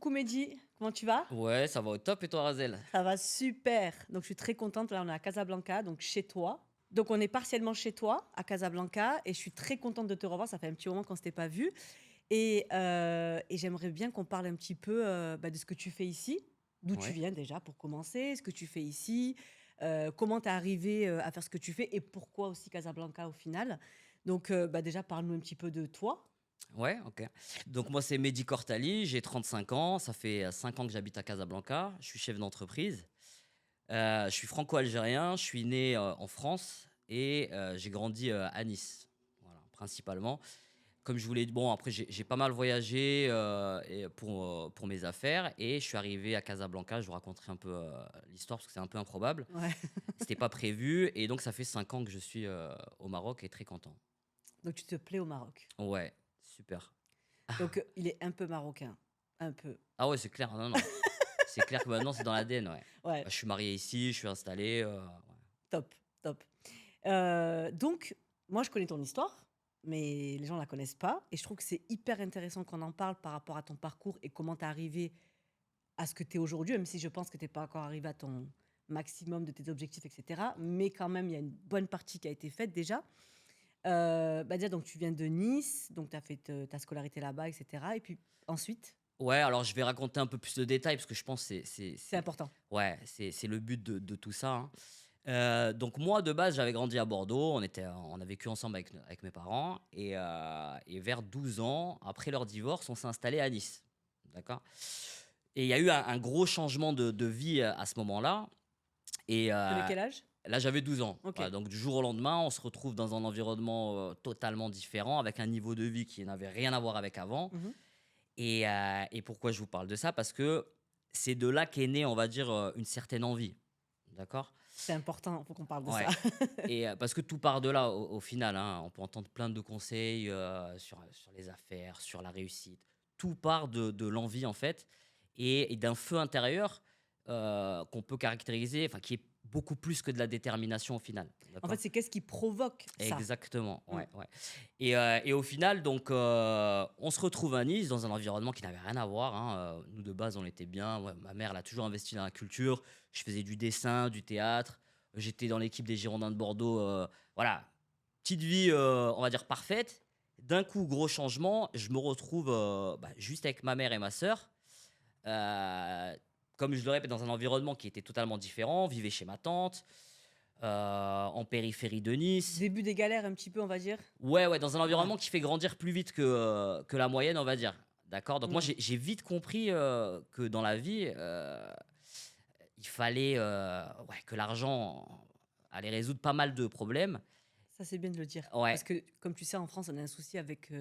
Coucou Mehdi, comment tu vas? Ouais, ça va au top et toi, Razel? Ça va super. Donc je suis très contente. Là, on est à Casablanca, donc chez toi. Donc on est partiellement chez toi, à Casablanca, et je suis très contente de te revoir. Ça fait un petit moment qu'on ne s'était pas vu. Et j'aimerais bien qu'on parle un petit peu de ce que tu fais ici, d'où tu Ouais. viens déjà pour commencer, ce que tu fais ici, comment tu es arrivé à faire ce que tu fais et pourquoi aussi Casablanca au final. Donc déjà, parle-nous un petit peu de toi. Ouais, ok. Donc moi, c'est Mehdi Cortali, j'ai 35 ans, ça fait 5 ans que j'habite à Casablanca, je suis chef d'entreprise. Je suis franco-algérien, je suis né en France et j'ai grandi à Nice, voilà, principalement. Comme je voulais, bon, après, j'ai pas mal voyagé pour mes affaires et je suis arrivé à Casablanca, je vous raconterai un peu l'histoire parce que c'est un peu improbable. Ouais. C'était pas prévu et donc ça fait 5 ans que je suis au Maroc et très content. Donc tu te plais au Maroc. Ouais, super. Donc il est un peu marocain, un peu. Ah ouais, c'est clair, non, non. C'est clair que maintenant, c'est dans l'ADN, ouais. Ouais, Bah, je suis marié ici, je suis installé, ouais. top, top. Donc, moi, je connais ton histoire, mais les gens la connaissent pas. Et je trouve que c'est hyper intéressant qu'on en parle par rapport à ton parcours et comment tu es arrivé à ce que tu es aujourd'hui, même si je pense que tu n'es pas encore arrivé à ton maximum de tes objectifs, etc. Mais quand même, il y a une bonne partie qui a été faite déjà. Déjà, donc tu viens de Nice, donc tu as fait ta scolarité là-bas, etc. Et puis ensuite, Ouais, alors je vais raconter un peu plus de détails parce que je pense que c'est important. ouais, c'est le but de tout ça, hein. Donc moi, de base, j'avais grandi à Bordeaux, on a vécu ensemble avec mes parents et vers 12 ans, après leur divorce, on s'est installé à Nice, d'accord? Et il y a eu un gros changement de vie à ce moment-là et Tu avais quel âge? là, j'avais 12 ans. Ok. Voilà, donc du jour au lendemain, on se retrouve dans un environnement, totalement différent, avec un niveau de vie qui n'avait rien à voir avec avant. Mhm. Et pourquoi je vous parle de ça? Parce que c'est de là qu'est née, on va dire, une certaine envie. D'accord? C'est important, il faut qu'on parle de ça. Ouais. Et parce que tout part de là au final, hein. On peut entendre plein de conseils, sur les affaires, sur la réussite. Tout part de l'envie, en fait, et d'un feu intérieur, qu'on peut caractériser, enfin, qui est beaucoup plus que de la détermination au final. En fait, D'accord? c'est qu'est-ce qui provoque ça? Exactement, Mm. ouais, ouais. Et au final, donc, on se retrouve à Nice dans un environnement qui n'avait rien à voir, hein. Nous, de base, on était bien. Ouais, ma mère, elle a toujours investi dans la culture. Je faisais du dessin, du théâtre. J'étais dans l'équipe des Girondins de Bordeaux. Voilà, petite vie, on va dire, parfaite. D'un coup, gros changement. Je me retrouve juste avec ma mère et ma sœur. Euh, Comme je le répète, dans un environnement qui était totalement différent. On vivait chez ma tante, en périphérie de Nice. Début des galères un petit peu, on va dire? Ouais, ouais, dans un Ouais. environnement qui fait grandir plus vite que la moyenne, on va dire. D'accord? Donc moi, Mmh. j'ai vite compris, que dans la vie, il fallait, ouais, que l'argent allait résoudre pas mal de problèmes. Ça, c'est bien de le dire. Ouais. Parce que, comme tu sais, en France, on a un souci avec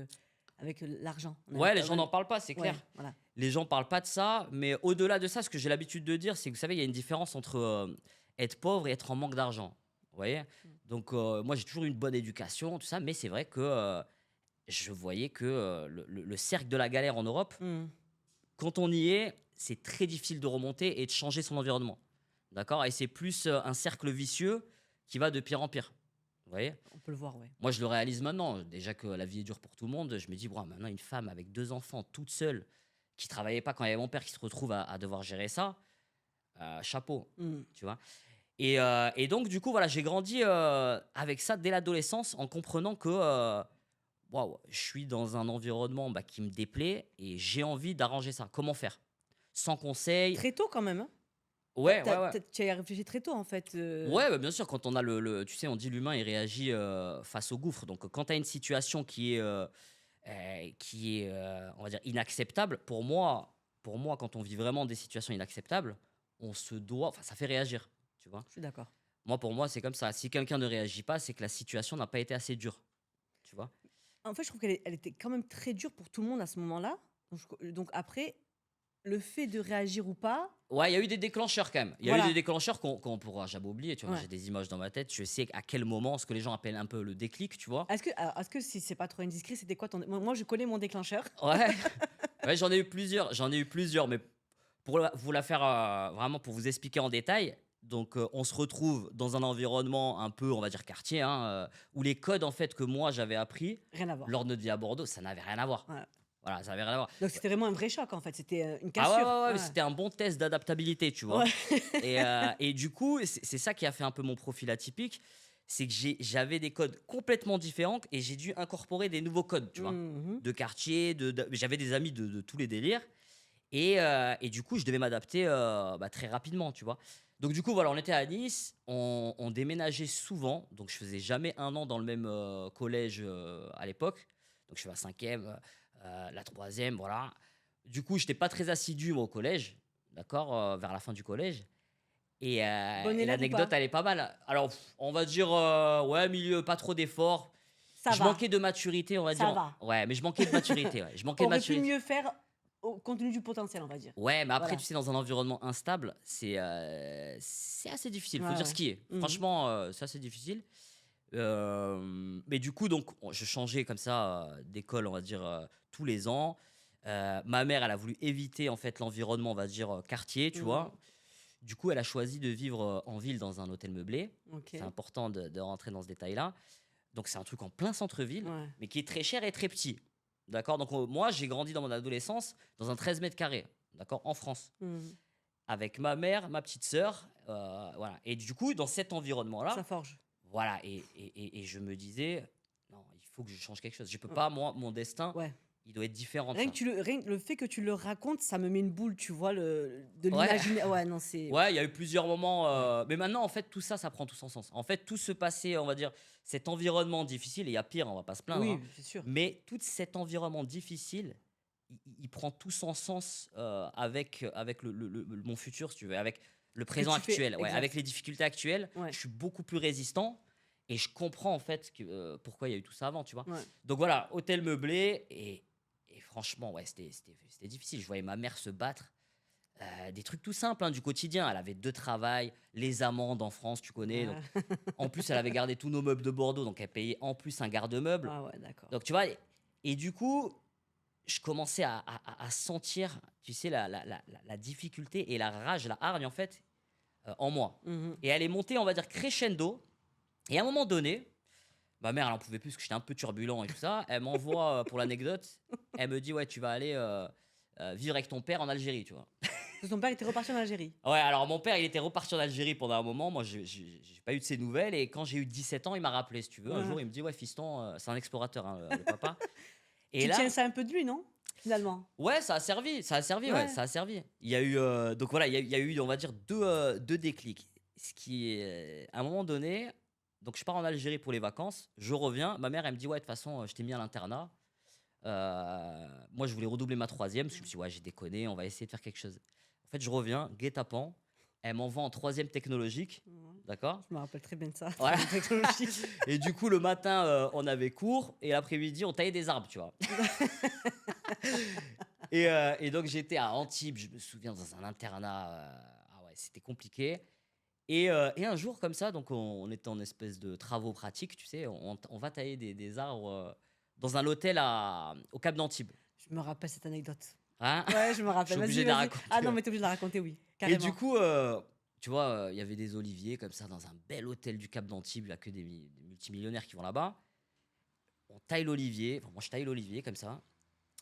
l'argent. Ouais, les gens n'en parlent pas, c'est Ouais, clair. voilà. Les gens parlent pas de ça, mais au-delà de ça, ce que j'ai l'habitude de dire, c'est que vous savez, il y a une différence entre, être pauvre et être en manque d'argent. Vous voyez? Mmh. Donc moi, j'ai toujours eu une bonne éducation, tout ça, mais c'est vrai que, je voyais que, le cercle de la galère en Europe, Mmh. quand on y est, c'est très difficile de remonter et de changer son environnement. D'accord? Et c'est plus, un cercle vicieux qui va de pire en pire. Vous voyez? On peut le voir, ouais. Moi, je le réalise maintenant. Déjà que la vie est dure pour tout le monde, je me dis: «Waouh, maintenant une femme avec 2 enfants, toute seule, qui travaillait pas quand il y avait mon père qui se retrouve à devoir gérer ça, chapeau», Mmh. tu vois? Et donc du coup, voilà, j'ai grandi, avec ça dès l'adolescence en comprenant que, waouh, je suis dans un environnement, qui me déplaît et j'ai envie d'arranger ça. Comment faire? Sans conseil. Très tôt, quand même, hein? Ouais, ouais, ouais. Tu y as réfléchi très tôt, en fait. Ouais, bien sûr, quand on a tu sais, on dit l'humain, il réagit, face au gouffre. Donc, quand tu as une situation qui est, on va dire, inacceptable, pour moi, quand on vit vraiment des situations inacceptables, on se doit, enfin, ça fait réagir, tu vois? Je suis d'accord. Moi, pour moi, c'est comme ça. Si quelqu'un ne réagit pas, c'est que la situation n'a pas été assez dure, tu vois? En fait, je trouve qu'elle était quand même très dure pour tout le monde à ce moment-là. Donc après, le fait de réagir ou pas, Ouais, il y a eu des déclencheurs quand même. Il y a eu des voilà. déclencheurs qu'on pourra jamais oublier, tu vois? Ouais. J'ai des images dans ma tête. Je sais à quel moment, ce que les gens appellent un peu le déclic, tu vois? Est-ce que si c'est pas trop indiscret, c'était quoi ton... Moi, je connais mon déclencheur. Ouais, ouais, j'en ai eu plusieurs, mais pour vous la faire, vraiment pour vous expliquer en détail, donc on se retrouve dans un environnement un peu, on va dire quartier, hein, où les codes en fait que moi j'avais appris Rien à voir. lors de notre vie à Bordeaux, ça n'avait rien à voir. Ouais. Voilà, ça avait rien à voir. Donc c'était vraiment un vrai choc, en fait, c'était, une Ah ouais, cassure? ouais, ouais, mais Ouais. c'était un bon test d'adaptabilité, tu vois? Ouais. Et du coup, c'est ça qui a fait un peu mon profil atypique, c'est que j'avais des codes complètement différents et j'ai dû incorporer des nouveaux codes, tu vois? Mmh mh. De quartier, j'avais des amis de tous les délires et du coup, je devais m'adapter, bah, très rapidement, tu vois? Donc du coup, voilà, on était à Nice, on déménageait souvent, donc je faisais jamais un an dans le même, collège, à l'époque. Donc je fais la 5e, la 3e, voilà. Du coup, j'étais pas très assidu moi au collège, d'accord, vers la fin du collège Bon et élève ou l'anecdote pas? elle est pas mal. Alors on va dire, ouais milieu, pas trop d'efforts. Ça Je va, manquais de maturité, on va ça dire, va. ouais, mais je manquais de maturité, ouais, je manquais de Aurait pu maturité. mieux faire au compte tenu du potentiel, on va dire. Ouais, mais après, Voilà. tu sais, dans un environnement instable, c'est assez difficile. Faut Ouais, dire ce ouais. qui est. Mmh mh. Franchement, c'est assez difficile. Mais du coup, donc, je changeais comme ça d'école, on va dire, tous les ans. Ma mère, elle a voulu éviter en fait l'environnement, on va dire, quartier, tu Mmh. vois. Du coup, elle a choisi de vivre en ville dans un hôtel meublé. C'est OK. important de rentrer dans ce détail-là. Donc, c'est un truc en plein centre-ville, Ouais. mais qui est très cher et très petit. D'accord. Donc, moi, j'ai grandi dans mon adolescence dans un 13 mètres carrés, d'accord, en France Mmh. avec ma mère, ma petite sœur, voilà et du coup, dans cet Ça environnement-là, forge. voilà et je me disais: «Non, il faut que je change quelque chose. Je peux Mmh. pas moi, mon destin, Ouais. il doit être différent de ça». Rien que le fait que tu le racontes, ça me met une boule, tu vois? De Ouais, l'imaginer ouais, non, c'est ouais, il y a eu plusieurs moments, ouais. mais maintenant, en fait, tout ça, ça prend tout son sens. En fait, tout se passait, on va dire, cet environnement difficile et il y a pire, on va pas se plaindre, hein, Oui, c'est sûr. mais tout cet environnement difficile, il prend tout son sens, avec mon futur, si tu veux, avec le Ce que présent tu fais actuel, ouais, avec exact. les difficultés actuelles, Ouais, je suis beaucoup plus résistant et je comprends, en fait, que, pourquoi il y a eu tout ça avant, tu vois? ouais. Donc voilà, hôtel meublé et franchement, ouais, c'était difficile. Je voyais ma mère se battre. Des trucs tout simples, hein, du quotidien. Elle avait 2 travails, les amendes en France, tu connais, donc Ah. en plus, elle avait gardé tous nos meubles de Bordeaux, donc elle payait en plus un garde-meuble. Ah ouais, d'accord. Donc tu vois? Et du coup, je commençais à sentir, tu sais, la difficulté et la rage, la hargne, en fait, en moi. Mmh mh. Et elle est montée, on va dire, crescendo et à un moment donné, ma mère, elle en pouvait plus parce que j'étais un peu turbulent et tout ça. Elle m'envoie, pour l'anecdote, elle me dit: «Ouais, tu vas aller, vivre avec ton père en Algérie», tu vois? Parce que ton père était reparti en Algérie? Ouais, alors mon père, il était reparti en Algérie pendant un moment. Moi, j'ai pas eu de ses nouvelles et quand j'ai eu 17 ans, il m'a rappelé, si tu veux. Un Mmh. jour, il me dit: «Ouais, fiston», c'est un explorateur, hein, le papa et Tu tiens là ça un peu de lui, non? Finalement? ouais, ça a servi, ouais, Ouais. ça a servi. Il y a eu, donc voilà, il y a eu, on va dire 2 déclics. Ce qui est à un moment donné, donc je pars en Algérie pour les vacances, je reviens, ma mère, elle me dit: «Ouais, de toute façon, je t'ai mis à l'internat». Moi, je voulais redoubler ma 3e parce que je me suis dit: «Ouais, j'ai déconné, on va essayer de faire quelque chose». En fait, je reviens, guet-apens, elle m'envoie en 3e technologique, Mmh. d'accord? Je me rappelle très bien de ça, Voilà troisième technologie. et du coup, le matin, on avait cours et l'après-midi, on taillait des arbres, tu vois? Et donc j'étais à Antibes, je me souviens, dans un internat, ah ouais, c'était compliqué et un jour comme ça, donc on était en espèce de travaux pratiques, tu sais, on va tailler des arbres, dans un hôtel au Cap d'Antibes, Je me rappelle cette anecdote. hein? Ouais, je me Je suis rappelle. obligé Vas-y, de la vas-y. Ah raconter, non, ouais mais tu es obligé de la raconter, oui, et du carrément. coup, tu vois, il y avait des oliviers comme ça dans un bel hôtel du Cap d'Antibes, il y a que des multimillionnaires qui vont là-bas. On taille l'olivier, enfin moi je taille l'olivier comme ça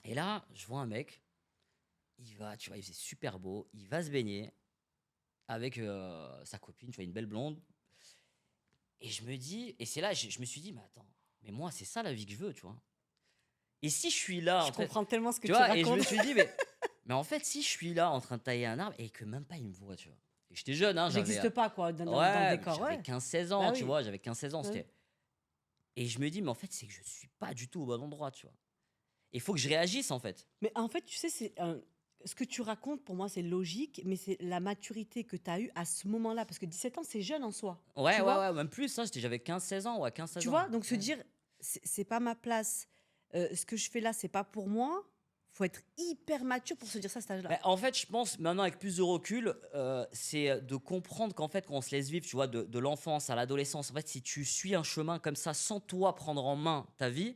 et là, je vois un mec, il va, tu vois, il faisait super beau, il va se baigner avec, sa copine, tu vois, une belle blonde et je me dis et c'est là, je me suis dit: «Mais attends, mais moi, c'est ça la vie que je veux», tu vois? Et si je suis là, Je en fait, comprends tellement ce que tu tu vois? Et je me racontes. suis dit: «Mais en fait, si je suis là en train de tailler un arbre et que même pas il me voit», tu vois? Et j'étais jeune, hein, j'avais, J'existe pas, quoi, dans le ouais, décor, j'avais ouais. 15-16 Bah ans, tu oui, vois? J'avais 15-16 ans, bah oui. c'était et je me dis: «Mais en fait, c'est que je suis pas du tout au bon endroit», tu vois? Il faut que je réagisse, en fait. Mais en fait, tu sais, ce que tu racontes, pour moi, c'est logique, mais c'est la maturité que tu as eue à ce moment-là, parce que 17 ans, c'est jeune en soi, Ouais, tu ouais, vois? ouais, même plus, hein, j'avais 15-16 ans, ouais, 15-16 Tu ans, vois? Donc se ouais. dire: «C'est pas ma place, ce que je fais là, c'est pas pour moi», faut être hyper mature pour se dire ça à cet âge-là. Bah, en fait, je pense maintenant avec plus de recul, c'est, de comprendre qu'en fait, quand on se laisse vivre, tu vois, de l'enfance à l'adolescence, en fait, si tu suis un chemin comme ça sans toi prendre en main ta vie,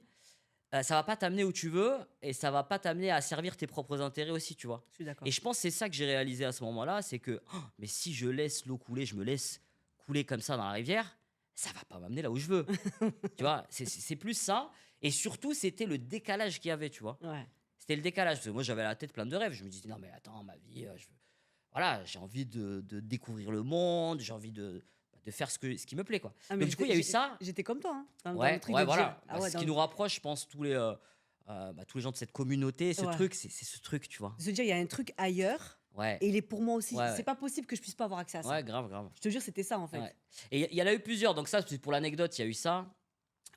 ça va pas t'amener où tu veux et ça va pas t'amener à servir tes propres intérêts aussi, tu vois? Je suis Et d'accord. je pense que c'est ça que j'ai réalisé à ce moment-là, c'est que: «Oh, mais si je laisse l'eau couler, je me laisse couler comme ça dans la rivière, ça va pas m'amener là où je veux». Tu vois? C'est plus ça et surtout, c'était le décalage qu'il y avait, tu vois? Ouais. C'était le décalage. Parce que moi, j'avais la tête pleine de rêves. Je me disais, non, mais attends, ma vie, voilà, j'ai envie de découvrir le monde, j'ai envie de faire ce qui me plaît, quoi. Ah, mais Donc, du coup, il y a eu ça. j'étais comme toi, hein, dans le Ouais, truc ouais, de dire, voilà. ah Bah, ouais, c'est ce qui nous rapproche, je pense, tous les gens de cette communauté. Ce ouais. truc, c'est ce truc, tu vois. De se dire, il y a un truc ailleurs Ouais, et il est pour moi aussi. ouais, C'est ouais. pas possible que je puisse pas avoir accès à ça. Ouais, grave, grave. Je te jure, c'était ça, en Ouais. fait. Et il y en a eu plusieurs. Donc, ça, c'est pour l'anecdote, il y a eu ça.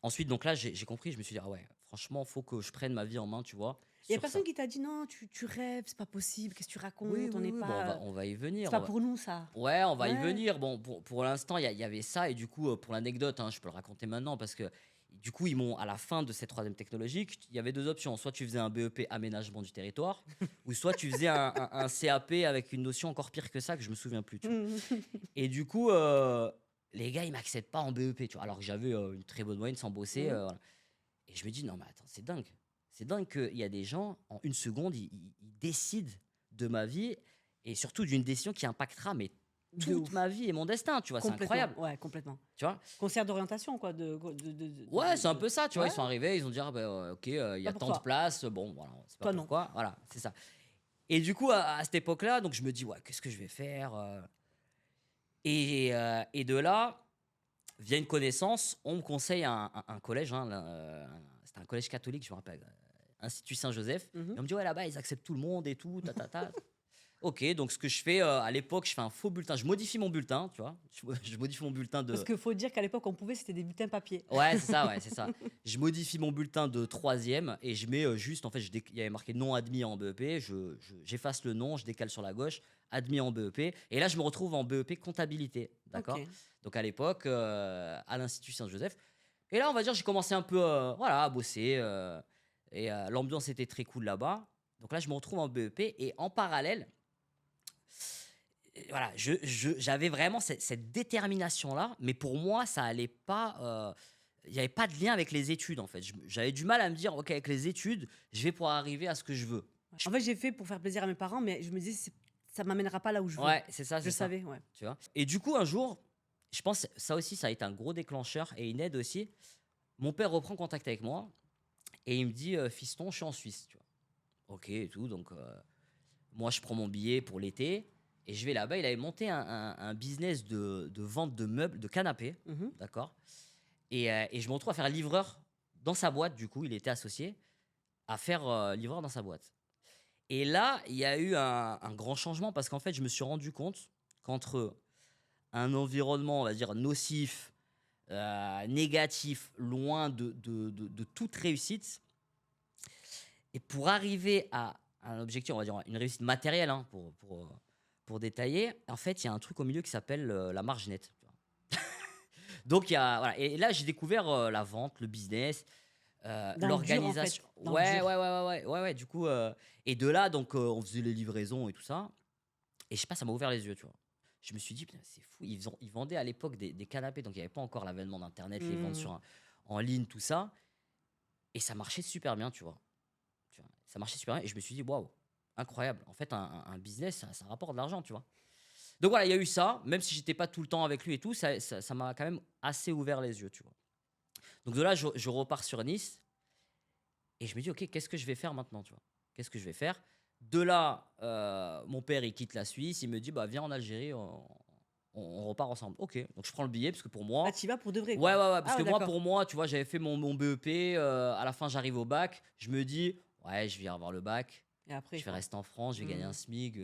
Ensuite, donc là, j'ai compris. Je me suis dit, ah ouais, franchement, faut que je prenne ma vie en main, tu vois, Il y a sur ça. personne qui t'a dit, non, tu rêves, c'est pas possible, qu'est-ce que tu Oui, racontes, on oui, n'est oui. Bon, pas. on va y C'est venir. pas pour nous, ça. Ouais, on va y Ouais. venir. Bon, pour l'instant, il y avait ça. Et du coup, pour l'anecdote, hein, je peux le raconter maintenant parce que du coup, à la fin de cette troisième technologique, il y avait deux options. Soit tu faisais un BEP aménagement du territoire, ou soit tu faisais un CAP avec une notion encore pire que ça, que je me souviens plus. Tu vois. Et du coup, les gars, ils m'acceptent pas en BEP, tu vois, alors que j'avais une très bonne moyenne sans bosser. Mhm. Voilà. Et je me dis, non, mais attends, c'est dingue. C'est dingue qu'il y a des gens, en une seconde, ils décident de ma vie et surtout d'une décision qui impactera mais De toute ouf. ma vie et mon destin, tu vois, c'est Complètement. incroyable, Ouais, complètement. tu vois. Concert d'orientation, quoi. Ouais, c'est un peu ça, tu vois, Ouais, ils sont arrivés, ils ont dit, ah, bah, ok, il y pas a pour tant de toi. places, bon, voilà, on sait pas Toi, non. pourquoi, voilà, c'est ça. Et du coup, à cette époque-là, donc je me dis, ouais, qu'est-ce que je vais faire et de là, via une connaissance, on me conseille un collège, hein, c'était un collège catholique, je me rappelle, Institut Saint-Joseph. Et Mhm. on me dit, ouais, là-bas, ils acceptent tout le monde et tout, ta, ta, ta. Ok, donc ce que je fais, à l'époque, je fais un faux bulletin. Je modifie mon bulletin, tu vois. Je modifie mon bulletin Parce de. qu'il faut dire qu'à l'époque, on pouvait, c'était des bulletins papier. Ouais, c'est ça, ouais, c'est ça. Je modifie mon bulletin de troisième et je mets juste, en fait, il y avait marqué non admis en BEP. J'efface le nom, je décale sur la gauche, admis en BEP. Et là, je me retrouve en BEP comptabilité, d'accord. Ok. Donc à l'époque, à l'Institut Saint-Joseph. Et là, on va dire, j'ai commencé un peu, voilà, à bosser. Et l'ambiance était très cool là-bas. Donc là, je me retrouve en BEP et en parallèle, voilà, j'avais vraiment cette détermination-là, mais pour moi, ça allait pas. Il n'y avait pas de lien avec les études, en fait. J'avais du mal à me dire, OK, avec les études, je vais pouvoir arriver à ce que je veux. En fait, j'ai fait pour faire plaisir à mes parents, mais je me disais, ça m'amènera pas là où je veux. Ouais, c'est ça, Je c'est ça. savais, ouais. Tu vois. Et du coup, un jour, je pense que ça aussi, ça a été un gros déclencheur et une aide aussi. Mon père reprend contact avec moi et il me dit, fiston, je suis en Suisse, tu vois. OK, et tout. Donc, moi, je prends mon billet pour l'été et je vais là-bas. Il avait monté un business de vente de meubles, de canapés, Mhm. d'accord. Et je me retrouve à faire livreur dans sa boîte, du coup, il était associé, à faire livreur dans sa boîte. Et là, il y a eu un grand changement parce qu'en fait, je me suis rendu compte qu'entre un environnement, on va dire, nocif, négatif, loin de toute réussite, et pour arriver à un objectif, on va dire une réussite matérielle, hein, pour détailler, en fait, il y a un truc au milieu qui s'appelle la marge nette. Tu vois. Donc, il y a, voilà. Et là, j'ai découvert la vente, le business, Dans le dur, en fait. l'organisation. Dans le Ouais, dur. ouais, ouais, ouais, ouais, ouais, ouais, du coup, et de là, donc, on faisait les livraisons et tout ça. Et je sais pas, ça m'a ouvert les yeux, tu vois. Je me suis dit, putain, c'est fou. Ils vendaient à l'époque des canapés, donc il n'y avait pas encore l'avènement d'Internet, les ventes Mhm. en ligne, tout ça. Et ça marchait super bien, tu vois. Ça marchait super bien. Et je me suis dit, waouh, incroyable. En fait, un business, ça rapporte de l'argent, tu vois. Donc voilà, il y a eu ça. Même si j'étais pas tout le temps avec lui et tout, ça m'a quand même assez ouvert les yeux, tu vois. Donc de là, je repars sur Nice. Et je me dis, ok, qu'est-ce que je vais faire maintenant, tu vois. Qu'est-ce que je vais faire. De là, mon père, il quitte la Suisse. Il me dit, bah, viens en Algérie, on repart ensemble. Ok, donc je prends le billet parce que pour Ah, moi, tu y vas pour de vrai, ouais, quoi. ouais, ouais, parce Ah, que ouais, moi, d'accord. pour moi, tu vois, j'avais fait mon BEP. À la fin, j'arrive au bac. Je me dis, ouais, je vais avoir le bac. Et après, il Je vais faut. rester en France, je vais gagner un Mhm. SMIC.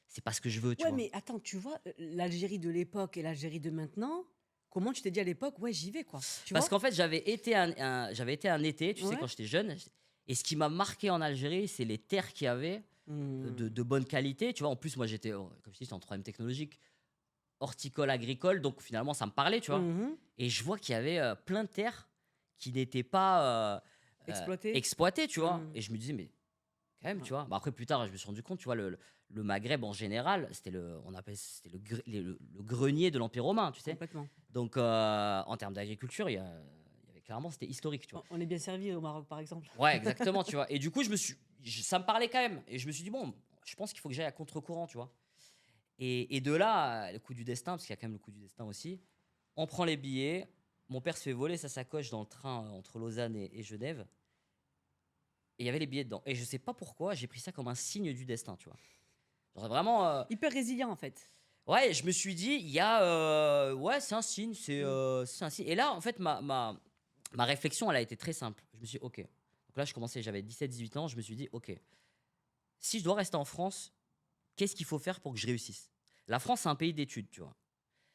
C'est pas ce que je veux, tu Ouais, vois. mais attends, tu vois, l'Algérie de l'époque et l'Algérie de maintenant, comment tu t'es dit à l'époque, ouais, j'y vais, quoi. Tu Parce vois? qu'en fait, j'avais été un été, tu sais, quand Ouais. j'étais jeune. Et ce qui m'a marqué en Algérie, c'est les terres qu'il y avait Hmm. de bonne qualité. Tu vois, en plus, moi, j'étais, comme je dis, j'étais en troisième technologique, horticole, agricole. Donc, finalement, ça me parlait, tu vois. Mhm. Et je vois qu'il y avait plein de terres qui n'étaient pas Exploité. exploitées, tu vois. Hmm. Et je me disais, mais quand même, Ouais, tu vois. Bah, après, plus tard, je me suis rendu compte, tu vois, le Maghreb en général, on appelle, c'était le grenier de l'Empire romain, tu sais. complètement. Donc, en termes d'agriculture, il y avait clairement, c'était historique, tu vois. On est bien servi au Maroc, par exemple. Ouais, exactement, tu vois. Et du coup, ça me parlait quand même. Et je me suis dit, bon, je pense qu'il faut que j'aille à contre-courant, tu vois. Et de là, le coup du destin, parce qu'il y a quand même le coup du destin aussi, on prend les billets. Mon père se fait voler sa sacoche dans le train entre Lausanne et Genève. et il y avait les billets dedans. Et je sais pas pourquoi, j'ai pris ça comme un signe du destin, tu vois. Genre vraiment, Hyper résilient, en fait. ouais, je me suis dit, il y a, ouais, c'est un signe, Mmh. c'est un signe. Et là, en fait, ma réflexion, elle a été très simple. Je me suis dit, ok. Donc là, j'avais 17, 18 ans, je me suis dit, ok, si je dois rester en France, qu'est-ce qu'il faut faire pour que je réussisse? La France, c'est un pays d'études, tu vois.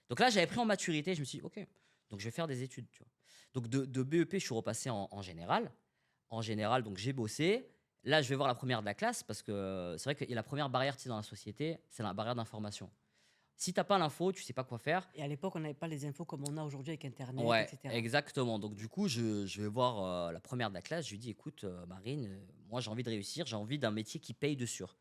Donc là, j'avais pris en maturité, je me suis dit, ok, donc je vais faire des études, tu vois. Donc de BEP, je suis repassé en général. En général, donc j'ai bossé. Là, je vais voir la première de la classe parce que c'est vrai que la première barrière, tu sais, dans la société, c'est la barrière d'information. Si t'as pas l'info, tu sais pas quoi faire. Et à l'époque, on n'avait pas les infos comme on a aujourd'hui avec internet et Ouais, cetera. exactement. Donc du coup, je vais voir la première de la classe. Je lui dis, écoute, Marine, moi j'ai envie de réussir, j'ai envie d'un métier qui paye de sûr.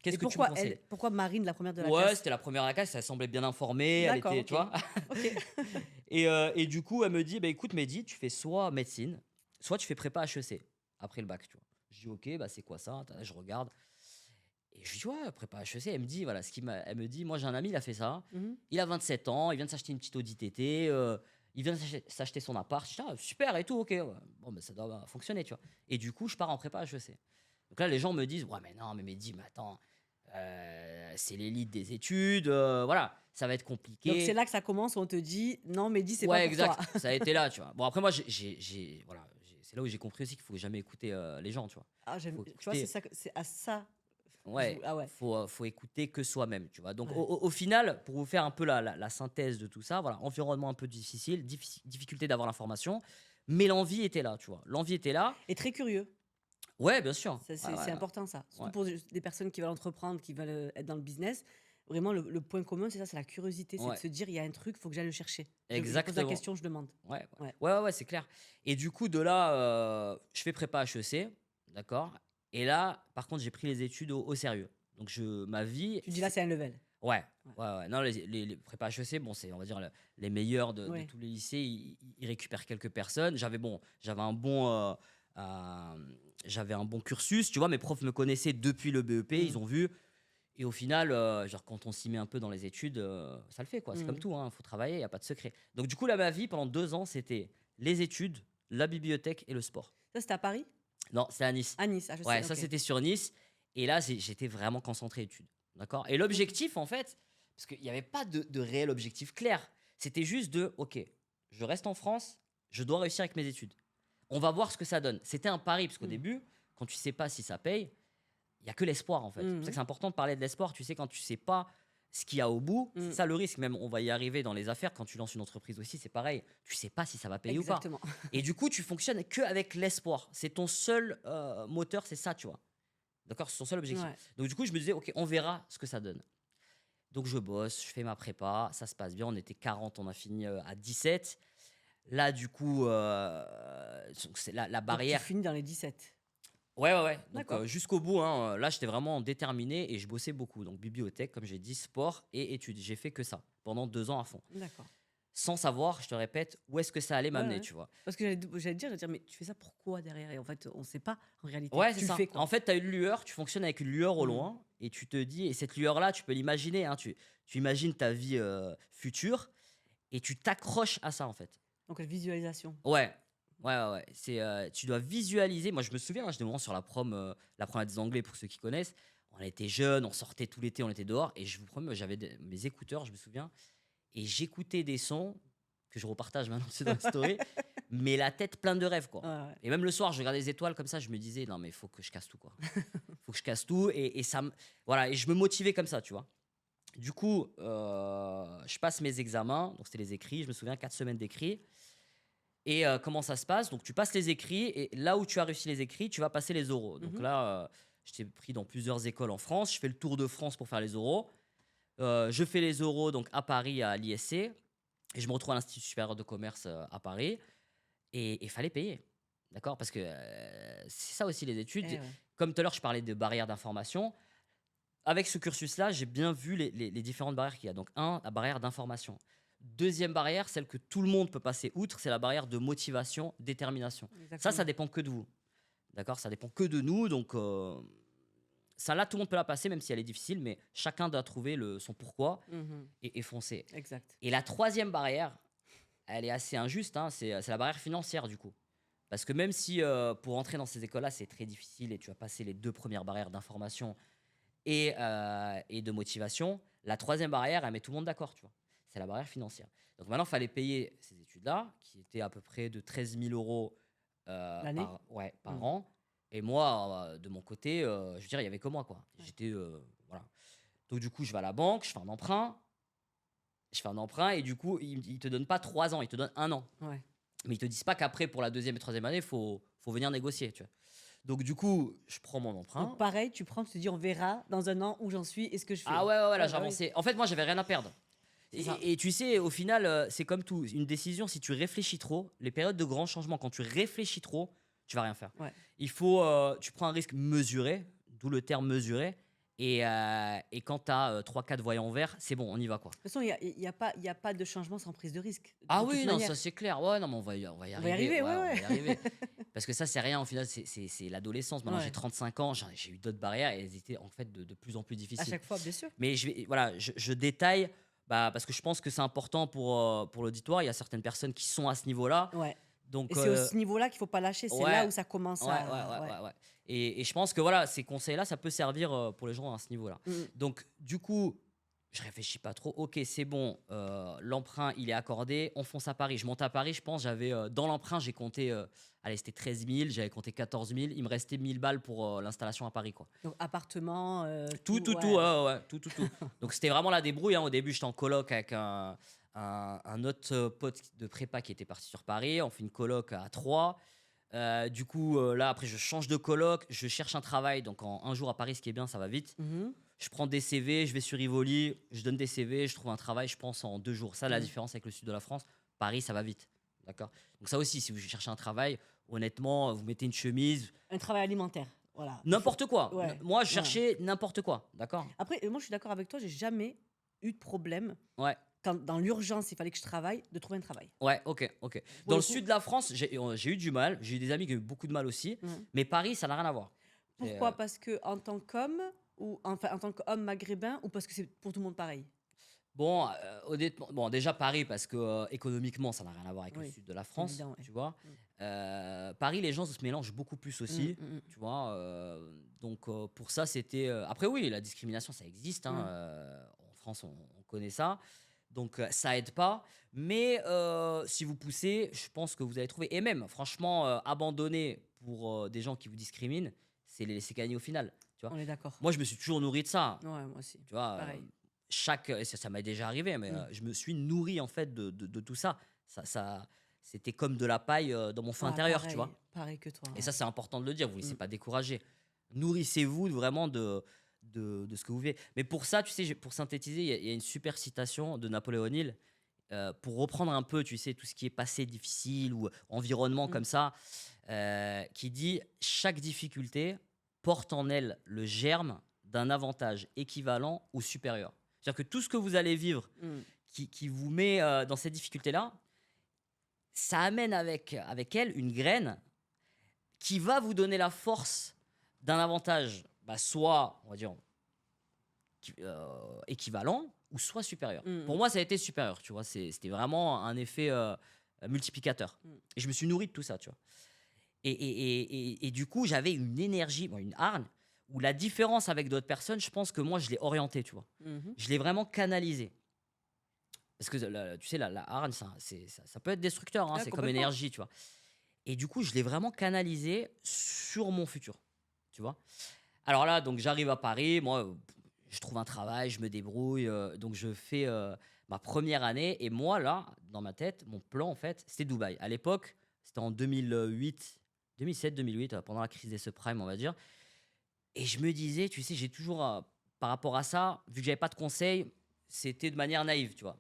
Qu'est-ce Et que tu me conseilles? pourquoi Marine, la première de la Ouais, classe? c'était la première de la classe, elle semblait bien informée, elle D'accord, était, tu OK. vois. OK. Et du coup, elle me dit, bah écoute, Mehdi, tu fais soit médecine, soit tu fais prépa HEC après le bac, tu vois. Je dis, ok, bah c'est quoi ça? Je regarde. Et je lui dis, ouais, prépa HEC. Elle me dit, voilà, elle me dit, moi j'ai un ami, il a fait ça. Mmh. Il a 27 ans, il vient de s'acheter une petite Audi TT, il vient de s'acheter son appart. Je dis, ah, super et tout, ok. Ouais. Bon, bah, ça doit fonctionner, tu vois. Et du coup, je pars en prépa HEC. Donc là, les gens me disent, ouais, mais non, mais Mehdi, mais attends, c'est l'élite des études, voilà, ça va être Donc c'est compliqué. là que ça commence où on te dit: «Non, Mehdi, c'est pas Ouais, pour toi». exact, ça a été là, tu vois. Bon, après, moi, voilà, c'est là où j'ai compris aussi qu'il faut jamais écouter les gens, tu vois. Ah j'aime Faut tu vois, c'est écouter. ça que c'est à ça je vou Ouais, ah ouais, faut écouter que soi-même, tu vois? Donc ouais. au final, pour vous faire un peu la synthèse de tout ça, voilà, environnement un peu difficile, difficulté d'avoir l'information, mais l'envie était là, tu vois? L'envie était là. Et très curieux, Ouais, bien sûr. ça Ouais, c'est ouais, important ça. Surtout ouais. pour des personnes qui veulent entreprendre, qui veulent, être dans le business. Vraiment le point commun, c'est ça, c'est la curiosité, c'est de Ouais, se dire: «Il y a un truc, faut que j'aille le chercher. Je pose la exactement. question, je demande». Ouais, ouais. Ouais. Ouais, ouais, ouais, c'est clair. Et du coup, de là, je fais prépa HEC, d'accord? Et là, par contre, j'ai pris les études au sérieux. Donc ma vie, Tu dis: «Là, c'est un level». ouais, Ouais. ouais, ouais. Non, les prépas HEC, bon, c'est, on va dire, les meilleurs de Ouais. tous les lycées. Ils récupèrent quelques personnes. J'avais un bon, j'avais un bon cursus. Tu vois, mes profs me connaissaient depuis le BEP. Mmh. Ils ont vu. Et au final, genre, quand on s'y met un peu dans les études, ça le fait, quoi. C'est comme Mmh. tout, hein. Faut travailler, il n'y a pas de secret. Donc, du coup, là, ma vie, pendant 2 ans, c'était les études, la bibliothèque et le sport. Ça, c'était à Paris? Non, c'est à Nice. À Nice, ah je Ouais, sais, ça, OK. c'était sur Nice. Et là, j'étais vraiment concentré études. D'accord. Et OK. l'objectif, en fait, parce qu'il n'y avait pas de réel objectif clair, c'était juste OK, je reste en France, je dois réussir avec mes études. On va voir ce que ça donne. C'était un pari, parce qu'au Mmh. début, quand tu sais pas si ça paye, il y a que l'espoir, en fait. C'est pour Mmh ça que mh. c'est important de parler de l'espoir. Tu sais, quand tu sais pas ce qu'il y a au bout, c'est Mmh. ça le risque. Même, on va y arriver dans les affaires. Quand tu lances une entreprise aussi, c'est pareil. Tu sais pas si ça va payer ou pas. Exactement. Et du coup, tu fonctionnes que avec l'espoir. C'est ton seul moteur, c'est ça, tu vois. D'accord, c'est ton seul objectif. Ouais. Donc, du coup, je me disais, OK, on verra ce que ça donne. Donc, je bosse, je fais ma prépa, ça se passe bien. On était 40, on a fini à 17. Là, du coup, c'est la Donc tu barrière. finis dans les 17. Ouais, ouais, ouais. Donc D'accord, jusqu'au bout, hein, là, j'étais vraiment déterminé et je bossais beaucoup. Donc bibliothèque, comme j'ai dit, sport et études. J'ai fait que ça pendant 2 ans à fond. d'accord. Sans savoir, je te répète, où est-ce que ça allait Ouais, m'amener, ouais. tu vois? Parce que j'allais dire: «Mais tu fais ça pourquoi derrière?» Et en fait, on sait pas en réalité. Ouais, c'est Tu le ça. fais En quoi. fait, tu as une lueur, tu fonctionnes avec une lueur au Mmh. loin et tu te dis et cette lueur-là, tu peux l'imaginer, hein, tu imagines ta vie, future et tu t'accroches à ça, en fait. Donc la visualisation. Ouais. Ouais, ouais, ouais. Tu dois visualiser. Moi, je me souviens, hein, j'étais vraiment sur la prom des anglais pour ceux qui connaissent. On était jeunes, on sortait tout l'été, on était dehors et je vous promets, moi, j'avais mes écouteurs, je me souviens, et j'écoutais des sons que je repartage maintenant aussi dans la story, mais la tête pleine de rêves, quoi. Ouais, ouais. Et même le soir, je regardais les étoiles comme ça, je me disais: «Non, mais il faut que je casse tout, quoi. Faut que je casse tout» et ça me voilà et je me motivais comme ça, tu vois? Du coup, je passe mes examens, donc c'était les écrits, je me souviens 4 semaines d'écrits. Et comment ça se passe? Donc tu passes les écrits et là où tu as réussi les écrits, tu vas passer les oraux. Donc Mmh. là, j'étais pris dans plusieurs écoles en France. Je fais le tour de France pour faire les oraux. Je fais les oraux donc à Paris, à l'ISC, et je me retrouve à l'Institut supérieur de commerce, à Paris, et il fallait payer. D'accord? Parce que, c'est ça aussi les études. Eh ouais. Comme tout à l'heure, je parlais de barrières d'information. Avec ce cursus-là, j'ai bien vu les différentes barrières qu'il y a. Donc, la barrière d'information. Deuxième barrière, celle que tout le monde peut passer outre, c'est la barrière de motivation, détermination. Ça Exactement. dépend que de vous. D'accord? Ça dépend que de nous. Donc, ça, là, tout le monde peut la passer, même si elle est difficile, mais chacun doit trouver son pourquoi Mmh. et foncer. Exact. Et la troisième barrière, elle est assez injuste, hein, c'est la barrière financière, du coup. Parce que même si pour entrer dans ces écoles-là, c'est très difficile et tu vas passer les 2 premières barrières d'information et de motivation, la troisième barrière, elle met tout le monde d'accord, tu vois? C'est la barrière financière. Donc maintenant, il fallait payer ces études-là, qui étaient à peu près de 13 000 € L'année? par Mmh. an. Et moi, de mon côté, je veux dire, il y avait que moi, quoi. Ouais. J'étais, voilà. Donc du coup, je vais à la banque, je fais un emprunt et du coup, ils te donnent pas 3 ans, ils te donnent 1 an. Ouais. Mais ils te disent pas qu'après, pour la deuxième et troisième année, faut venir négocier, tu vois? Donc du coup, je prends mon Donc emprunt. pareil, tu prends, tu te dis: «On verra dans un an où j'en suis et ce que je Ah fais». ouais, ouais, ouais, là, Ouais, bah, oui, j'avançais. En fait, moi, j'avais rien à perdre. c'est ça. Et tu sais, au final, c'est comme tout. Une décision, si tu réfléchis trop, les périodes de grands changements, quand tu réfléchis trop, tu vas rien faire. Ouais. Tu prends un risque mesuré, d'où le terme mesuré. Et quand tu as 3-4 voyants verts, c'est bon, on y va, quoi. De toute façon, il y a pas de changement sans prise de risque, Ah de toute oui, non, ça manière. c'est clair. Ouais, non, mais on va y On va y arriver. arriver, Ouais, ouais, on va ouais. y arriver. Parce que ça, c'est rien. Au final, c'est l'adolescence. Maintenant, j'ai Ouais, 35 ans. J'ai eu d'autres barrières et elles étaient en fait de plus en plus à difficiles. chaque fois, bien sûr. Mais voilà, je détaille bah, parce que je pense que c'est important pour l'auditoire. Il y a certaines personnes qui sont à ce niveau-là. Ouais, et Donc, c'est au ce niveau-là qu'il faut pas lâcher, c'est là ouais, où ça commence ouais, ouais, à ouais, ouais. ouais, ouais. Et je pense que voilà, ces conseils-là, ça peut servir pour les gens à ce niveau-là. Mmh mh. Donc, du coup, je réfléchis pas trop. Ok, c'est bon, l'emprunt, il est accordé. On fonce à Paris. Je monte à Paris, je pense. Dans l'emprunt, j'ai compté, allez, c'était 13 000, j'avais compté 14 000. Il me restait 1 000 balles pour l'installation à Paris, quoi. Donc appartement, Tout, tout, tout, tout, ouais, ouais. ouais, ouais, tout, tout, tout. Donc c'était vraiment la débrouille, hein. Au début, j'étais en coloc avec un autre pote de prépa qui était parti sur Paris. On fait une coloc à 3. Du coup, là, après, je change de coloc, je cherche un travail. Donc en un jour à Paris, ce qui est bien, ça va vite. Mmh mh. Je prends des CV, je vais sur Rivoli, je donne des CV, je trouve un travail, je pense, en 2 jours. Ça, la Mmh. différence avec le sud de la France. Paris, ça va vite. D'accord. Donc ça aussi, si vous cherchez un travail, honnêtement, vous mettez une chemise, Un travail alimentaire, voilà, il faut n'importe quoi. ouais, Moi, je voilà. cherchais n'importe quoi. D'accord. Après, moi, je suis d'accord avec toi, j'ai jamais eu de problème Ouais. quand dans l'urgence, il fallait que je travaille, de trouver un travail. Ouais, OK, OK. Pour Dans le le coup sud de la France, j'ai eu du mal. J'ai eu des amis qui ont eu beaucoup de mal aussi. mmh. Mais Paris, ça n'a rien à voir. C'est, Pourquoi? Parce qu'en tant qu'homme ou enfin, en tant qu'homme maghrébin ou parce que c'est pour tout le monde pareil? bon, honnêtement, bon, déjà Paris, parce que économiquement, ça n'a rien à voir avec le Oui, sud de la c'est France, évident, ouais. tu vois. Mmh. Paris, les gens se mélangent beaucoup plus Mmh, aussi, mmh mh. tu vois. Donc, pour ça, c'était. Après, oui, la discrimination, ça existe, hein. Mmh. En France, on connaît ça. Donc, ça aide pas. Mais si vous poussez, je pense que vous allez trouver. Et même, franchement, abandonner pour des gens qui vous discriminent, c'est les laisser gagner au final. Tu vois. On est d'accord. Moi, je me suis toujours nourri de ça. Ouais, moi aussi, Tu vois, pareil. et ça m'est déjà arrivé, mais Mmh. je me suis nourri en fait de tout ça. C'était comme de la paille dans mon fond Ouais, intérieur, tu vois. pareil que toi, Et ouais. ça, c'est important de le dire. Vous ne laissez Mmh. pas décourager. Nourrissez-vous vraiment de ce que vous vivez. Mais pour ça, tu sais, pour synthétiser, il y a une super citation de Napoléon Hill. Pour reprendre un peu, tu sais, tout ce qui est passé difficile ou environnement Mmh. comme ça, qui dit: chaque difficulté porte en elle le germe d'un avantage équivalent ou supérieur. C'est-à-dire que tout ce que vous allez vivre Mmh. qui vous met dans cette difficulté-là, ça amène avec elle une graine qui va vous donner la force d'un avantage, bah, soit, on va dire, équivalent ou soit supérieur. Mmh Pour mh. moi, ça a été supérieur, tu vois. C'était vraiment un effet multiplicateur. Mmh. Et je me suis nourri de tout ça, tu vois. Et du coup, j'avais une énergie, bon, une hargne, où la différence avec d'autres personnes, je pense que moi, je l'ai orientée, tu vois. Mmh mh. Je l'ai vraiment canalisée. Parce que, tu sais, la hargne, ça peut être destructeur, hein, Ouais, c'est comme complètement. énergie, tu vois. Et du coup, je l'ai vraiment canalisée sur mon futur, tu vois. Alors là, donc j'arrive à Paris, moi, je trouve un travail, je me débrouille, donc je fais ma première année. Et moi, là, dans ma tête, mon plan, en fait, c'était Dubaï. À l'époque, c'était en 2008, 2007-2008, pendant la crise des subprimes, on va dire. Et je me disais, tu sais, j'ai toujours, par rapport à ça, vu que j'avais pas de conseils, c'était de manière naïve, tu vois.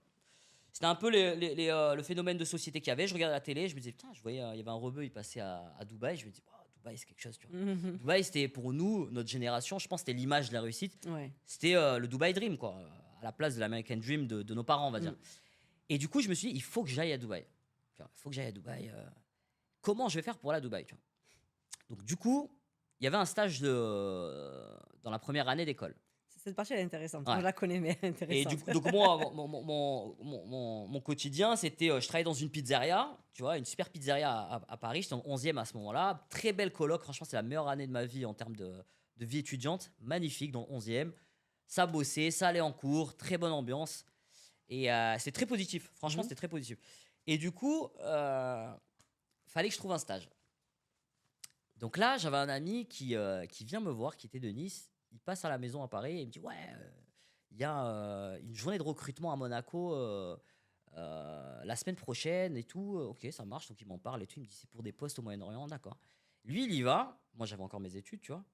C'était un peu le phénomène de société qu'il y avait. Je regardais la télé, je me disais, putain, je voyais, il y avait un rebeu, il passait à Dubaï. Je me disais, oh, Dubaï, c'est quelque chose, tu vois. Mmh mh. Dubaï, c'était pour nous, notre génération, je pense, c'était l'image de la réussite. Ouais. C'était le Dubaï Dream, quoi, à la place de l'American Dream de nos parents, on va dire. Mmh. Et du coup, je me suis dit, il faut que j'aille à Dubaï. Tu vois, il faut que j'aille à Dubaï. Comment je vais faire pour aller à Dubaï, tu vois. Donc, du coup, il y avait un stage dans la première année d'école. Cette partie, elle est intéressante. Moi, Ouais. je la connais, mais elle est Et du intéressante. coup, donc moi, mon quotidien, c'était, je travaillais dans une pizzeria, tu vois, une super pizzeria à Paris. J'étais en 11e à ce moment-là. Très belle coloc. Franchement, c'est la meilleure année de ma vie en termes de vie étudiante. Magnifique dans le 11e. Ça bossait, ça allait en cours, très bonne ambiance. Et c'est très positif. Franchement, Mhm. c'était très positif. Et du coup, fallait que je trouve un stage. Donc là, j'avais un ami qui vient me voir, qui était de Nice. Il passe à la maison à Paris et il me dit ouais, il y a une journée de recrutement à Monaco la semaine prochaine et tout. Ok, ça marche. Donc il m'en parle et tout. Il me dit c'est pour des postes au Moyen-Orient, d'accord. Lui, il y va. Moi, j'avais encore mes études, tu vois.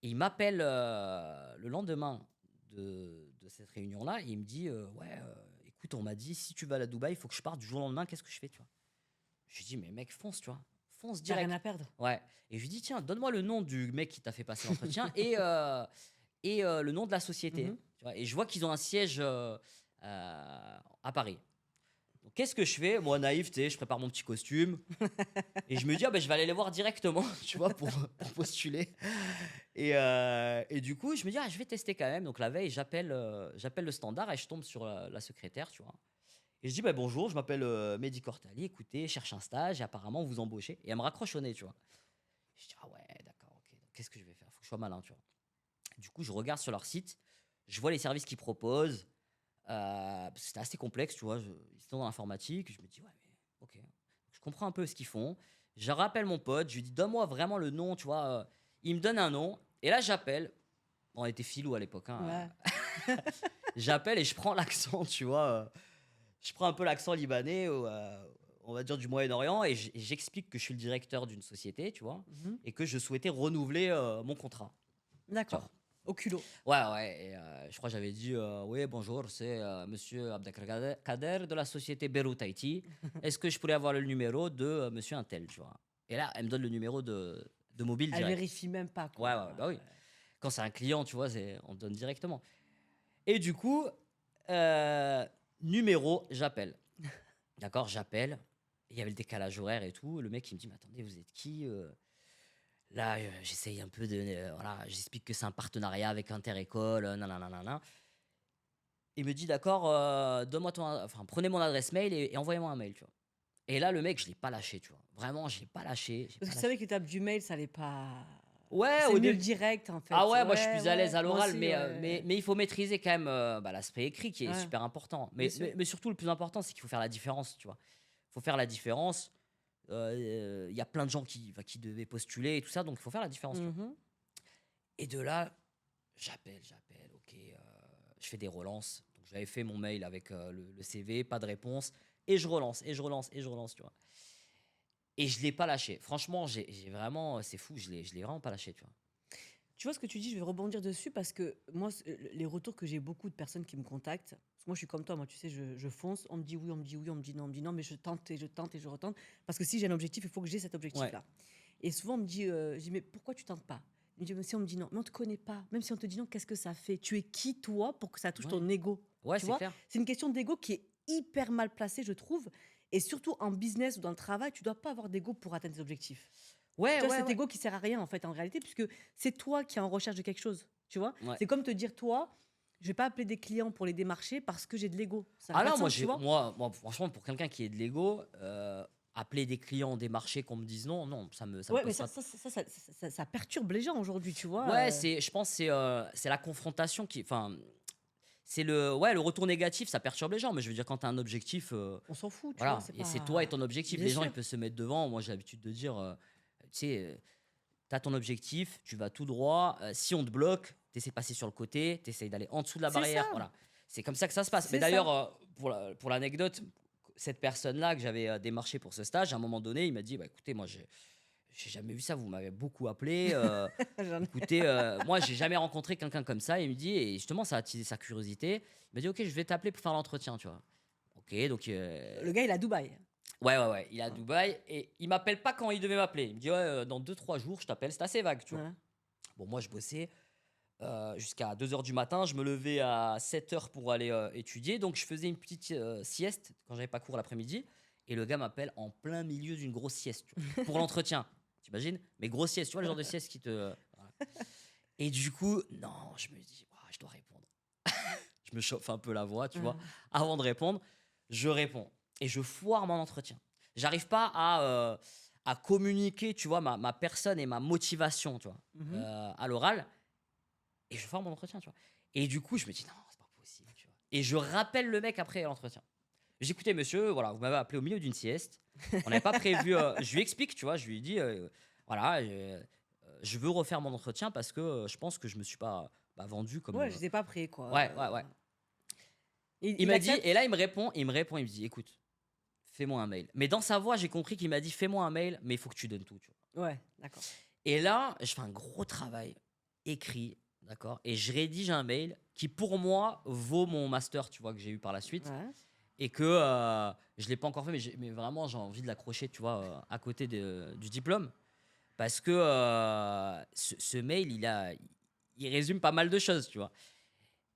Et il m'appelle le lendemain de cette réunion-là et il me dit ouais, écoute, on m'a dit si tu vas à Dubaï, il faut que je parte du jour au lendemain. Qu'est-ce que je fais, tu vois. Je lui dis mais mec, fonce, tu vois. Fonce T'as rien direct. à perdre. Ouais. Et je lui dis tiens, donne-moi le nom du mec qui t'a fait passer l'entretien et le nom de la société. Mhm. Tu vois. Et je vois qu'ils ont un siège à Paris. Donc, qu'est-ce que je fais? Moi, naïf, tu sais, je prépare mon petit costume. Et je me dis, ah, ben, je vais aller les voir directement, tu vois, pour postuler. Et du coup, je me dis, ah, je vais tester quand même. Donc la veille, j'appelle le standard et je tombe sur la secrétaire, tu vois. Et je dis, bah, bonjour, je m'appelle Mehdi Cortali, écoutez, je cherche un stage et apparemment vous embauchez. Et elle me raccroche au nez, tu vois. Je dis, ah ouais, d'accord, ok. Donc, qu'est-ce que je vais faire? Faut que je sois malin, tu vois. Du coup, je regarde sur leur site, je vois les services qu'ils proposent. Parce que c'était assez complexe, tu vois. Ils sont dans l'informatique. Je me dis, ouais, mais ok. Je comprends un peu ce qu'ils font. Je rappelle mon pote, je lui dis, donne-moi vraiment le nom, tu vois. Il me donne un nom. Et là, j'appelle. Bon, on était filou à l'époque, hein. Ouais. J'appelle et je prends l'accent, tu vois. Je prends un peu l'accent libanais, on va dire du Moyen-Orient, et j'explique que je suis le directeur d'une société, tu vois, Mhm. et que je souhaitais renouveler mon contrat. Tu vois. D'accord. Au culot. Ouais, ouais, et je crois que j'avais dit oui, bonjour, c'est monsieur Abdelkader de la société Beyrouth Haïti. Est-ce que je pourrais avoir le numéro de monsieur Intel, tu vois. Et là, elle me donne le numéro de mobile Elle direct. vérifie même pas, Ouais, quoi. ouais, bah oui. Quand c'est un client, tu vois, on te donne directement. Et du coup, euh, numéro, j'appelle. D'accord, j'appelle. Il y avait le décalage horaire et tout. Le mec, il me dit, mais attendez, vous êtes qui Là, j'essaye un peu de. Voilà, j'explique que c'est un partenariat avec Interécole, nanana. Il me dit, d'accord, donne-moi enfin, prenez mon adresse mail et envoyez-moi un mail, tu vois. Et là, le mec, je l'ai pas lâché, tu vois. Vraiment, je l'ai pas lâché. J'ai Parce pas que c'est lâché. vrai que l'étape du mail, ça l'est pas. Ouais, C'est au mieux le début. direct, en Ah fait. ouais, moi je suis Ouais, plus à l'aise ouais. à Moi l'oral, aussi, ouais. mais il faut maîtriser quand même l'aspect écrit qui est Ouais, super important. bien sûr. Mais surtout, le plus important, c'est qu'il faut faire la différence, tu vois. Il faut faire la différence. Il y a plein de gens qui devaient postuler et tout ça, donc il faut faire la différence, tu vois. Mhm. Et de là, j'appelle, ok, je fais des relances. Donc j'avais fait mon mail avec le CV, pas de réponse, et je relance, et je relance, et je relance, tu vois. Et je l'ai pas lâché. Franchement, j'ai vraiment, c'est fou, je l'ai vraiment pas lâché, tu vois. Tu vois ce que tu dis, je vais rebondir dessus parce que moi, les retours que j'ai beaucoup de personnes qui me contactent, parce que moi je suis comme toi, moi tu sais, je fonce, on me dit oui, on me dit oui, on me dit non, on me dit non, mais je tente et je tente et je retente, parce que si j'ai un objectif, il faut que j'ai cet Ouais, objectif-là. Et souvent on me dit, je dis mais pourquoi tu tentes pas? Il me dit, mais si on me dit non, mais on te connaît pas, même si on te dit non, qu'est-ce que ça fait? Tu es qui toi pour que ça touche ouais, ton ego? ouais, Tu c'est vois, clair. c'est une question d'ego qui est hyper mal placée, je trouve, et surtout en business ou dans le travail, tu dois pas avoir d'ego pour atteindre tes objectifs. Ouais, Tu vois, ouais, cet ouais, ego qui sert à rien en fait en réalité, puisque c'est toi qui es en recherche de quelque chose. Tu vois, ouais. c'est comme te dire toi, je vais pas appeler des clients pour les démarcher parce que j'ai de l'ego. Ça n'a Ah pas de non, sens, tu vois. moi, franchement, pour quelqu'un qui est de l'ego, appeler des clients, des marchés qu'on me dise non, non, ça me Ouais, mais pose pas. ça perturbe les gens aujourd'hui, tu vois. Ouais, je pense que c'est la confrontation qui. Enfin, c'est le retour négatif, ça perturbe les gens. Mais je veux dire, quand tu as un objectif, On s'en fout, tu vois. voilà, C'est et c'est toi et pas. ton objectif. Bien Les gens, ils sûr. peuvent se mettre devant. Moi, j'ai l'habitude de dire, tu sais, tu as ton objectif, tu vas tout droit. Si on te bloque, tu essaies de passer sur le côté, tu essaies d'aller en dessous de la C'est ça. barrière. Voilà. C'est comme ça que ça se passe. Mais C'est d'ailleurs, ça. pour l'anecdote, cette personne-là que j'avais démarché pour ce stage, à un moment donné, il m'a dit bah, écoutez, moi, j'ai jamais vu ça, vous m'avez beaucoup appelé. J'en ai- Écoutez, moi, j'ai jamais rencontré quelqu'un comme ça. Il me dit, et justement, ça a attisé sa curiosité. Il m'a dit, ok, je vais t'appeler pour faire l'entretien, tu vois. Ok, donc, Le gars, il est à Dubaï. ouais, il est à Dubaï et il m'appelle pas quand il devait m'appeler. Il me dit, ouais, dans 2 3 jours, je t'appelle. C'est assez vague, tu vois. Ouais. Bon, moi, je bossais jusqu'à 2 h du matin. Je me levais à 7 h pour aller étudier. Donc, je faisais une petite sieste quand j'avais pas cours l'après-midi. Et le gars m'appelle en plein milieu d'une grosse sieste, tu vois, pour l'entretien. T'imagines? Mais grosse sieste, tu vois, le genre de sieste qui te. Voilà. Et du coup, non, je me dis, ouah, je dois répondre. Je me chauffe un peu la voix, tu vois. Ouais. Avant de répondre, je réponds. Et je foire mon entretien. J'arrive pas à communiquer, tu vois, ma personne et ma motivation, tu vois, Mhm. à l'oral. Et je foire mon entretien, tu vois. Et du coup, je me dis, non, c'est pas possible, tu vois. Et je rappelle le mec après l'entretien. J'ai écouté, monsieur, voilà, vous m'avez appelé au milieu d'une sieste. On n'avait pas prévu. Je lui explique, tu vois, je lui dis, voilà, je veux refaire mon entretien parce que je pense que je me suis pas vendu comme. Ouais, j'étais pas prêt, quoi. Ouais, ouais, ouais. Il, Il il m'a dit, et accepte? là, il me dit, écoute, fais-moi un mail. Mais dans sa voix, j'ai compris qu'il m'a dit, fais-moi un mail, mais il faut que tu donnes tout, tu vois. Ouais, d'accord. Et là, je fais un gros travail écrit, d'accord, et je rédige un mail qui, pour moi, vaut mon master, tu vois, que j'ai eu par la suite. Ouais. Et que je l'ai pas encore fait, mais vraiment, j'ai envie de l'accrocher, tu vois, à côté du diplôme. Parce que ce mail, il résume pas mal de choses, tu vois.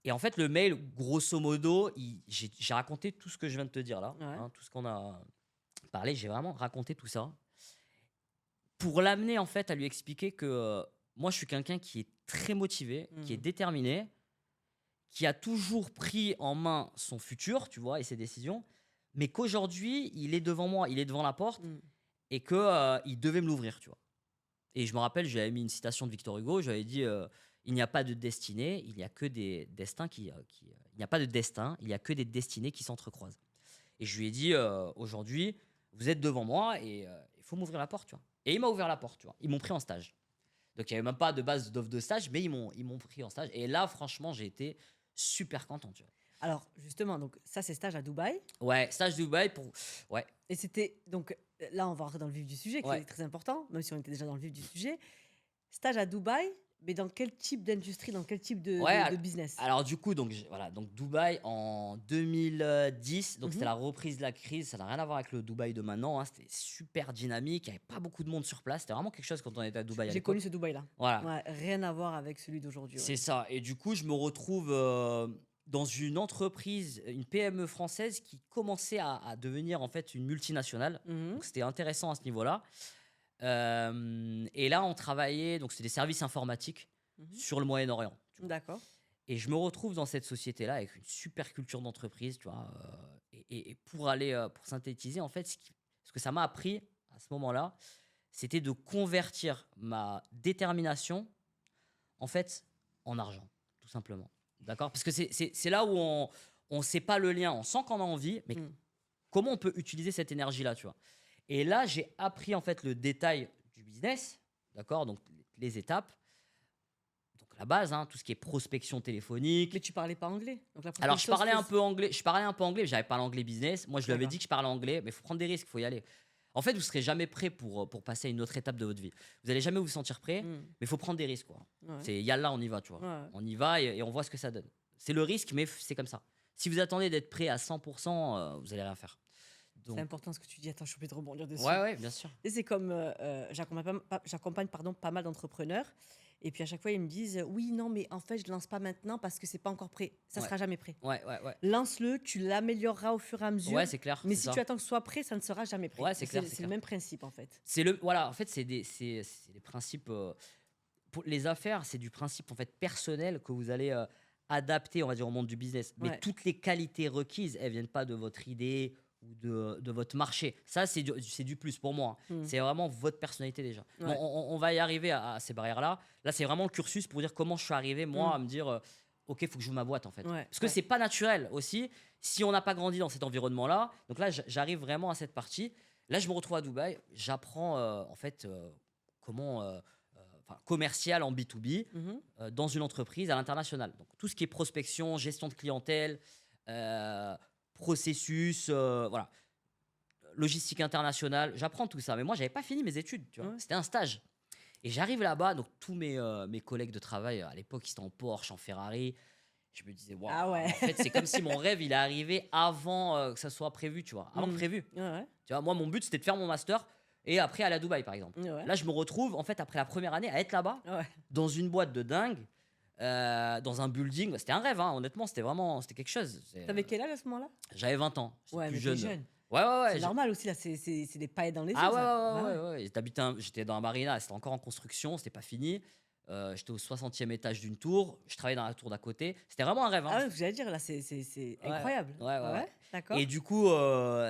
Et en fait, le mail, grosso modo, j'ai raconté tout ce que je viens de te dire là, Ouais. hein, tout ce qu'on a parlé, j'ai vraiment raconté tout ça pour l'amener en fait à lui expliquer que moi, je suis quelqu'un qui est très motivé, qui est Mhm. déterminé, qui a toujours pris en main son futur, tu vois, et ses décisions, mais qu'aujourd'hui, il est devant moi, il est devant la porte, Mhm. et que il devait me l'ouvrir, tu vois. Et je me rappelle, j'avais mis une citation de Victor Hugo, j'avais dit il n'y a pas de destinée, il n'y a que des destins il n'y a pas de destin, il n'y a que des destinées qui s'entrecroisent. Et je lui ai dit aujourd'hui, vous êtes devant moi et il faut m'ouvrir la porte, tu vois. Et il m'a ouvert la porte, tu vois. Ils m'ont pris en stage. Donc il n'y avait même pas de base d'offre de stage, mais ils m'ont pris en stage. Et là, franchement, j'ai été super content, tu vois. Alors, justement, donc ça, c'est stage à Dubaï. Ouais, stage Dubaï pour. Ouais, Et c'était. Donc là, on va rentrer dans le vif du sujet, qui ouais. est très important, même si on était déjà dans le vif du sujet. Stage à Dubaï, mais dans quel type d'industrie, dans quel type de, Ouais, de, de business? alors du coup, donc, voilà, donc Dubaï en 2010, donc c'était Mhm. la reprise de la crise, ça n'a rien à voir avec le Dubaï de maintenant, hein, c'était super dynamique, il n'y avait pas beaucoup de monde sur place, c'était vraiment quelque chose quand on était à Dubaï à J'ai connu l'époque. ce Dubaï-là. Voilà, Ouais, rien à voir avec celui d'aujourd'hui. Ouais. c'est ça. Et du coup, je me retrouve dans une entreprise, une PME française qui commençait à devenir en fait une multinationale, Mhm. donc c'était intéressant à ce niveau-là. Et là, on travaillait, donc c'était des services informatiques Mhm. sur le Moyen-Orient, tu vois. D'accord. Et je me retrouve dans cette société-là avec une super culture d'entreprise, tu vois. Et pour aller, pour synthétiser, en fait, ce que ça m'a appris à ce moment-là, c'était de convertir ma détermination, en fait, en argent, tout simplement. D'accord. Parce que c'est là où on sait pas le lien. On sent qu'on a envie, mais Mhm. comment on peut utiliser cette énergie-là, tu vois. Et là, j'ai appris, en fait, le détail du business, d'accord. Donc, les étapes. Donc, la base, hein, tout ce qui est prospection téléphonique. Mais tu parlais pas anglais. Donc la Alors, je prospection se parlais un faisait. peu anglais, mais j'avais pas l'anglais business. Moi, je lui avais D'accord. dit que je parlais anglais, mais il faut prendre des risques, il faut y aller. En fait, vous serez jamais prêt pour passer à une autre étape de votre vie. Vous allez jamais vous sentir prêt, Mhm. mais il faut prendre des risques, quoi. Ouais. C'est yalla, on y va, tu vois. Ouais. On y va et on voit ce que ça donne. C'est le risque, mais c'est comme ça. Si vous attendez d'être prêt à 100%, vous allez rien faire. C'est Donc, important ce que tu dis. Attends, je suis obligée de rebondir dessus. ouais, ouais, bien sûr. Et c'est comme j'accompagne pardon, pas mal d'entrepreneurs. Et puis à chaque fois, ils me disent oui, non, mais en fait, je lance pas maintenant parce que c'est pas encore prêt. Ça Ouais, sera jamais prêt. ouais, ouais, ouais. Lance-le, tu l'amélioreras au fur et à mesure. Ouais, c'est clair, Mais c'est si tu ça. attends que ce soit prêt, ça ne sera jamais prêt. Ouais, c'est clair, c'est C'est le clair. même principe en fait. Voilà, en fait, c'est des principes. Pour les affaires, c'est du principe en fait personnel que vous allez adapter, on va dire, au monde du business. Mais Ouais. toutes les qualités requises, elles viennent pas de votre idée ou de votre marché. Ça, c'est du plus pour moi, hein. Hmm. C'est vraiment votre personnalité déjà. Bon, Ouais. on va y arriver à ces barrières-là. Là, c'est vraiment le cursus pour dire comment je suis arrivé, moi, Hmm. à me dire, OK, il faut que j'ouvre ma boîte, en fait. Ouais. Parce que Ouais. c'est pas naturel aussi, si on n'a pas grandi dans cet environnement-là. Donc là, j'arrive vraiment à cette partie. Là, je me retrouve à Dubaï. J'apprends, en fait, comment... enfin, commercial en B2B Mhm. dans une entreprise à l'international. Donc tout ce qui est prospection, gestion de clientèle, euh, processus, voilà, logistique internationale, j'apprends tout ça. Mais moi, j'avais pas fini mes études, tu vois. Ouais. C'était un stage. Et j'arrive là-bas, donc tous mes collègues de travail à l'époque, ils étaient en Porsche, en Ferrari. Je me disais, waouh, Ah ouais. en fait, c'est comme si mon rêve, il est arrivé avant que ça soit prévu, tu vois, avant Hmm. prévu. Ouais, ouais. Tu vois, moi, mon but, c'était de faire mon master et après aller à Dubaï, par exemple. Ouais. Là, je me retrouve, en fait, après la première année, à être là-bas, Ouais. dans une boîte de dingue, dans un building. C'était un rêve, hein, honnêtement, c'était quelque chose. T'avais quel âge à ce moment-là? J'avais 20 ans, j'étais Ouais, plus mais t'es jeune. jeune. Ouais, ouais, ouais. C'est normal aussi, là. C'est des paillettes dans les yeux, Ah ouais, ça. ouais, Bah ouais, ouais. ouais, ouais. J'étais dans un marina, c'était encore en construction, c'était pas fini. J'étais au 60e étage d'une tour, je travaillais dans la tour d'à côté. C'était vraiment un rêve, Ah hein. ouais, vous allez dire là, c'est Ouais, incroyable. ouais, ouais, Ah ouais. ouais? D'accord. Et du coup,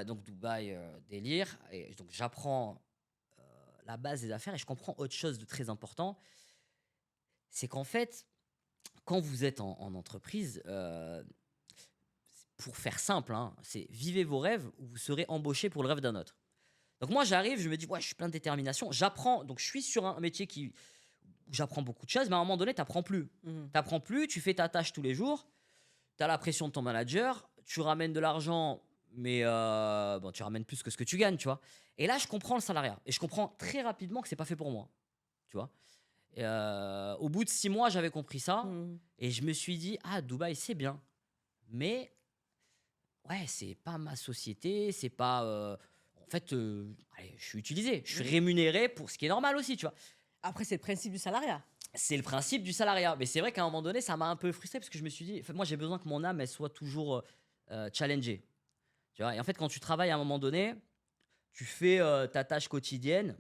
donc Dubaï, délire. Et donc j'apprends la base des affaires et je comprends autre chose de très important. C'est qu'en fait, quand vous êtes en entreprise, pour faire simple, hein, c'est vivez vos rêves ou vous serez embauché pour le rêve d'un autre. Donc moi, j'arrive, je me dis, ouais, je suis plein de détermination. J'apprends, donc je suis sur un métier où j'apprends beaucoup de choses, mais à un moment donné, tu n'apprends plus. Mhm. Tu n'apprends plus, tu fais ta tâche tous les jours, tu as la pression de ton manager, tu ramènes de l'argent, mais bon, tu ramènes plus que ce que tu gagnes, tu vois. Et là, je comprends le salariat. Et je comprends très rapidement que c'est pas fait pour moi, tu vois. Et, au bout de 6 mois, j'avais compris ça. Mhm. Et je me suis dit, ah, Dubaï, c'est bien. Mais ouais, c'est pas ma société, c'est pas. En fait, allez, je suis utilisé, je suis Mhm. rémunéré pour ce qui est normal aussi, tu vois. Après, c'est le principe du salariat. C'est le principe du salariat. Mais c'est vrai qu'à un moment donné, ça m'a un peu frustré parce que je me suis dit, en fait, moi, j'ai besoin que mon âme, elle soit toujours challengée. Tu vois. Et en fait, quand tu travailles à un moment donné, tu fais ta tâche quotidienne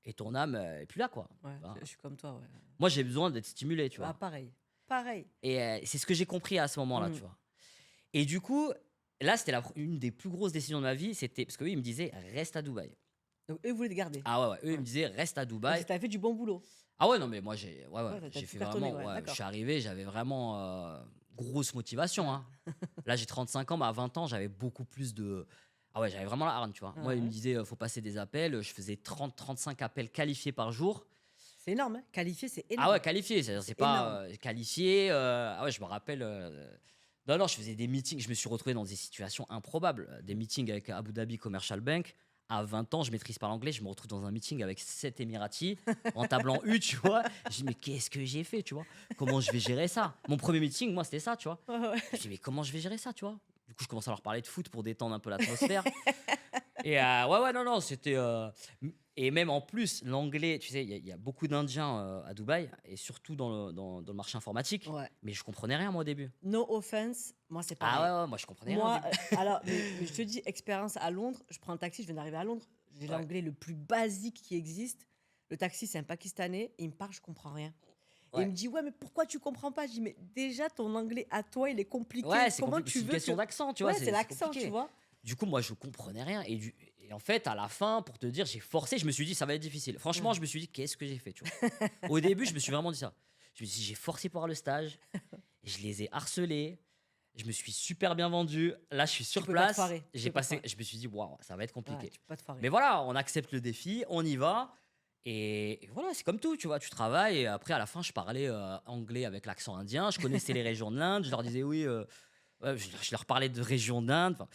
et ton âme est plus là, quoi. Ouais, Tu vois. je suis comme toi, ouais. Moi, j'ai besoin d'être stimulé, tu Ah, vois. pareil. Pareil. Et c'est ce que j'ai compris à ce moment-là, tu Mhm. vois. Et du coup, là, c'était une des plus grosses décisions de ma vie. C'était parce qu'eux, ils me disaient, reste à Dubaï. Donc, eux, vous voulaient te garder. Ah ouais, ouais, eux, ils Ouais. me disaient: «Reste à Donc, Dubaï». tu as fait du bon boulot. Ah ouais, non, mais moi, j'ai ouais, ouais, Ouais, tu as j'ai tout fait cartonné, vraiment ouais, ouais, je suis d'accord. arrivé, j'avais vraiment, grosse motivation, Ouais. hein. Là, j'ai 35 ans, mais à 20 ans, j'avais beaucoup plus de ah ouais, j'avais vraiment la hargne, tu vois? Moi, ils me Ouais. disaient: «Faut passer des appels», je faisais 30-35 appels qualifiés par jour. C'est énorme, hein. Qualifié, c'est Ah ouais, énorme. qualifiés, c'est-à-dire c'est C'est énorme. pas, qualifié, ah ouais, je me rappelle, non, non, je faisais des meetings, je me suis retrouvé dans des situations improbables, des Mm. meetings avec Abu Dhabi Commercial Bank. À 20 ans, je maîtrise pas l'anglais, je me retrouve dans un meeting avec 7 Émiratis en table en U, tu vois? Je dis: «Mais qu'est-ce que j'ai fait?» tu vois? «Comment je vais gérer ça?» Mon premier meeting, moi, c'était ça, tu vois? Ouais, ouais. Je dis: «Mais comment je vais gérer ça?» tu vois? Du coup, je commence à leur parler de foot pour détendre un peu l'atmosphère. Et ouais, ouais, non, non, c'était, et même en plus, l'anglais, tu sais, il y a beaucoup d'Indiens, à Dubaï et surtout dans le marché informatique, Ouais. mais je comprenais rien moi au début. No offense, moi, c'est Ah pareil. ouais, ouais, moi je comprenais rien au Moi, début. alors, mais je te dis, expérience à Londres, je prends un taxi, je viens d'arriver à Londres, j'ai Ouais, l'anglais le plus basique qui existe. Le taxi, c'est un Pakistanais, il me parle, je comprends rien. Et il ouais. me dit, ouais, mais pourquoi tu comprends pas? Je dis, mais déjà, ton anglais à toi, il est Ouais, compliqué. c'est Comment compliqué, tu c'est une veux question que. d'accent, tu vois? Ouais, c'est C'est l'accent, tu compliqué. vois. Du coup, moi je comprenais rien et en fait, à la fin, pour te dire, j'ai forcé, je me suis dit: «Ça va être difficile». Franchement, Ouais. je me suis dit: «Qu'est-ce que j'ai fait?» tu vois? Au début, je me suis vraiment dit ça. Je me suis dit: «J'ai forcé pour avoir le stage, je les ai harcelés, je me suis super bien vendu. Là, je suis Tu sur peux pas te place, foirer. Tu j'ai peux pas te passé». foirer. Je me suis dit: «Waouh, ça va être Ouais, compliqué». tu peux pas te foirer. Mais voilà, on accepte le défi, on y va et voilà, c'est comme tout, tu vois? Tu travailles et après à la fin, je parlais, anglais avec l'accent indien. Je connaissais les régions de l'Inde, je leur disais: «Oui, ouais», je leur parlais de régions d'Inde, enfin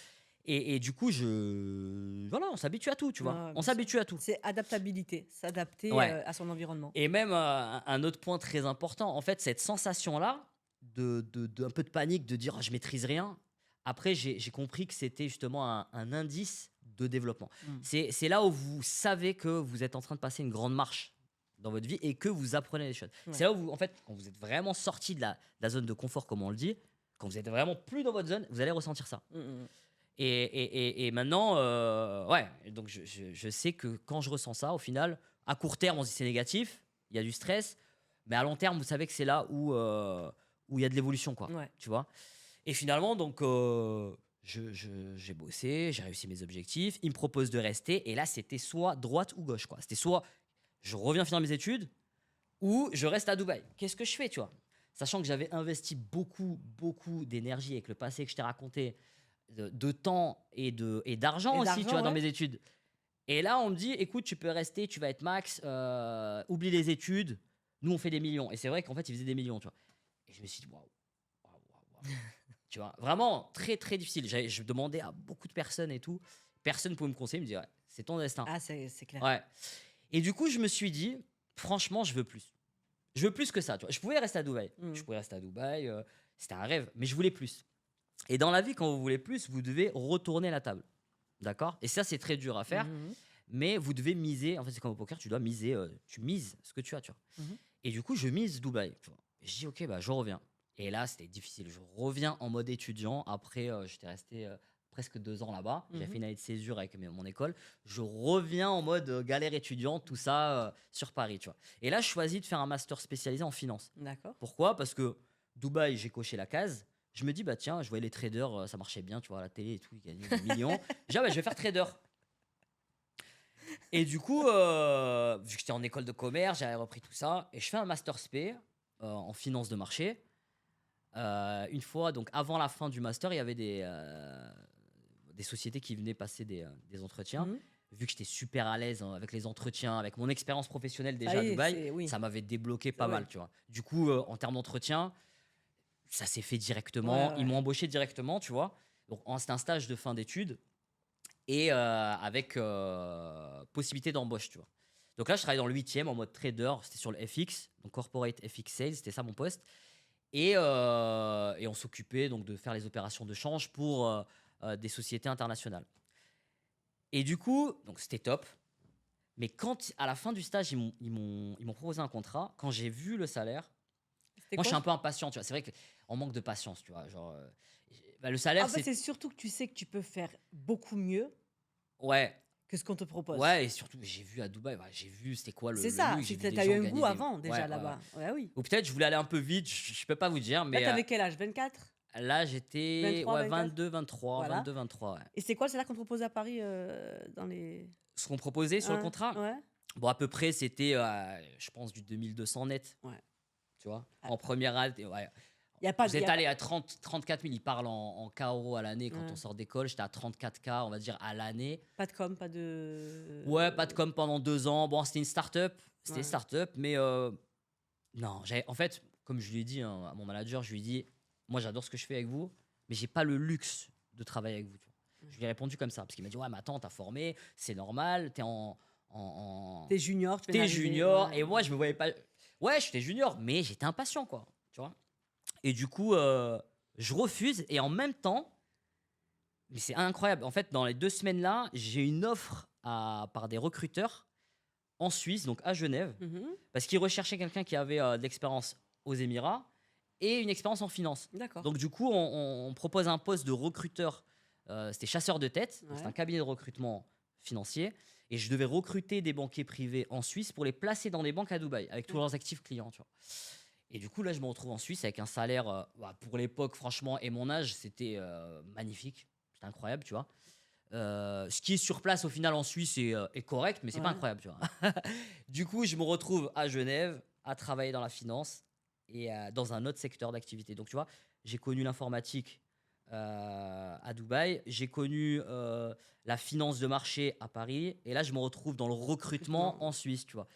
et du coup, voilà, on s'habitue à tout, tu Ouais, vois? ouais, On bien sûr. s'habitue à tout. C'est adaptabilité, s'adapter Ouais à son environnement. et même, un autre point très important, en fait, cette sensation-là de un peu de panique, de dire: «Ah, je maîtrise rien». Après, j'ai compris que c'était justement un indice de développement. Mm. C'est là où vous savez que vous êtes en train de passer une grande marche dans votre vie et que vous apprenez des choses. C'est Ouais. là où vous en fait, quand vous êtes vraiment sorti de la zone de confort, comme on le dit, quand vous êtes vraiment plus dans votre zone, vous allez ressentir ça. Mm, mm, Et maintenant, ouais, donc je sais que quand je ressens ça, au final, à court terme, on se dit: «C'est négatif», il y a du stress, mais à long terme, vous savez que c'est là où il y a de l'évolution, quoi, mm. Ouais. tu vois? Et finalement, donc j'ai bossé, j'ai réussi mes objectifs. Ils me proposent de rester et là, c'était soit droite ou gauche, quoi. C'était soit je reviens finir mes études ou je reste à Dubaï. Qu'est-ce que je fais, tu vois? Sachant que j'avais investi beaucoup, beaucoup d'énergie avec le passé que je t'ai raconté, de temps et d'argent Et aussi, tu d'argent, vois, dans ouais. mes études. Et là, on me dit: «Écoute, tu peux rester, tu vas être max, oublie les études, nous, on fait des millions». Et c'est vrai qu'en fait, ils faisaient des millions, tu vois? Et je me suis dit: «Waouh, waouh, waouh, waouh». Tu vois? Vraiment très, très difficile. Je demandais à beaucoup de personnes et tout. Personne ne pouvait me conseiller, me dire: «Ouais, c'est ton destin». Ah, c'est clair. Ouais. Et du coup, je me suis dit: «Franchement, je veux plus». Je veux plus que ça, tu vois? Je pouvais rester à Dubaï. Je Mm. pouvais rester à Dubaï, c'était un rêve, mais je voulais plus. Et dans la vie, quand vous voulez plus, vous devez retourner la table. D'accord? Et ça, c'est très dur à faire, Mhm, mais vous devez miser. En fait, c'est comme au poker, tu dois miser, tu mises ce que tu as, tu vois? mhm. Et du coup, je mise Dubaï, tu vois? Et je dis: «OK, bah, je reviens». Et là, c'était difficile. Je reviens en mode étudiant. Après, j'étais resté, presque 2 ans là-bas. J'ai fait Mhm. une année de césure avec mon école. Je reviens en mode galère étudiante, tout ça sur Paris, tu vois. Et là, je choisis de faire un master spécialisé en finance. D'accord. Pourquoi? Parce que Dubaï, j'ai coché la case. Je me dis, bah tiens, je voyais les traders, ça marchait bien, tu vois, à la télé et tout, ils gagnaient des millions. J'ai dit, ah, bah, je vais faire trader. Et du coup, vu que j'étais en école de commerce, j'avais repris tout ça. Et je fais un master spé en finance de marché. Une fois, donc avant la fin du master, il y avait des sociétés qui venaient passer des entretiens. Mhm. Vu que j'étais super à l'aise avec les entretiens, avec mon expérience professionnelle Ça déjà à y est, Dubaï, oui. ça m'avait débloqué pas Ouais. mal, tu vois. Du coup, en termes d'entretien, ça s'est fait Ouais, directement. Ils ouais. m'ont embauché directement, tu vois. Donc, c'était un stage de fin d'études et avec possibilité d'embauche, tu vois. Donc là, je travaillais dans le 8e en mode trader. C'était sur le FX, donc Corporate FX Sales, c'était ça mon poste. Et on s'occupait donc de faire les opérations de change pour des sociétés internationales. Et du coup, donc c'était top. Mais quand à la fin du stage, ils m'ont proposé un contrat, quand j'ai vu le salaire, C'était moi je quoi? suis un peu impatient, tu vois. C'est vrai qu'on manque de patience, tu vois. Genre, bah, le En salaire, fait, c'est. c'est surtout que tu sais que tu peux faire beaucoup mieux Ouais, que ce qu'on te propose. ouais, et surtout, j'ai vu à Dubaï, ouais, j'ai vu c'était quoi le, C'est le ça, luxe, c'est j'ai que vu des tu as eu gens un gagner goût des. avant Ouais, déjà ouais, ouais. là-bas. Ouais, oui. Ou peut-être je voulais aller un peu vite, je peux pas vous dire, Là, mais t'avais quel âge? 24? là j'étais 23, ouais, 24? 22, 23, Voilà. 22, 23. Ouais. Et c'est quoi le salaire qu'on te propose à Paris dans les... Ce qu'on proposait sur le Hein? contrat, Ouais? bon, à peu près, c'était, je pense, du 2200 net, Ouais. tu vois. Ah, En première année, ouais. il n'y a pas de... Vous y êtes a pas... allé à 30, 34 000, ils parlent en K euros à l'année quand on Ouais. sort d'école. J'étais à 34K, on va dire, à l'année. Pas de com, pas Ouais, pas de de... com pendant 2 ans. Bon, c'était une start-up, Ouais. mais non, en fait, comme je lui ai dit hein, à mon manager, je lui ai dit, moi j'adore ce que je fais avec vous, mais j'ai pas le luxe de travailler avec vous. Tu vois. Je lui ai répondu comme ça, parce qu'il m'a dit, ouais, mais attends, t'as formé, c'est normal, t'es T'es junior, tu viens t'es d'arriver. junior, Ouais. et moi je me voyais pas. Ouais, j'étais junior, mais j'étais impatient, quoi. Tu vois. Et du coup, je refuse, et en même temps, mais c'est incroyable. En fait, dans les 2 semaines là, j'ai une offre par des recruteurs en Suisse, donc à Genève, Mhm. parce qu'ils recherchaient quelqu'un qui avait de l'expérience aux Émirats et une expérience en finance. D'accord. Donc du coup, on propose un poste de recruteur. C'était chasseur de tête, donc c'est Ouais. un cabinet de recrutement financier. Et je devais recruter des banquiers privés en Suisse pour les placer dans des banques à Dubaï, avec tous leurs actifs clients. Tu vois. Et du coup, là, je me retrouve en Suisse avec un salaire, pour l'époque, franchement, et mon âge, c'était magnifique. C'était incroyable, tu vois. Ce qui est sur place au final en Suisse est correct, mais c'est pas Ouais. incroyable, tu vois. Du coup, je me retrouve à Genève à travailler dans la finance et dans un autre secteur d'activité. Donc, tu vois, j'ai connu l'informatique à Dubaï, j'ai connu la finance de marché à Paris, et là, je me retrouve dans le recrutement Recrutement. en Suisse, tu vois.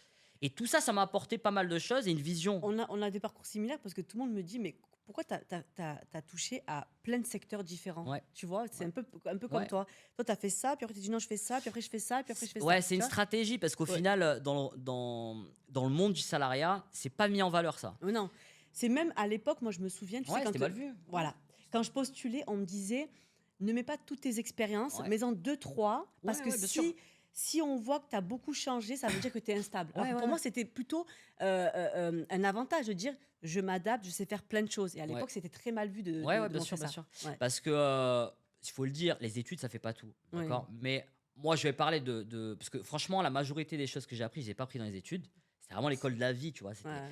Et tout ça, ça m'a apporté pas mal de choses et une vision. On a des parcours similaires parce que tout le monde me dit, mais pourquoi tu as touché à plein de secteurs différents? Ouais, Tu vois, c'est ouais, un peu comme ouais. toi. Toi, tu as fait ça, puis après, tu dis non, je fais ça, puis après, je fais ça, puis après, je fais ça. Ouais, c'est Tu une vois? stratégie parce qu'au Ouais. final, dans le monde du salariat, c'est pas mis en valeur ça. Non, c'est même à l'époque, moi, je me souviens, tu sais, Ouais, c'était quand, mal vu. voilà, quand je postulais, on me disait, ne mets pas toutes tes expériences, Ouais, mais en deux, trois, parce ouais, que ouais, bien sûr. si on voit que tu as beaucoup changé, ça veut dire que tu es instable. Alors Ouais, que ouais, pour ouais. moi, c'était plutôt un avantage de dire, je m'adapte, je sais faire plein de choses. Et à Ouais, l'époque, c'était très mal vu ouais, ouais, de bien montrer sûr, bien ça. sûr. Ouais. Parce que, il faut le dire, les études, ça fait pas tout. Oui. D'accord. Mais moi, je vais parler parce que franchement, la majorité des choses que j'ai appris, je les ai pas appris dans les études. C'était vraiment l'école de la vie, tu vois. Ouais.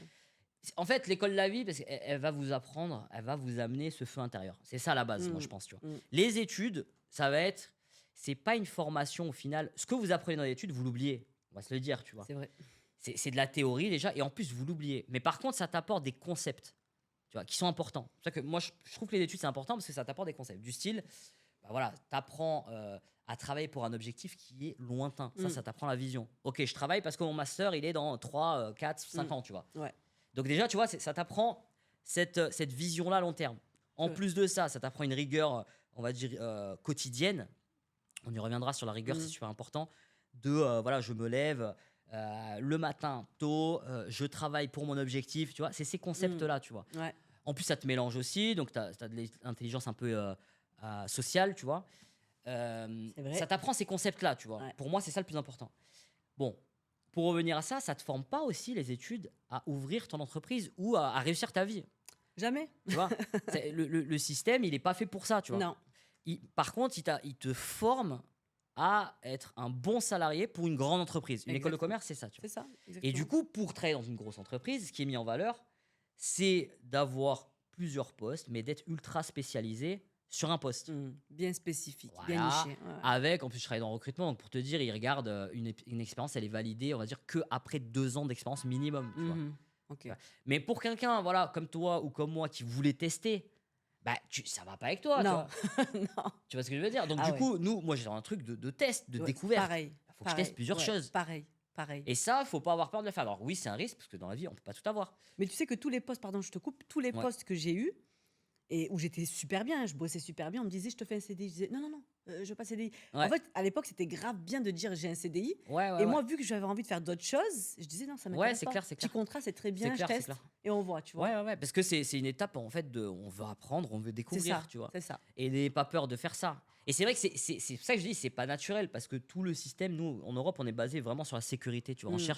En fait, l'école de la vie, parce qu'elle va vous apprendre, elle va vous amener ce feu intérieur. C'est ça la base, moi, je Mm, pense, tu vois. mm. Les études, ça va être. C'est pas une formation au final. Ce que vous apprenez dans les études, vous l'oubliez. On va se le dire, tu vois. C'est vrai. C'est de la théorie déjà, et en plus, vous l'oubliez. Mais par contre, ça t'apporte des concepts, tu vois, qui sont importants. C'est pour ça que moi, je trouve que les études, c'est important parce que ça t'apporte des concepts. Du style, bah voilà, t'apprends à travailler pour un objectif qui est lointain. Mm, Ça t'apprend la vision. Ok, je travaille parce que mon master, il est dans 3, 4, 5 mm. ans, tu vois. Ouais. Donc déjà, tu vois, ça t'apprend cette vision-là à long terme. En C'est vrai. plus de ça, ça t'apprend une rigueur, on va dire, quotidienne. On y reviendra sur la rigueur, c'est Mm. super important. Voilà, je me lève le matin tôt, je travaille pour mon objectif, tu vois. C'est ces Mm. concepts-là, tu vois. Ouais. En plus, ça te mélange aussi, donc tu as de l'intelligence un peu sociale, tu vois. C'est vrai. Ça t'apprend ces concepts-là, tu vois. Ouais. Pour moi, c'est ça le plus important. Bon, pour revenir à ça, ça te forme pas aussi les études à ouvrir ton entreprise ou à réussir ta vie, Jamais? tu vois. Le système, il est pas fait pour ça, tu vois. Non. Par contre, il te forme à être un bon salarié pour une grande entreprise. Une école de Exactement. commerce, c'est ça, tu vois. C'est ça, Et du exactement. coup, pour travailler dans une grosse entreprise, ce qui est mis en valeur, c'est d'avoir plusieurs postes, mais d'être ultra spécialisé sur un poste. Bien spécifique, bien Voilà. niché. Ouais, ouais. Avec, en plus, je travaille dans le recrutement, donc pour te dire, ils regardent une expérience, elle est validée, on va dire, que après 2 ans d'expérience minimum, tu vois. Ok. Tu vois. Mais pour quelqu'un, voilà, comme toi ou comme moi, qui voulait tester, bah, ça va pas avec toi, tu Non, vois. non. Tu vois ce que je veux dire? Donc, Ah du ouais. coup, moi, j'ai un truc de test, de Ouais, découverte. pareil, Il faut que je teste pareil. plusieurs Ouais, choses. pareil, pareil. Et ça, faut pas avoir peur de le faire. Alors, oui, c'est un risque, parce que dans la vie, on peut pas tout avoir. Mais tu sais que tous les postes, pardon, je te coupe, tous les Ouais. postes que j'ai eus et où j'étais super bien, je bossais super bien, on me disait, je te fais un CDI. Je disais, non, non, non, je veux pas CDI. En Ouais. fait, à l'époque, c'était grave bien de dire, j'ai un CDI. Ouais, ouais, Et ouais. moi, vu que j'avais envie de faire d'autres choses, je disais, non, ça Ouais, m'intéresse c'est pas. clair, c'est Petit clair. contrat, c'est très C'est bien, je clair, c'est teste clair. et on voit, tu vois. Ouais, ouais, ouais. Parce que c'est une étape, en fait, de on veut apprendre, on veut C'est découvrir, ça, tu vois. c'est ça. Et n'ayez pas peur de faire ça. Et c'est vrai que c'est pour ça que je dis, c'est pas naturel, parce que tout le système, nous, en Europe, on est basé vraiment sur la sécurité, tu vois. Mm.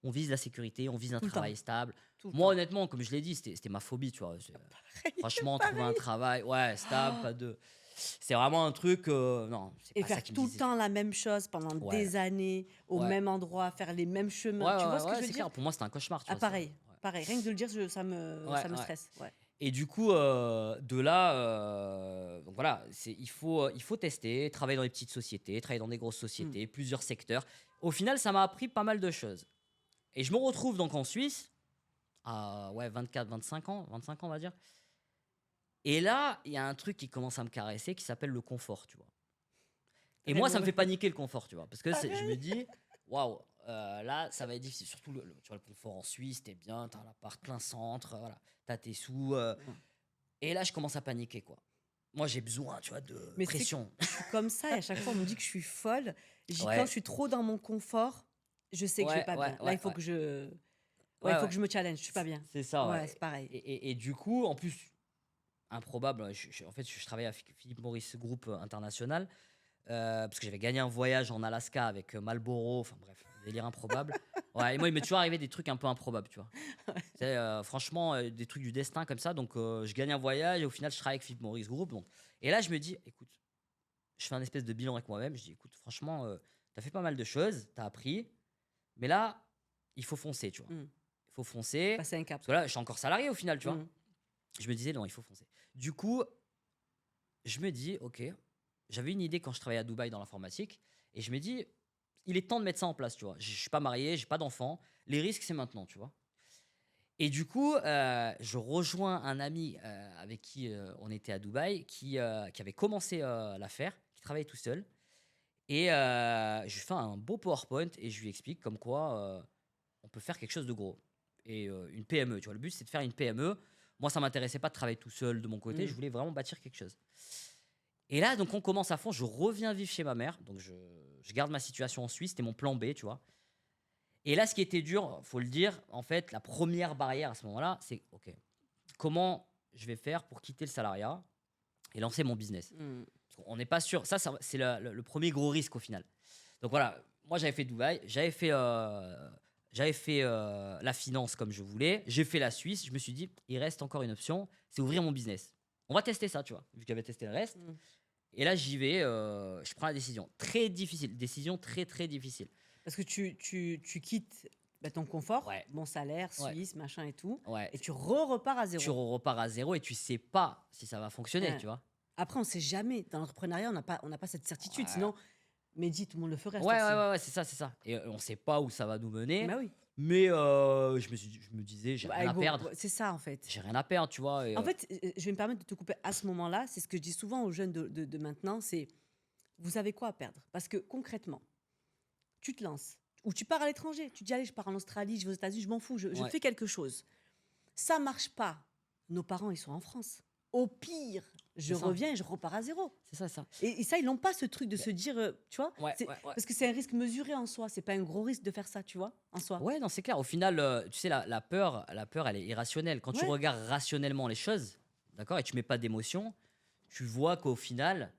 On vise la sécurité, on vise un Tout le temps, travail stable. tout le Moi, temps. honnêtement, comme je l'ai dit, c'était ma phobie, tu vois. Pareil, Franchement, trouver un pareil. travail, ouais, stable, Oh, pas de. C'est vraiment un truc, non, c'est et pas ça faire qui me tout le disait. temps la même chose pendant Ouais, des années, au ouais, même endroit, faire les mêmes ouais, chemins. Tu vois ouais, ce que je ouais, veux c'est dire? clair. Pour moi, c'était un cauchemar, tu Ah, vois. pareil, pareil. Rien que de le dire, Ouais, ça me ouais. stresse. Ouais. Et du coup, de là, donc voilà, il faut tester, travailler dans les petites sociétés, travailler dans des grosses Mm. sociétés, plusieurs secteurs. Au final, ça m'a appris pas mal de choses. Et je me retrouve donc en Suisse, à ouais, 24, 25 ans, on va dire. Et là, il y a un truc qui commence à me caresser qui s'appelle le confort, tu vois. Et moi, ça me Raymond, fait paniquer le confort, tu vois. Parce que je me pareil. dis, waouh, là, ça va être difficile. Surtout tu vois, le confort en Suisse, t'es bien, t'as un appart plein centre, voilà, t'as tes sous. Mm. Et là, je commence à paniquer, quoi. Moi, j'ai besoin, tu vois, de Mais tu sais que pression. je suis comme ça et à chaque fois, on me dit que je suis folle. Quand je Ouais, suis trop dans mon confort, je sais que je vais ouais, pas ouais, bien. Là, ouais, ouais, ouais, il ouais, faut ouais. que je me challenge. Je suis pas bien. C'est ça, Ouais, c'est ouais. pareil. Et du coup, en plus, improbable, ouais, en fait, je travaillais à Philippe Maurice Group International, parce que j'avais gagné un voyage en Alaska avec Marlboro, enfin bref, un délire improbable. Ouais, et moi, il m'est toujours arrivé des trucs un peu improbables, tu vois. C'est franchement des trucs du destin comme ça. Donc, je gagne un voyage et au final, je travaille avec Philippe Maurice Group. Donc. Et là, je me dis, écoute, je fais un espèce de bilan avec moi-même. Je dis, écoute, franchement, t'as fait pas mal de choses, t'as appris, mais là, il faut foncer, tu vois. Mm. Il faut foncer. Passer un cap. Parce que là, je suis encore salarié au final, tu vois. Mm. Je me disais, non, il faut foncer. Du coup, je me dis, ok, j'avais une idée quand je travaillais à Dubaï dans l'informatique, et je me dis, il est temps de mettre ça en place, tu vois. Je suis pas marié, j'ai pas d'enfant. Les risques, c'est maintenant, tu vois. Et du coup, je rejoins un ami avec qui on était à Dubaï, qui avait commencé l'affaire, qui travaillait tout seul. Et je lui fais un beau PowerPoint et je lui explique comme quoi on peut faire quelque chose de gros. Et une PME, tu vois. Le but, c'est de faire une PME. Moi, ça m'intéressait pas de travailler tout seul de mon côté. Je Mm. voulais vraiment bâtir quelque chose. Et là, donc, on commence à fond. Je reviens vivre chez ma mère. Donc, je garde ma situation en Suisse. C'était mon plan B, tu vois. Et là, ce qui était dur, faut le dire, en fait, la première barrière à ce moment-là, c'est OK, comment je vais faire pour quitter le salariat et lancer mon business. Mm. On n'est pas sûr. Ça c'est le premier gros risque au final. Donc voilà, moi j'avais fait Dubaï, j'avais fait la finance comme je voulais, j'ai fait la Suisse. Je me suis dit, il reste encore une option, c'est ouvrir mon business. On va tester ça, tu vois, vu que j'avais testé le reste. Mm. Et là, j'y vais, je prends la décision. Très difficile, décision très très difficile. Parce que tu quittes ton confort, Ouais, bon salaire, ouais, Suisse, machin et tout, ouais. et tu repars à Tu zéro. repars à zéro et tu sais pas si ça va fonctionner, Ouais. tu vois. Après, on sait jamais. Dans l'entrepreneuriat, on n'a pas cette certitude. Ouais, Sinon, Mehdi, tout le monde le ferait à cette ouais, ouais, heure-ci. ouais, ouais, c'est ça, c'est ça. Et on sait pas où ça va nous mener, Bah oui. mais je me disais, j'ai rien Bah, à go. perdre. Ouais, c'est ça, en fait. J'ai rien à perdre, tu vois. En fait, je vais me permettre de te couper à ce moment-là. C'est ce que je dis souvent aux jeunes de maintenant, c'est vous avez quoi à perdre? Parce que concrètement, tu te lances ou tu pars à l'étranger. Tu te dis, allez, je pars en Australie, je vais aux États-Unis, je m'en fous, je Ouais, fais quelque chose. Ça marche pas. Nos parents, ils sont en France. Au pire, je c'est ça, reviens et je repars à zéro. c'est ça, ça. Et ça, ils n'ont pas ce truc de Mais- se dire, tu vois, Ouais, ouais, ouais. parce que c'est un risque mesuré en soi. C'est pas un gros risque de faire ça, tu vois, en soi. Ouais, non, c'est clair. Au final, tu sais, la peur, elle est irrationnelle. Quand tu Ouais, regardes rationnellement les choses, d'accord, et tu mets pas d'émotion, tu vois qu'au final,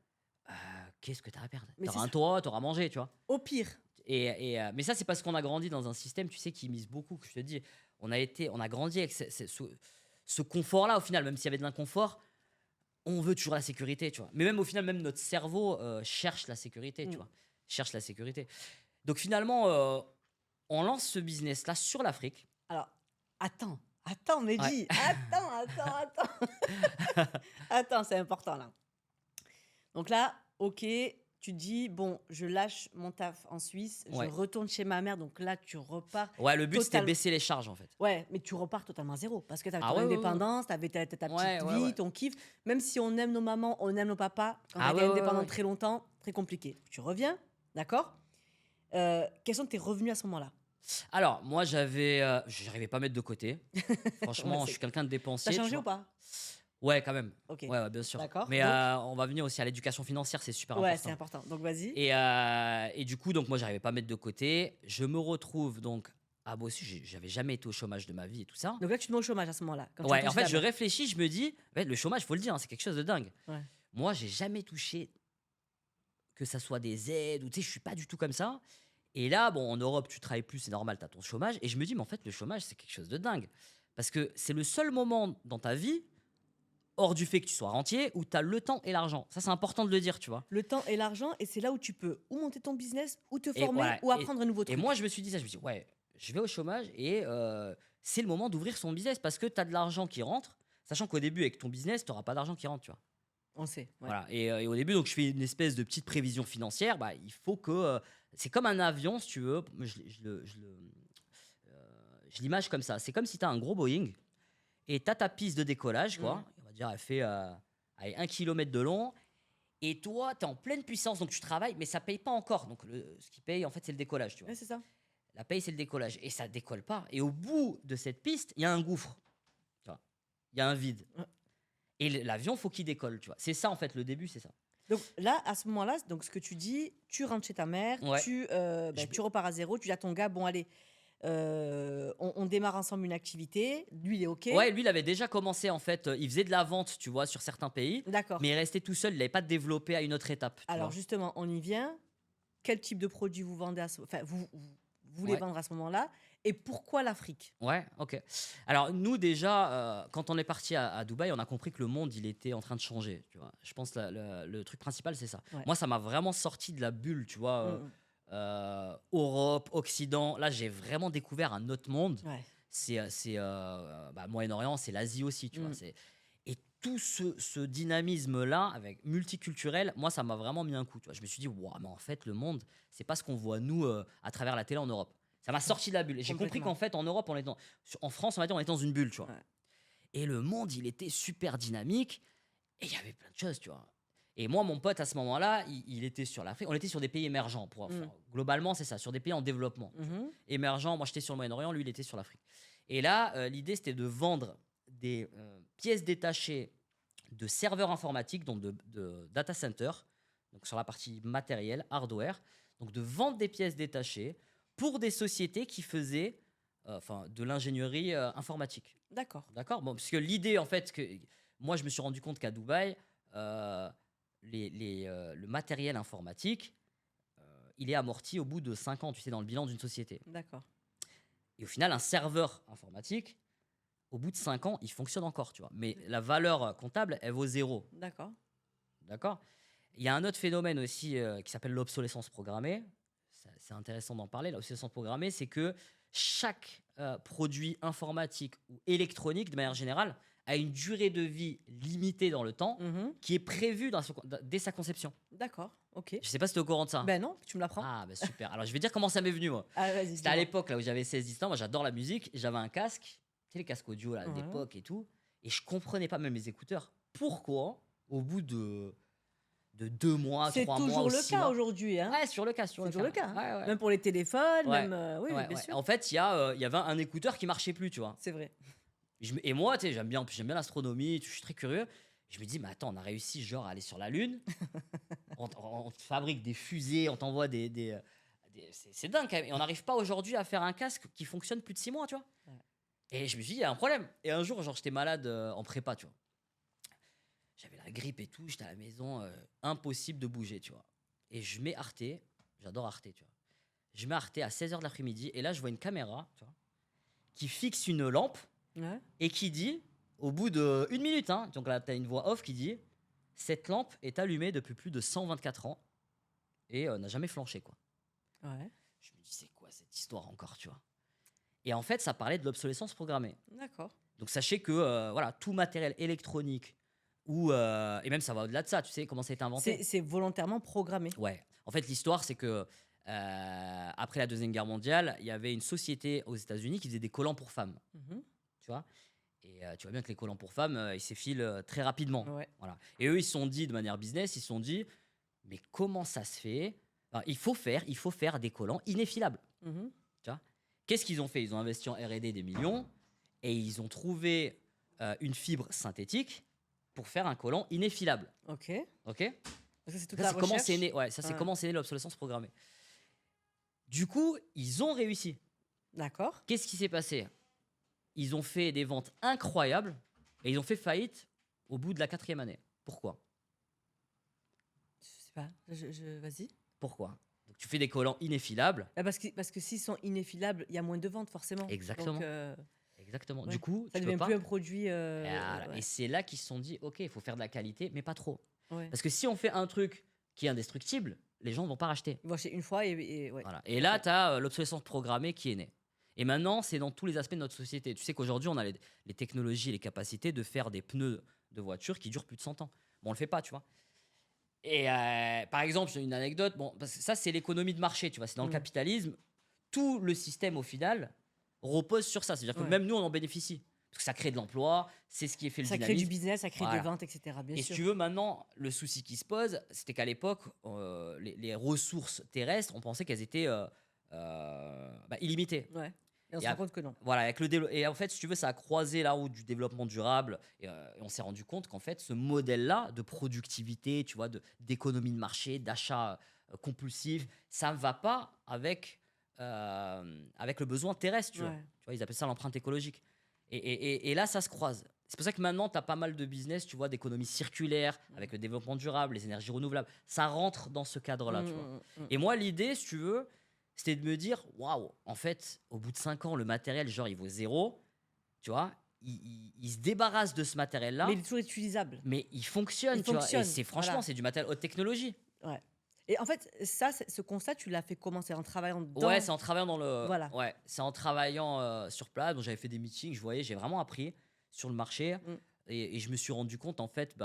euh, qu'est-ce que tu as à perdre? mais Tu c'est auras un ça. toit, tu auras à manger, tu vois. Au pire, Mais ça, c'est parce qu'on a grandi dans un système, tu sais, qui mise beaucoup. Que je te dis, on a grandi avec ce confort-là, au final, même s'il y avait de l'inconfort. on veut toujours la sécurité, tu vois. Mais même au final, même notre cerveau cherche la sécurité, tu Mmh. vois. Cherche la sécurité. Donc finalement, on lance ce business-là sur l'Afrique. Alors, attends, Ouais. Mehdi, attends. Attends, c'est important là. Donc là, OK, tu dis: «Bon, je lâche mon taf en Suisse, je Ouais. retourne chez ma mère», donc là, tu repars Ouais, le but, c'était totalement. baisser les charges, en fait. Ouais, mais tu repars totalement à zéro parce que tu avais Ah ton ouais, ouais, ouais. indépendance, tu avais ta petite Ouais, ouais, vie, ouais. ton kiff. Même si on aime nos mamans, on aime nos papas, quand tu as Ah été ouais, ouais, ouais, indépendant ouais. très longtemps, très compliqué. Tu reviens, d'accord? Quels sont tes revenus à ce moment-là? Alors, moi, j'arrivais pas à mettre de côté. Ouais, Franchement, je suis c'est quelqu'un de tu dépensier, tu changé ou vois. pas? Ouais, quand même. OK, Ouais, ouais, bien sûr. d'accord, Mais donc on va venir aussi à l'éducation financière, c'est super ouais, c'est important. important. Donc vas-y. Et du coup, donc moi, j'arrivais pas à mettre de côté. Je me retrouve donc à bosser. J'avais jamais été au chômage de ma vie et tout ça. Donc là, tu te mets au chômage à ce moment-là, quand tu Ouais, retournes en chez fait, ta je mère? réfléchis, je me dis, ouais, le chômage, faut le dire, hein, c'est quelque chose de dingue. Ouais. Moi, j'ai jamais touché que ça soit des aides ou tu sais, je suis pas du tout comme ça. Et là, bon, en Europe, tu travailles plus, c'est normal, tu as ton chômage. Et je me dis, mais en fait, le chômage, c'est quelque chose de dingue. Parce que c'est le seul moment dans ta vie, hors du fait que tu sois rentier, où tu as le temps et l'argent. Ça, c'est important de le dire, tu vois. Le temps et l'argent et c'est là où tu peux ou monter ton business, ou te Et former, voilà. ou apprendre un nouveau Et moi, je truc. me suis dit ça. Je me suis dit, ouais, je vais au chômage et c'est le moment d'ouvrir son business parce que tu as de l'argent qui rentre. Sachant qu'au début, avec ton business, tu n'auras pas d'argent qui rentre, tu vois. On sait, ouais. Voilà. Et au début, donc, je fais une espèce de petite prévision financière. Bah, il faut que. C'est comme un avion, si tu veux. Je l'image comme ça. C'est comme si tu as un gros Boeing et tu as ta piste de décollage, Mmh. quoi. On va dire, elle fait allez, 1 kilomètre de long. Et toi, tu es en pleine puissance, donc tu travailles, mais ça paye pas encore. Donc, ce qui paye, en fait, c'est le décollage, tu vois. Ouais, c'est ça. La paye, c'est le décollage. Et ça décolle pas. Et au bout de cette piste, il y a un gouffre. Tu vois. Il y a un vide. Ouais. Et l'avion, faut qu'il décolle, tu vois. C'est ça, en fait, le début, c'est ça. Donc là, à ce moment-là, donc ce que tu dis, tu rentres chez ta mère, Ouais. Je- tu repars à zéro, tu dis à ton gars: «Bon allez, on démarre ensemble une activité». Lui, il est OK. Ouais, lui, il avait déjà commencé, en fait. Il faisait de la vente, tu vois, sur certains pays. D'accord. Mais il restait tout seul. Il n'avait pas développé à une autre étape, tu Alors vois. justement, on y vient. Quel type de produit vous vendez enfin, vous voulez Ouais. vendre à ce moment-là? Et pourquoi l'Afrique? Ouais, ok. Alors, nous, déjà, quand on est parti à Dubaï, on a compris que le monde, il était en train de changer, tu vois. Je pense que le truc principal, c'est ça. Ouais. Moi, ça m'a vraiment sorti de la bulle, tu vois. Mmh mh. Europe, Occident. Là, j'ai vraiment découvert un autre monde. Ouais. Bah, Moyen-Orient, c'est l'Asie aussi, tu vois. Mmh. Et tout ce dynamisme-là, avec multiculturel, moi, ça m'a vraiment mis un coup. Tu vois. Je me suis dit, waouh, mais en fait, le monde, c'est pas ce qu'on voit, nous, à travers la télé en Europe. Ça m'a sorti de la bulle. Et j'ai compris Complètement. qu'en fait, en Europe, en France, on va dire, on est dans une bulle, tu vois. Ouais. Et le monde, il était super dynamique. Et il y avait plein de choses, tu vois. Et moi, mon pote, à ce moment-là, il était sur l'Afrique. On était sur des pays émergents. Mmh. Globalement, c'est ça, sur des pays en développement. Mmh. Émergents, moi, j'étais sur le Moyen-Orient, lui, il était sur l'Afrique. Et là, l'idée, c'était de vendre des pièces détachées de serveurs informatiques, donc de data center, donc sur la partie matérielle, hardware. Donc de vendre des pièces détachées pour des sociétés qui faisaient de l'ingénierie informatique. D'accord. D'accord. Bon, parce que l'idée, en fait, que moi, je me suis rendu compte qu'à Dubaï, euh, le matériel informatique, il est amorti au bout de 5 ans, tu sais, dans le bilan d'une société. D'accord. Et au final, un serveur informatique, au bout de 5 ans, il fonctionne encore, tu vois. Mais la valeur comptable, elle vaut zéro. D'accord. D'accord. Il y a un autre phénomène aussi qui s'appelle l'obsolescence programmée. C'est intéressant d'en parler. L'obsolescence programmée, c'est que chaque produit informatique ou électronique, de manière générale, a une durée de vie limitée dans le temps Mmh. qui est prévue dès sa conception. D'accord. OK. Je sais pas si tu es au courant de ça. Ben non, tu me l'apprends. Ah, bah super. Alors, je vais dire comment ça m'est venu, moi. Ah vas-y, C'était à dis-moi. l'époque là où j'avais 16-17 ans. Moi, j'adore la musique. J'avais un casque, tu sais, les casques audio là, Ouais. d'époque et tout. Et je comprenais pas, même mes écouteurs, pourquoi, au bout de 2 mois, C'est 3 mois toujours ou le 6 cas mois. aujourd'hui, hein? Ouais, sur le cas, C'est toujours le cas, hein? Ouais, ouais. Même pour les téléphones, Ouais, même, oui, ouais, bien ouais. sûr. En fait, il y avait un écouteur qui marchait plus, tu vois. C'est vrai. Et moi, tu sais, j'aime bien l'astronomie, je suis très curieux. Je me dis, mais attends, on a réussi genre à aller sur la Lune. On te fabrique des fusées, on t'envoie c'est dingue quand même. Et on n'arrive pas aujourd'hui à faire un casque qui fonctionne plus de 6 mois, tu vois. Ouais. Et je me suis dit, il y a un problème. Et un jour, genre, j'étais malade en prépa, tu vois. J'avais la grippe et tout, j'étais à la maison, impossible de bouger, tu vois. Et je mets Arte, j'adore Arte, tu vois. Je mets Arte à 16h de l'après-midi, et là, je vois une caméra, tu vois, qui fixe une lampe Ouais. et qui dit, au bout de 1 minute, hein, donc là, tu as une voix off qui dit Cette lampe est allumée depuis plus de 124 ans et n'a jamais flanché, quoi. Ouais. Je me dis, c'est quoi cette histoire encore, tu vois? Et en fait, ça parlait de l'obsolescence programmée. D'accord. Donc sachez que voilà, tout matériel électronique ou et même ça va au-delà de ça, tu sais comment ça a été inventé? C'est volontairement programmé. Ouais. En fait, l'histoire, c'est que après la Deuxième Guerre mondiale, il y avait une société aux États-Unis qui faisait des collants pour femmes, Mmh. tu vois? Et tu vois bien que les collants pour femmes, ils s'effilent très rapidement. Ouais. Voilà. Et eux, ils se sont dit, de manière business, ils se sont dit, mais comment ça se fait? Enfin, il faut faire des collants ineffilables. Mmh. Tu vois? Qu'est-ce qu'ils ont fait? Ils ont investi en R&D des millions et ils ont trouvé une fibre synthétique pour faire un collant ineffilable. OK. Ok? Ça, c'est toute Ça, la c'est comment c'est recherche? né. Ouais, ça, c'est Ouais. comment c'est né l'obsolescence programmée. Du coup, ils ont réussi. D'accord. Qu'est-ce qui s'est passé? Ils ont fait des ventes incroyables et ils ont fait faillite au bout de la 4e année. Pourquoi? Je sais pas, vas-y. Pourquoi? Donc, tu fais des collants ineffilables. Bah, parce que s'ils sont ineffilables, il y a moins de ventes forcément. Donc, Exactement. Exactement. Du ouais, coup, ça tu peux devient pas. plus un produit, Et voilà. Et ouais, c'est là qu'ils se sont dit, ok, il faut faire de la qualité, mais pas trop. ouais. Parce que si on fait un truc qui est indestructible, les gens ne vont pas racheter. Ils vont acheter une fois et ouais. Voilà. Et là, OK. tu as l'obsolescence programmée qui est née. Et maintenant, c'est dans tous les aspects de notre société. Tu sais qu'aujourd'hui, on a les technologies et les capacités de faire des pneus de voiture qui durent plus de 100 ans. Bon, on le fait pas, tu vois. Et par exemple, j'ai une anecdote. Bon, parce que ça, c'est l'économie de marché, tu vois. C'est dans le Mmh. capitalisme. Tout le système, au final, repose sur ça. C'est-à-dire que Ouais. même nous, on en bénéficie. Parce que ça crée de l'emploi, c'est ce qui fait le Ça crée du dynamisme. business, ça crée des Voilà. ventes, et cetera, bien Et si sûr. tu veux, maintenant, le souci qui se pose, c'était qu'à l'époque, les ressources terrestres, on pensait qu'elles étaient illimitées. Ouais, et on Et se rend à- compte que non. voilà, et en fait, si tu veux, ça a croisé la route du développement durable. Et on s'est rendu compte qu'en fait, ce modèle-là de productivité, tu vois, d'économie de marché, d'achat compulsif, ça ne va pas avec le besoin terrestre, tu vois. Ouais. Tu vois, ils appellent ça l'empreinte écologique. Et là, ça se croise. C'est pour ça que maintenant, tu as pas mal de business, tu vois, d'économie circulaire, avec le développement durable, les énergies renouvelables. Ça rentre dans ce cadre-là, tu vois. Et moi, l'idée, si tu veux, c'était de me dire, waouh, en fait, au bout de 5 ans, le matériel, genre, il vaut zéro, tu vois. Il se débarrasse de ce Mais matériel-là, il est toujours utilisable. mais il fonctionne, Il tu vois. Et fonctionne, c'est franchement, voilà. c'est du matériel haute technologie. Ouais. Et en fait, ça, ce constat, tu l'as fait comment? C'est en travaillant Ouais, dans c'est en travaillant dans le. voilà. Ouais, c'est en travaillant sur place. Donc, j'avais fait des meetings, je voyais, j'ai vraiment appris sur le marché. Mmh. Et je me suis rendu compte, en fait,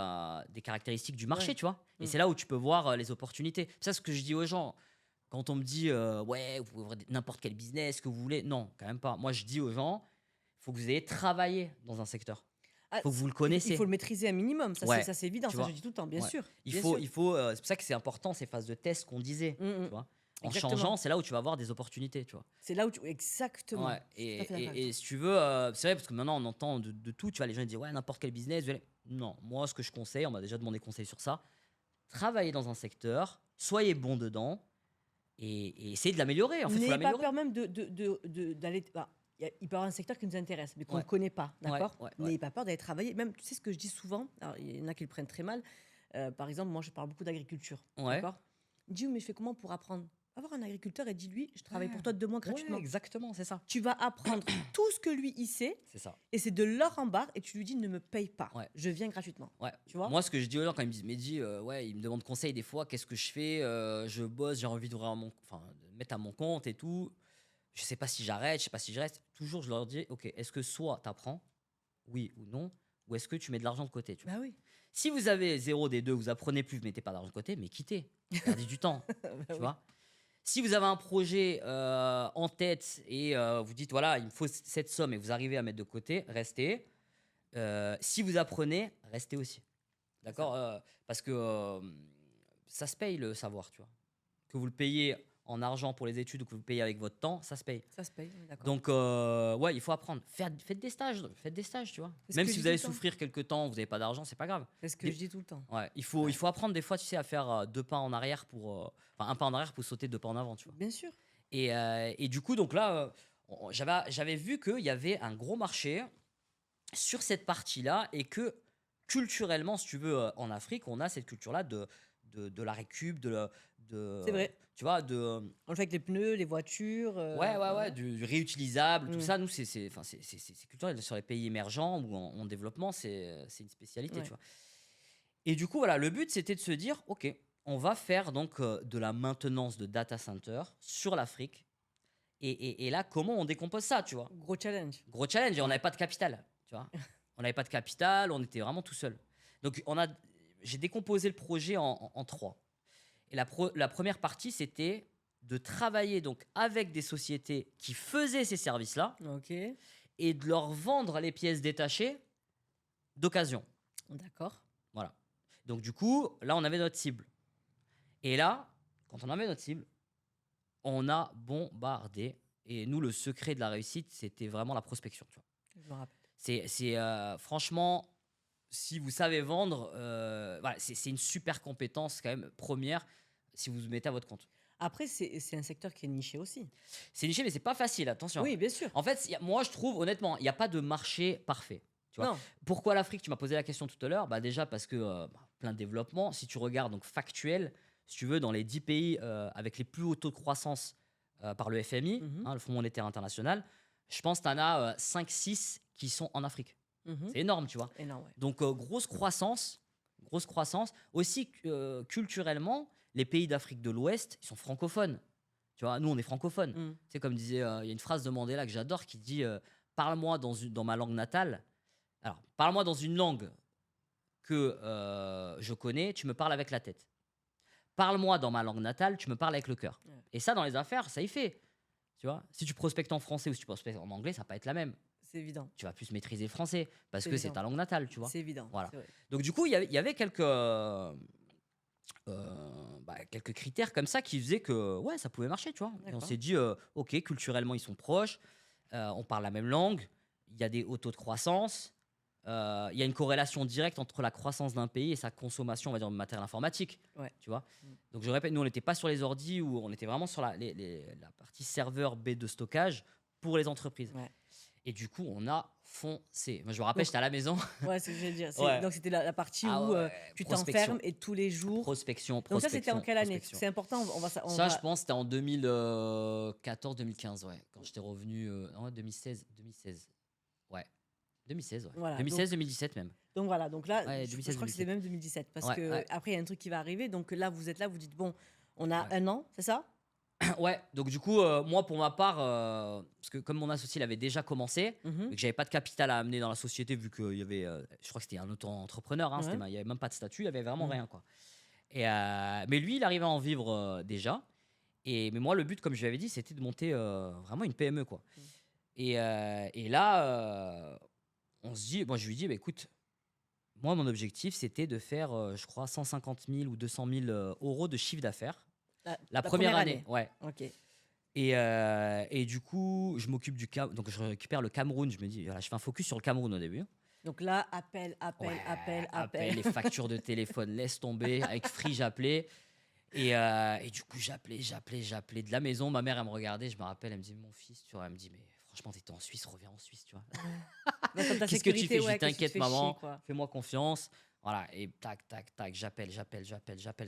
des caractéristiques du marché, Ouais. tu vois. Et Mmh. c'est là où tu peux voir les opportunités. C'est ça ce que je dis aux gens. Quand on me dit, ouais, vous pouvez ouvrir n'importe quel business que vous voulez. Non, quand même pas. Moi, je dis aux gens, il faut que vous ayez travaillé dans un secteur. Ah, Il faut que vous le il connaissez. faut le maîtriser un minimum, ça Ouais, c'est évident, tu ça je vois. dis tout le temps, bien Ouais. sûr, Il bien faut, sûr. il faut, c'est pour ça que c'est important ces phases de test qu'on disait, Mmh tu mh. vois. En Exactement. changeant, c'est là où tu vas avoir des opportunités, tu vois. C'est là où tu exactement, Ouais. je suis tout à fait d'accord avec Et toi. si tu veux, c'est vrai parce que maintenant on entend de tout, tu vois, les gens ils disent ouais n'importe quel business. Non, moi ce que je conseille, on m'a déjà demandé conseil sur ça. Travaillez dans un secteur, soyez bon dedans et essayez de l'améliorer. En fait, il faut N'ayez pas l'améliorer. peur même d'aller il peut y avoir un secteur qui nous intéresse, mais qu'on ne Ouais. connaît pas, Ouais, d'accord? ouais, ouais. N'ayez pas peur d'aller travailler. Même, tu sais ce que je dis souvent? Alors, il y en a qui le prennent très mal. Par exemple, moi, je parle beaucoup d'agriculture, Ouais. d'accord? Dis: «Mais je fais comment pour apprendre?» Va voir un agriculteur et dis-lui: «Je travaille pour Ouais. toi 2 mois Ouais, gratuitement». exactement, c'est ça. Tu vas apprendre tout ce que lui, il sait C'est ça. et c'est de l'or en barre et tu lui dis: «Ne me paye pas, Ouais. je viens gratuitement». Ouais. Tu vois? Moi, ce que je dis aux gens quand ils me disent, Mehdi, ouais, ils me demandent conseil des fois, qu'est-ce que je fais? Je bosse, j'ai envie d'ouvrir de me mettre à mon compte et tout. Je sais pas si j'arrête, je sais pas si je reste. Toujours, je leur dis, ok, est-ce que soit tu apprends, oui ou non, ou est-ce que tu mets de l'argent de côté, tu vois. Bah oui. Si vous avez zéro des deux, vous apprenez plus, vous mettez pas d'argent de côté, mais quittez, perdez du temps, Bah tu oui. vois. Si vous avez un projet en tête et vous dites, voilà, il me faut cette somme et vous arrivez à mettre de côté, restez. Si vous apprenez, restez aussi. D'accord. Parce que ça se paye le savoir, tu vois. Que vous le payez en argent pour les études ou que vous le payez avec votre temps, ça se paye. Ça se paye, on est d'accord. Donc, ouais, il faut apprendre. Faites des stages, tu vois. C'est ce Même que si je vous dis allez tout le temps. souffrir quelques temps, vous n'avez pas d'argent, c'est pas grave. C'est ce que Des- je dis tout le temps. Ouais, il faut apprendre des fois, tu sais, à faire deux pas en arrière enfin, un pas en arrière pour sauter deux pas en avant, tu vois. Bien sûr. Et du coup, donc là, j'avais vu qu'il y avait un gros marché sur cette partie-là et que culturellement, si tu veux, en Afrique, on a cette culture-là de la récup, C'est vrai. tu vois, On le fait avec les pneus, les voitures, ouais, du réutilisable, tout Mmh. ça. Nous, c'est culturel sur les pays émergents ou en développement, c'est une spécialité, Ouais. tu vois. Et du coup, voilà, le but, c'était de se dire, OK, on va faire donc de la maintenance de data center sur l'Afrique. Et là, comment on décompose ça, tu vois? Gros challenge. Gros challenge et on Ouais. n'avait pas de capital, tu vois? On n'avait pas de capital, on était vraiment tout seul. Donc j'ai décomposé le projet en 3. Et la première partie, c'était de travailler donc avec des sociétés qui faisaient ces services-là OK. et de leur vendre les pièces détachées d'occasion. D'accord. Voilà. Donc du coup, là, on avait notre cible. Et là, quand on avait notre cible, on a bombardé. Et nous, le secret de la réussite, c'était vraiment la prospection, tu vois? Je me rappelle. Franchement, si vous savez vendre, voilà, c'est une super compétence quand même première si vous vous mettez à votre compte. Après, c'est un secteur qui est niché aussi. C'est niché, mais c'est pas facile, attention. Oui, bien sûr. En fait, moi, je trouve, honnêtement, il n'y a pas de marché parfait. Tu vois? Non. Pourquoi l'Afrique? Tu m'as posé la question tout à l'heure. Bah, déjà parce que plein de développement. Si tu regardes donc factuel, si tu veux, dans les 10 pays avec les plus hauts taux de croissance par le FMI, Mmh. le Fonds monétaire international, je pense que tu en as 5-6 qui sont en Afrique. Mmh. C'est énorme, tu vois. Énorme, ouais. Donc, grosse croissance, grosse croissance. Aussi, culturellement, les pays d'Afrique de l'Ouest, ils sont francophones. Tu vois, nous, on est francophones. Mmh. Tu sais, comme disait, il y a une phrase de Mandela que j'adore qui dit parle-moi dans ma langue natale. Alors, parle-moi dans une langue que je connais, tu me parles avec la tête. Parle-moi dans ma langue natale, tu me parles avec le cœur. Ouais. Et ça, dans les affaires, ça y fait. Tu vois, si tu prospectes en français ou si tu prospectes en anglais, ça va pas être la même. C'est évident. Tu vas plus maîtriser le français parce C'est que c'est évident. ta langue natale, tu vois. C'est évident. Voilà. C'est vrai. Donc du coup, il y avait quelques critères comme ça qui faisaient que ouais, ça pouvait marcher, tu vois. Et on D'accord. s'est dit, ok, culturellement, ils sont proches, on parle la même langue, il y a des hauts taux de croissance, il y a une corrélation directe entre la croissance d'un pays et sa consommation, on va dire, de matériel informatique, Ouais. tu vois. Mm. Donc je répète, nous, on n'était pas sur les ordis, ou on était vraiment sur la partie serveur B de stockage pour les entreprises. Ouais. Et du coup, on a foncé. Moi, je me rappelle, Donc- j'étais à la maison. Ouais, c'est ce que je veux dire. Ouais. Donc, c'était la partie Ah où ouais, tu prospection. t'enfermes et tous les jours. Prospection. Donc, ça, c'était en quelle année? prospection. C'est important. On Ça, va... je pense, c'était en 2014-2015, ouais. Quand j'étais revenu. Non, 2016. Ouais. 2016, ouais. Voilà, 2016-2017 même. Donc, voilà. Donc, là, Ouais, je 2016, crois que c'était même 2017. Parce Ouais, que ouais. après, il y a un truc qui va arriver. Donc, là, vous êtes là, vous dites, bon, on a Ouais. 1 an, c'est ça? Ouais, donc du coup, moi, pour ma part, parce que comme mon associé il avait déjà commencé, Mhm. et que j'avais pas de capital à amener dans la société, vu qu'il y avait, je crois que c'était un auto-entrepreneur, hein, Ouais. il y avait même pas de statut, il y avait vraiment Mhm. rien, quoi. Et, mais lui, il arrivait à en vivre déjà. Mais moi, le but, comme je lui avais dit, c'était de monter vraiment une PME, quoi. Mhm. Et là, on se dit, moi, je lui dis, bah, écoute, moi, mon objectif, c'était de faire, je crois, 150 000 ou 200 000 euros de chiffre d'affaires la première année. Ouais. Ok. Et du coup, je m'occupe donc je récupère le Cameroun. Je me dis, voilà, je fais un focus sur le Cameroun au début. Donc là, appel. Ouais, les factures de téléphone, laisse tomber. Avec Free, j'appelais. Et du coup, j'appelais de la maison. Ma mère, elle me regardait, je me rappelle, elle me dit, mon fils, tu vois, elle me dit, mais franchement, t'étais en Suisse, reviens en Suisse, tu vois. Donc, comme ta Qu'est-ce que tu sécurité, fais? Je ouais, dis, que tu te t'inquiète, fais maman, chier, quoi. fais-moi confiance. Voilà, et tac, tac, tac, j'appelle,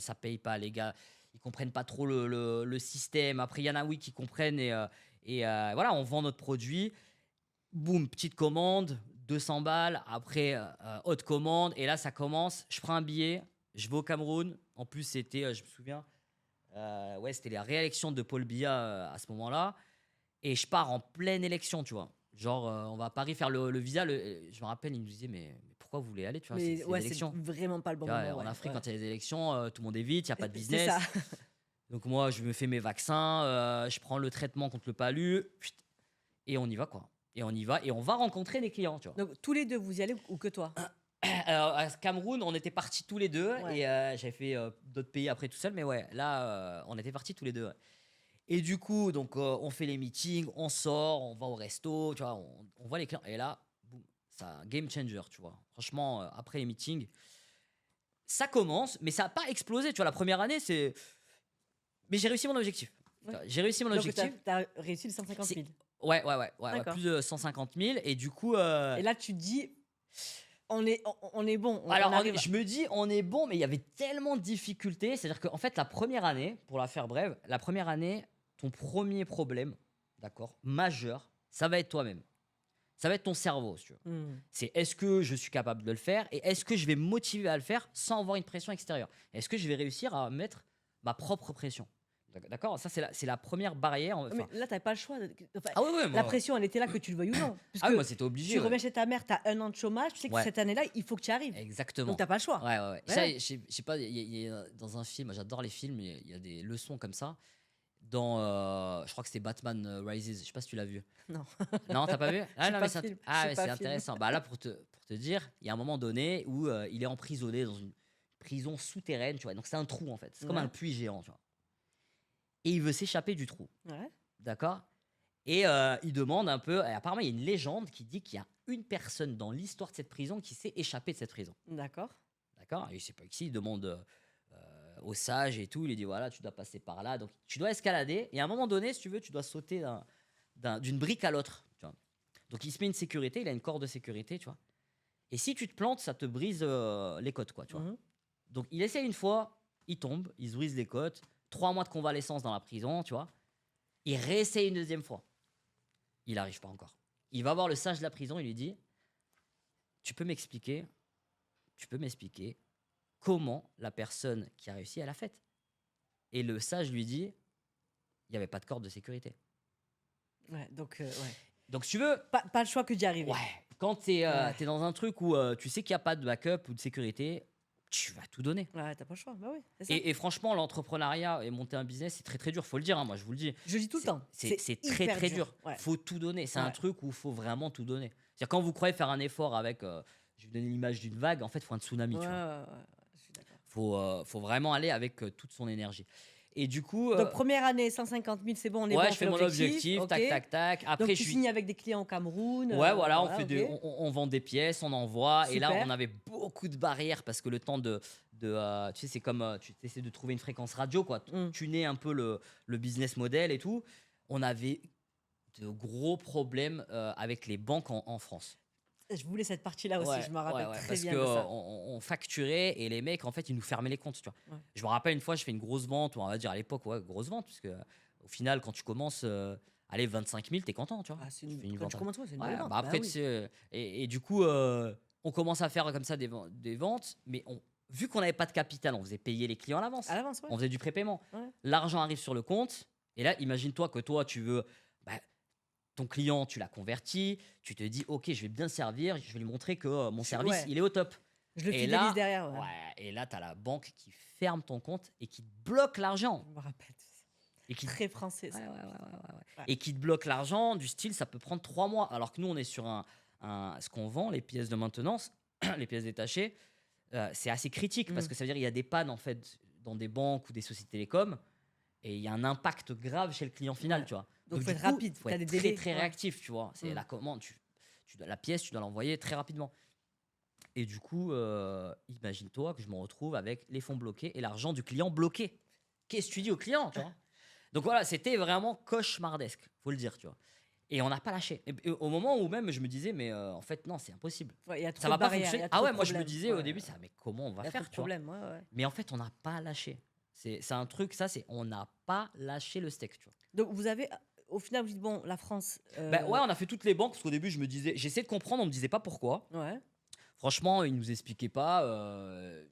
ça paye pas, les gars. Ils comprennent pas trop le système. Après, il y en a, oui, qui comprennent. Voilà, on vend notre produit. Boum, petite commande, 200 balles. Après, haute commande. Et là, ça commence. Je prends un billet, je vais au Cameroun. En plus, c'était, je me souviens, ouais, c'était la réélection de Paul Biya à ce moment-là. Et je pars en pleine élection, tu vois. Genre, on va à Paris faire le visa. Je me rappelle, il nous disait, mais pourquoi vous voulez aller, tu vois, Mais c'est ouais, les c'est élections. vraiment pas le bon Tu vois, moment. en Ouais, Afrique, ouais. quand il y a des élections, tout le monde est vite, il n'y a pas de C'est business. ça. Donc moi, je me fais mes vaccins, je prends le traitement contre le palu, et on y va, quoi. Et on y va, et on va rencontrer des clients, tu vois. Donc, tous les deux, vous y allez ou que toi? Alors, à Cameroun, on était partis tous les deux, Ouais. et j'avais fait d'autres pays après tout seul, mais ouais, là, on était partis tous les deux. Ouais. Et du coup, donc, on fait les meetings, on sort, on va au resto, tu vois, on voit les clients. Et là, boum, c'est un game changer, tu vois. Franchement, après les meetings, ça commence, mais ça n'a pas explosé, tu vois. La première année, c'est. Mais j'ai réussi mon objectif. Ouais. J'ai réussi mon Donc, objectif. t'as réussi les 150 000. Ouais, D'accord. plus de 150 000. Et du coup. Et là, tu te dis, on est bon. Alors, on arrive. je me dis, on est bon, mais il y avait tellement de difficultés. C'est-à-dire qu'en fait, la première année, pour la faire brève, la première année, ton premier problème, d'accord, majeur, ça va être toi-même. Ça va être ton cerveau, si tu veux. Mmh. C'est est-ce que je suis capable de le faire et est-ce que je vais me motiver à le faire sans avoir une pression extérieure? Est-ce que je vais réussir à mettre ma propre pression? D'accord? Ça, c'est la première barrière. Ouais, mais là, tu pas le choix enfin, Ah ouais, ouais, la moi, pression, elle était là que tu le veuilles ou non. ah ouais, Puisque moi c'était obligé. tu Ouais. reviens chez ta mère, tu as 1 an de chômage, tu sais que Ouais, cette année-là, il faut que tu y arrives. Donc exactement. tu pas le choix. Ouais, ouais, ouais. Ouais, Ça, ouais. je sais pas, dans un film, j'adore les films, il y a des leçons comme ça. Dans, je crois que c'était Batman Rises, je sais pas si tu l'as vu. Non, Non, t'as pas vu? Ah j'ai non, pas mais film, ah j'ai ouais, pas c'est film. intéressant. Bah là, pour te dire, il y a un moment donné où il est emprisonné dans une prison souterraine, tu vois. Donc c'est un trou en fait. C'est comme un Ouais, puits géant, tu vois. Et il veut s'échapper du trou, ouais, d'accord? Et il demande un peu. Et apparemment, il y a une légende qui dit qu'il y a une personne dans l'histoire de cette prison qui s'est échappée de cette prison, d'accord. d'accord? Et il sait pas qui. Il demande au sage et tout. Il lui dit voilà, tu dois passer par là. Donc tu dois escalader. Et à un moment donné, si tu veux, tu dois sauter d'une brique à l'autre, tu vois. Donc il se met une sécurité. Il a une corde de sécurité, tu vois. Et si tu te plantes, ça te brise les côtes, quoi, tu vois. Mmh. Donc il essaie une fois, il tombe, il se brise les côtes. 3 mois de convalescence dans la prison, tu vois. Il réessaye une deuxième fois. Il n'arrive pas encore. Il va voir le sage de la prison, il lui dit tu peux m'expliquer, tu peux m'expliquer comment la personne qui a réussi, elle a fait. Et le sage lui dit il n'y avait pas de corde de sécurité. Ouais, donc ouais. Donc si tu veux, Pas le choix que d'y arriver. ouais, quand tu es, Ouais. dans un truc où tu sais qu'il n'y a pas de backup ou de sécurité, tu vas tout donner. Ouais, tu pas le choix. Bah oui, c'est ça. Et franchement, l'entrepreneuriat et monter un business, c'est très très dur. Faut le dire, hein, moi je vous le dis. Je le dis tout le C'est temps. c'est très hyper très dur. Ouais, Faut tout donner. C'est un ouais, truc où il faut vraiment tout donner. C'est-à-dire quand vous croyez faire un effort avec, je vais vous donner l'image d'une vague, en fait, il faut un tsunami, ouais, tu vois. ouais, je suis d'accord. Faut vraiment aller avec toute son énergie. Et du coup, Donc première année, 150 000, c'est bon, on est bon, ouais, on je fait fais mon l'objectif. objectif, OK. tac, tac, tac. Donc Après, tu je suis. signes avec des clients au Cameroun. Ouais, voilà, on Voilà, fait OK. on vend des pièces, on envoie. Et là, Super. on avait beaucoup de barrières parce que le temps tu sais, c'est comme tu essaies de trouver une fréquence radio, quoi. Mmh. Tuner un peu le business model et tout. On avait de gros problèmes avec les banques en France. Je voulais cette partie-là aussi, Ouais, je me ouais, rappelle ouais, très parce bien que de ça. on facturait et les mecs, en fait, ils nous fermaient les comptes, tu vois. Ouais. Je me rappelle une fois, je fais une grosse vente, ou on va dire à l'époque, ouais, grosse vente, puisque au final, quand tu commences, allez, 25 000, t'es content, tu vois. Ah, c'est Tu une fais une quand vente tu à. commences, ouais, c'est une belle Ouais, vente. bah Bah après, tu oui. sais, et du coup, on commence à faire comme ça des ventes, mais vu qu'on n'avait pas de capital, on faisait payer les clients à l'avance. À l'avance, ouais. On faisait du prépaiement. Ouais. L'argent arrive sur le compte, et là, imagine-toi que toi, tu veux. Bah, ton client, tu l'as converti, tu te dis, ok, je vais bien servir, je vais lui montrer que mon service, Ouais, il est au top. je le Et fidélise là, derrière, ouais. ouais, et là, tu as la banque qui ferme ton compte et qui te bloque l'argent. Je me rappelle de ça. Et qui, Très français, ouais, ça. ouais, ouais, ouais, ouais, ouais. Ouais. Et qui te bloque l'argent, du style, ça peut prendre 3 mois. Alors que nous, on est sur ce qu'on vend, les pièces de maintenance, les pièces détachées, c'est assez critique parce Mmh. que ça veut dire qu'il y a des pannes, en fait, dans des banques ou des sociétés télécoms et il y a un impact grave chez le client final, Ouais. tu vois. Donc faut du être coup, rapide, faut tu as être des très, délais. très Ouais. réactif, tu vois. C'est Mmh. la commande, la pièce, tu dois l'envoyer très rapidement. Et du coup, imagine-toi que je me retrouve avec les fonds bloqués et l'argent du client bloqué. Qu'est-ce que tu dis au client, tu vois? Donc voilà, c'était vraiment cauchemardesque, faut le dire, tu vois. Et on n'a pas lâché. Et au moment où même je me disais, mais en fait, non, c'est impossible. Ouais, il y a Ça trop va de pas barrières, il y fonctionner. a Ah trop ouais, de moi je me problèmes. disais au Ouais, début, ça, mais comment on va il y a trop faire, de tu vois? problèmes, ouais, ouais. Mais en fait, on n'a pas lâché. C'est un truc, ça, c'est on n'a pas lâché le steak, tu vois. Donc vous avez au final, vous dites: «Bon, la France, Ben ouais, on a fait toutes les banques parce qu'au début, je me disais, j'essayais de comprendre, on me disait pas pourquoi. ouais, Franchement, ils nous expliquaient pas.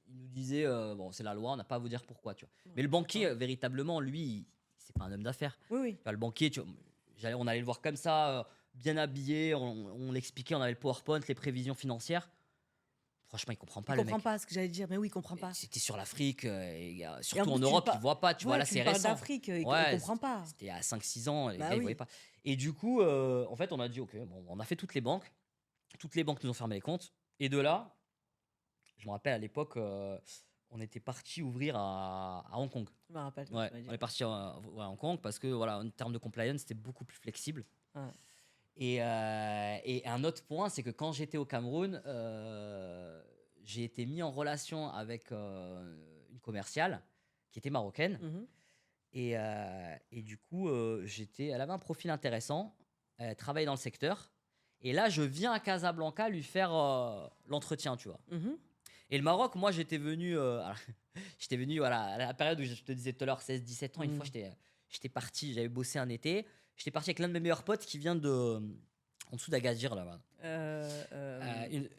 Ils nous disaient, bon, c'est la loi, on n'a pas à vous dire pourquoi, tu vois. Mais le banquier, d'accord. véritablement, lui, c'est pas un homme d'affaires. Oui, oui. Tu vois, le banquier, on allait le voir comme ça, bien habillé, on l'expliquait, on avait le PowerPoint, les prévisions financières. Franchement, il comprend Il pas le comprend mec. pas ce que j'allais dire, mais oui, il comprend pas. C'était sur l'Afrique, Et en surtout en plus, Europe, il voit pas, tu vois, ouais, là, tu c'est lui parles récent. d'Afrique, il Ouais, comprend pas. c'était à 5 6 ans, les Bah gars, ils voyaient oui. pas. Et du coup, en fait, on a dit, ok, bon, on a fait toutes les banques. Toutes les banques nous ont fermé les comptes. Et de là, je me rappelle à l'époque, on était parti ouvrir à Hong Kong. Je me rappelle, Ouais, tu m'as dit. on est parti à Hong Kong parce que, voilà, en termes de compliance, c'était beaucoup plus flexible. Ouais. Et un autre point, c'est que quand j'étais au Cameroun, j'ai été mis en relation avec une commerciale qui était marocaine. Mmh. Et du coup, elle avait un profil intéressant. Elle travaillait dans le secteur. Et là, je viens à Casablanca lui faire l'entretien, tu vois. Mmh. Et le Maroc, moi, j'étais venu, alors, j'étais venu voilà, à la période où je te disais tout à l'heure, 16 17 ans. Une Mmh. fois, j'étais parti, j'avais bossé un été. J'étais parti avec l'un de mes meilleurs potes qui vient en dessous d'Agadir là-bas. Une-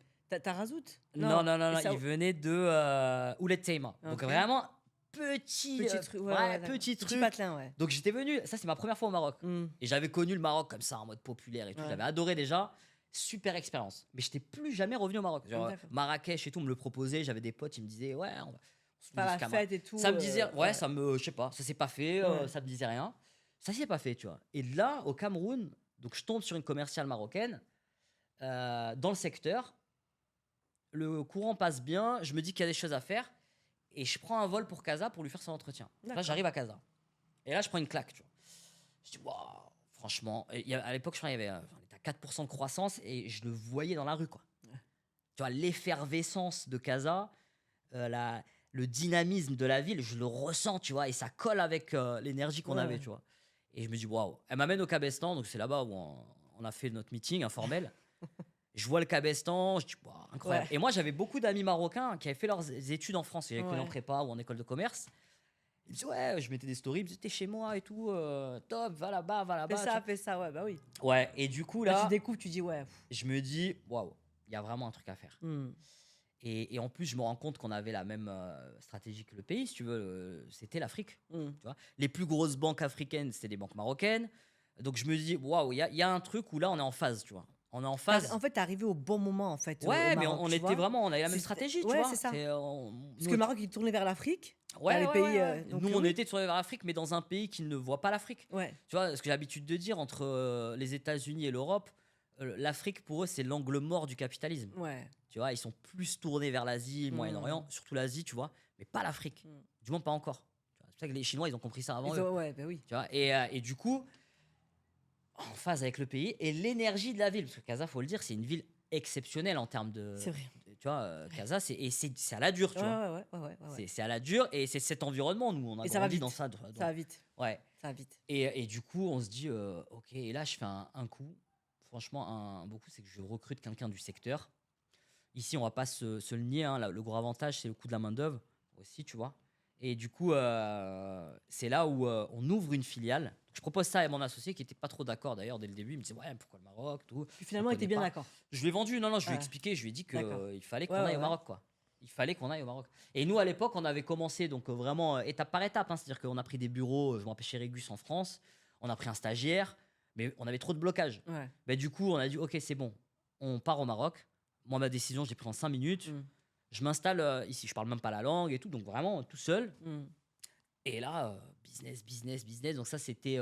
Tarazout? Non, non, non, non, Essaouira. il venait de Oulet Teima. Donc Ok. vraiment petit, Petit truc, ouais, ouais, d'accord. petit Petit truc. patelin, ouais. Donc j'étais venu, ça c'est ma première fois au Maroc. Hmm. Et j'avais connu le Maroc comme ça, en mode populaire et tout. Ouais. J'avais adoré déjà. Super expérience. Mais j'étais plus jamais revenu au Maroc. Genre, D'accord. Marrakech et tout, on me le proposait. J'avais des potes, ils me disaient, ouais, on se Pas met la jusqu'à Mar- fête et tout. Ça me disait, ouais, ouais. ça me, je sais pas, ça s'est pas fait, Ouais. ça me disait rien. Ça s'est pas fait, tu vois. Et là, au Cameroun, donc je tombe sur une commerciale marocaine dans le secteur. Le courant passe bien, je me dis qu'il y a des choses à faire. Et je prends un vol pour Casa pour lui faire son entretien. Là, D'accord. j'arrive à Casa. Et là, je prends une claque, tu vois. Je dis, waouh, franchement. À l'époque, je crois qu'il y avait on était à 4% de croissance et je le voyais dans la rue, quoi. Tu vois, l'effervescence de Casa, le dynamisme de la ville, je le ressens, tu vois, et ça colle avec l'énergie qu'on Ouais, avait, ouais. tu vois. Et je me dis, waouh. Elle m'amène au Cabestan, donc c'est là-bas où on a fait notre meeting informel. Je vois le Cabestan, je dis, waouh, incroyable. Ouais. Et moi, j'avais beaucoup d'amis marocains qui avaient fait leurs études en France, j'avais connu en Ouais. prépa ou en école de commerce. Ils me disaient, ouais, je mettais des stories, ils me disaient, t'es chez moi et tout, top, va là-bas, va là-bas. Fais ça, ouais, bah oui. Ouais, et du coup, Là, tu là, découvres, tu dis, ouais. je me dis, waouh, il y a vraiment un truc à faire. Hmm. Et en plus, je me rends compte qu'on avait la même stratégie que le pays, si tu veux, c'était l'Afrique. Hmm. Tu vois. Les plus grosses banques africaines, c'était des banques marocaines. Donc je me dis, waouh, il y a un truc où là, on est en phase, tu vois. On est en phase. En fait, t'es arrivé au bon moment, en fait, au Ouais, mais Maroc, on tu était vois. vraiment, on avait la même C'est- stratégie, tu ouais, vois. c'est ça. Nous, Parce que le Maroc, il tournait vers l'Afrique. ouais, dans les ouais, pays, ouais, ouais. donc, Nous, on oui. était tourné vers l'Afrique, mais dans un pays qui ne voit pas l'Afrique. Ouais. Tu vois, ce que j'ai l'habitude de dire entre les États-Unis et l'Europe, l'Afrique, pour eux, c'est l'angle mort du capitalisme. Ouais. Tu vois, ils sont plus tournés vers l'Asie, le Mm. Moyen-Orient, surtout l'Asie, tu vois, mais pas l'Afrique. Mm. Du moins, pas encore. Tu vois, c'est pour ça que les Chinois, ils ont compris ça avant eux. Ouais, bah oui. Tu vois, et du coup, en phase avec le pays et l'énergie de la ville. Parce que Casa, faut le dire, c'est une ville exceptionnelle en termes de. C'est vrai. Tu vois, Casa, c'est à la dure, tu Ouais, vois. ouais. C'est à la dure et c'est cet environnement, nous, on a Et ça va grandi vite. dans ça. Ça va vite. Ouais. Ça va vite. Et du coup, on se dit, ok, et là, je fais un coup. Franchement, un beau coup, c'est que je recrute quelqu'un du secteur. Ici, on va pas se le nier, hein, le gros avantage, c'est le coût de la main-d'œuvre aussi, tu vois. Et du coup, c'est là où on ouvre une filiale. Donc, je propose ça à mon associé qui était pas trop d'accord d'ailleurs dès le début. Il me disait, ouais, pourquoi le Maroc, tout. Puis finalement, On il était connaît bien pas. d'accord. Je lui ai vendu, non, je lui ai Ouais. expliqué, je lui ai dit D'accord. qu'il fallait qu'on Ouais, aille ouais, au ouais. Maroc, quoi. Il fallait qu'on aille au Maroc. Et nous, à l'époque, on avait commencé donc vraiment étape par étape, hein. C'est-à-dire qu'on a pris des bureaux, je me rappelle chez Régus en France, on a pris un stagiaire, mais on avait trop de blocages. Ouais. Bah, du coup, on a dit, ok, c'est bon, on part au Maroc. Moi, ma décision, je l'ai prise en 5 minutes. Mm. Je m'installe ici, je parle même pas la langue et tout, donc vraiment tout seul. Mm. Et là, business. Donc ça, c'était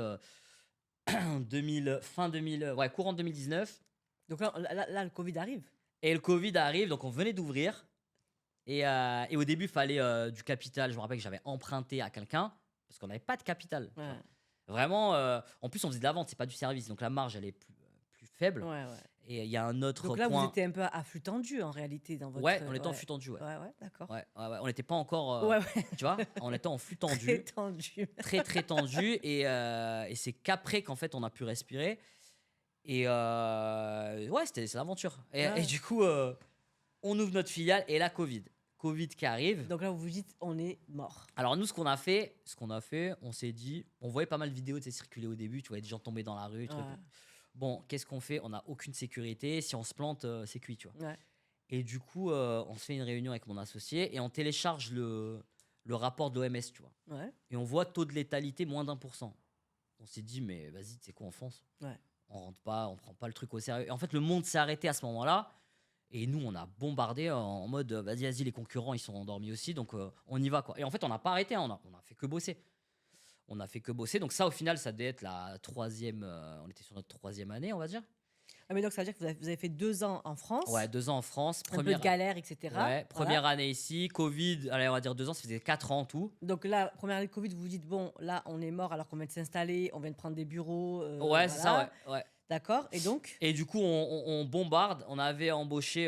fin 2000, ouais, courant 2019. Donc là, le Covid arrive. Et le Covid arrive, donc on venait d'ouvrir. Et au début, il fallait du capital. Je me rappelle que j'avais emprunté à quelqu'un parce qu'on n'avait pas de capital. Tu Ouais. vois. Vraiment, en plus, on faisait de la vente, c'est pas du service. Donc la marge, elle est plus faible. Ouais. Et il y a un autre Donc là, point. vous étiez un peu à flux tendu en réalité dans votre. Ouais, on était en flux tendu. Ouais. Ouais, d'accord. Ouais, on n'était pas encore. Ouais. Tu vois, on était en flux tendu. Très tendu. Très tendu et c'est qu'après qu'en fait on a pu respirer et ouais c'est l'aventure Ouais. et du coup on ouvre notre filiale et la Covid qui arrive. Donc là, vous vous dites, on est mort. Alors nous ce qu'on a fait on s'est dit, on voyait pas mal de vidéos de circuler au début, tu voyais des gens tomber dans la rue, truc. Ouais. Bon, qu'est-ce qu'on fait, on n'a aucune sécurité, si on se plante c'est cuit, tu vois. Ouais. Et du coup on se fait une réunion avec mon associé et on télécharge le rapport de l'OMS, tu vois. Ouais. Et on voit taux de létalité moins d'1%. On s'est dit, mais vas-y, c'est quoi en France? Ouais. On rentre pas, on prend pas le truc au sérieux. Et en fait, le monde s'est arrêté à ce moment-là. Et nous, on a bombardé en mode, vas-y, les concurrents, ils sont endormis aussi. Donc, on y va, quoi. Et en fait, on n'a pas arrêté. Hein, on a fait que bosser. Donc, ça, au final, ça devait être la troisième. On était sur notre 3e année, on va dire. Ah, mais donc, ça veut dire que vous avez fait 2 ans en France. Ouais, 2 ans en France. Un peu de galère, etc. Ouais, Voilà. première année ici. Covid, allez, on va dire 2 ans, ça faisait 4 ans en tout. Donc là, première année de Covid, vous vous dites, bon, là, on est mort alors qu'on vient de s'installer, on vient de prendre des bureaux. Ouais, c'est ça, ouais. D'accord. Et donc Et du coup, on bombarde. On avait embauché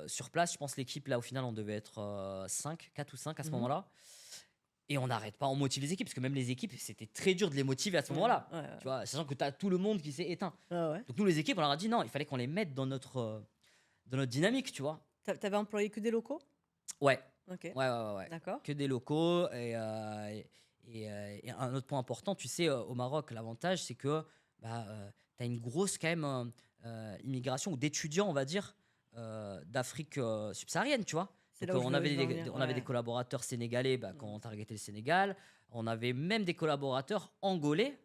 sur place, je pense, l'équipe, là, au final, on devait être 4 ou 5 à ce Mhm. moment-là. Et on n'arrête pas, on motive les équipes, parce que même les équipes, c'était très dur de les motiver à ce moment-là. Ouais. Tu vois, sachant que tu as tout le monde qui s'est éteint. Ouais. Donc nous, les équipes, on leur a dit non, il fallait qu'on les mette dans notre dynamique, tu vois. T'avais employé que des locaux? Ouais, Ok. ouais. D'accord. Que des locaux. Et un autre point important, tu sais, au Maroc, l'avantage, c'est que tu as une grosse quand même immigration ou d'étudiants, on va dire, d'Afrique subsaharienne, tu vois. C'est Donc là où on avait je veux en venir. on avait des Ouais. collaborateurs sénégalais quand Mm. on targetait le Sénégal. On avait même des collaborateurs angolais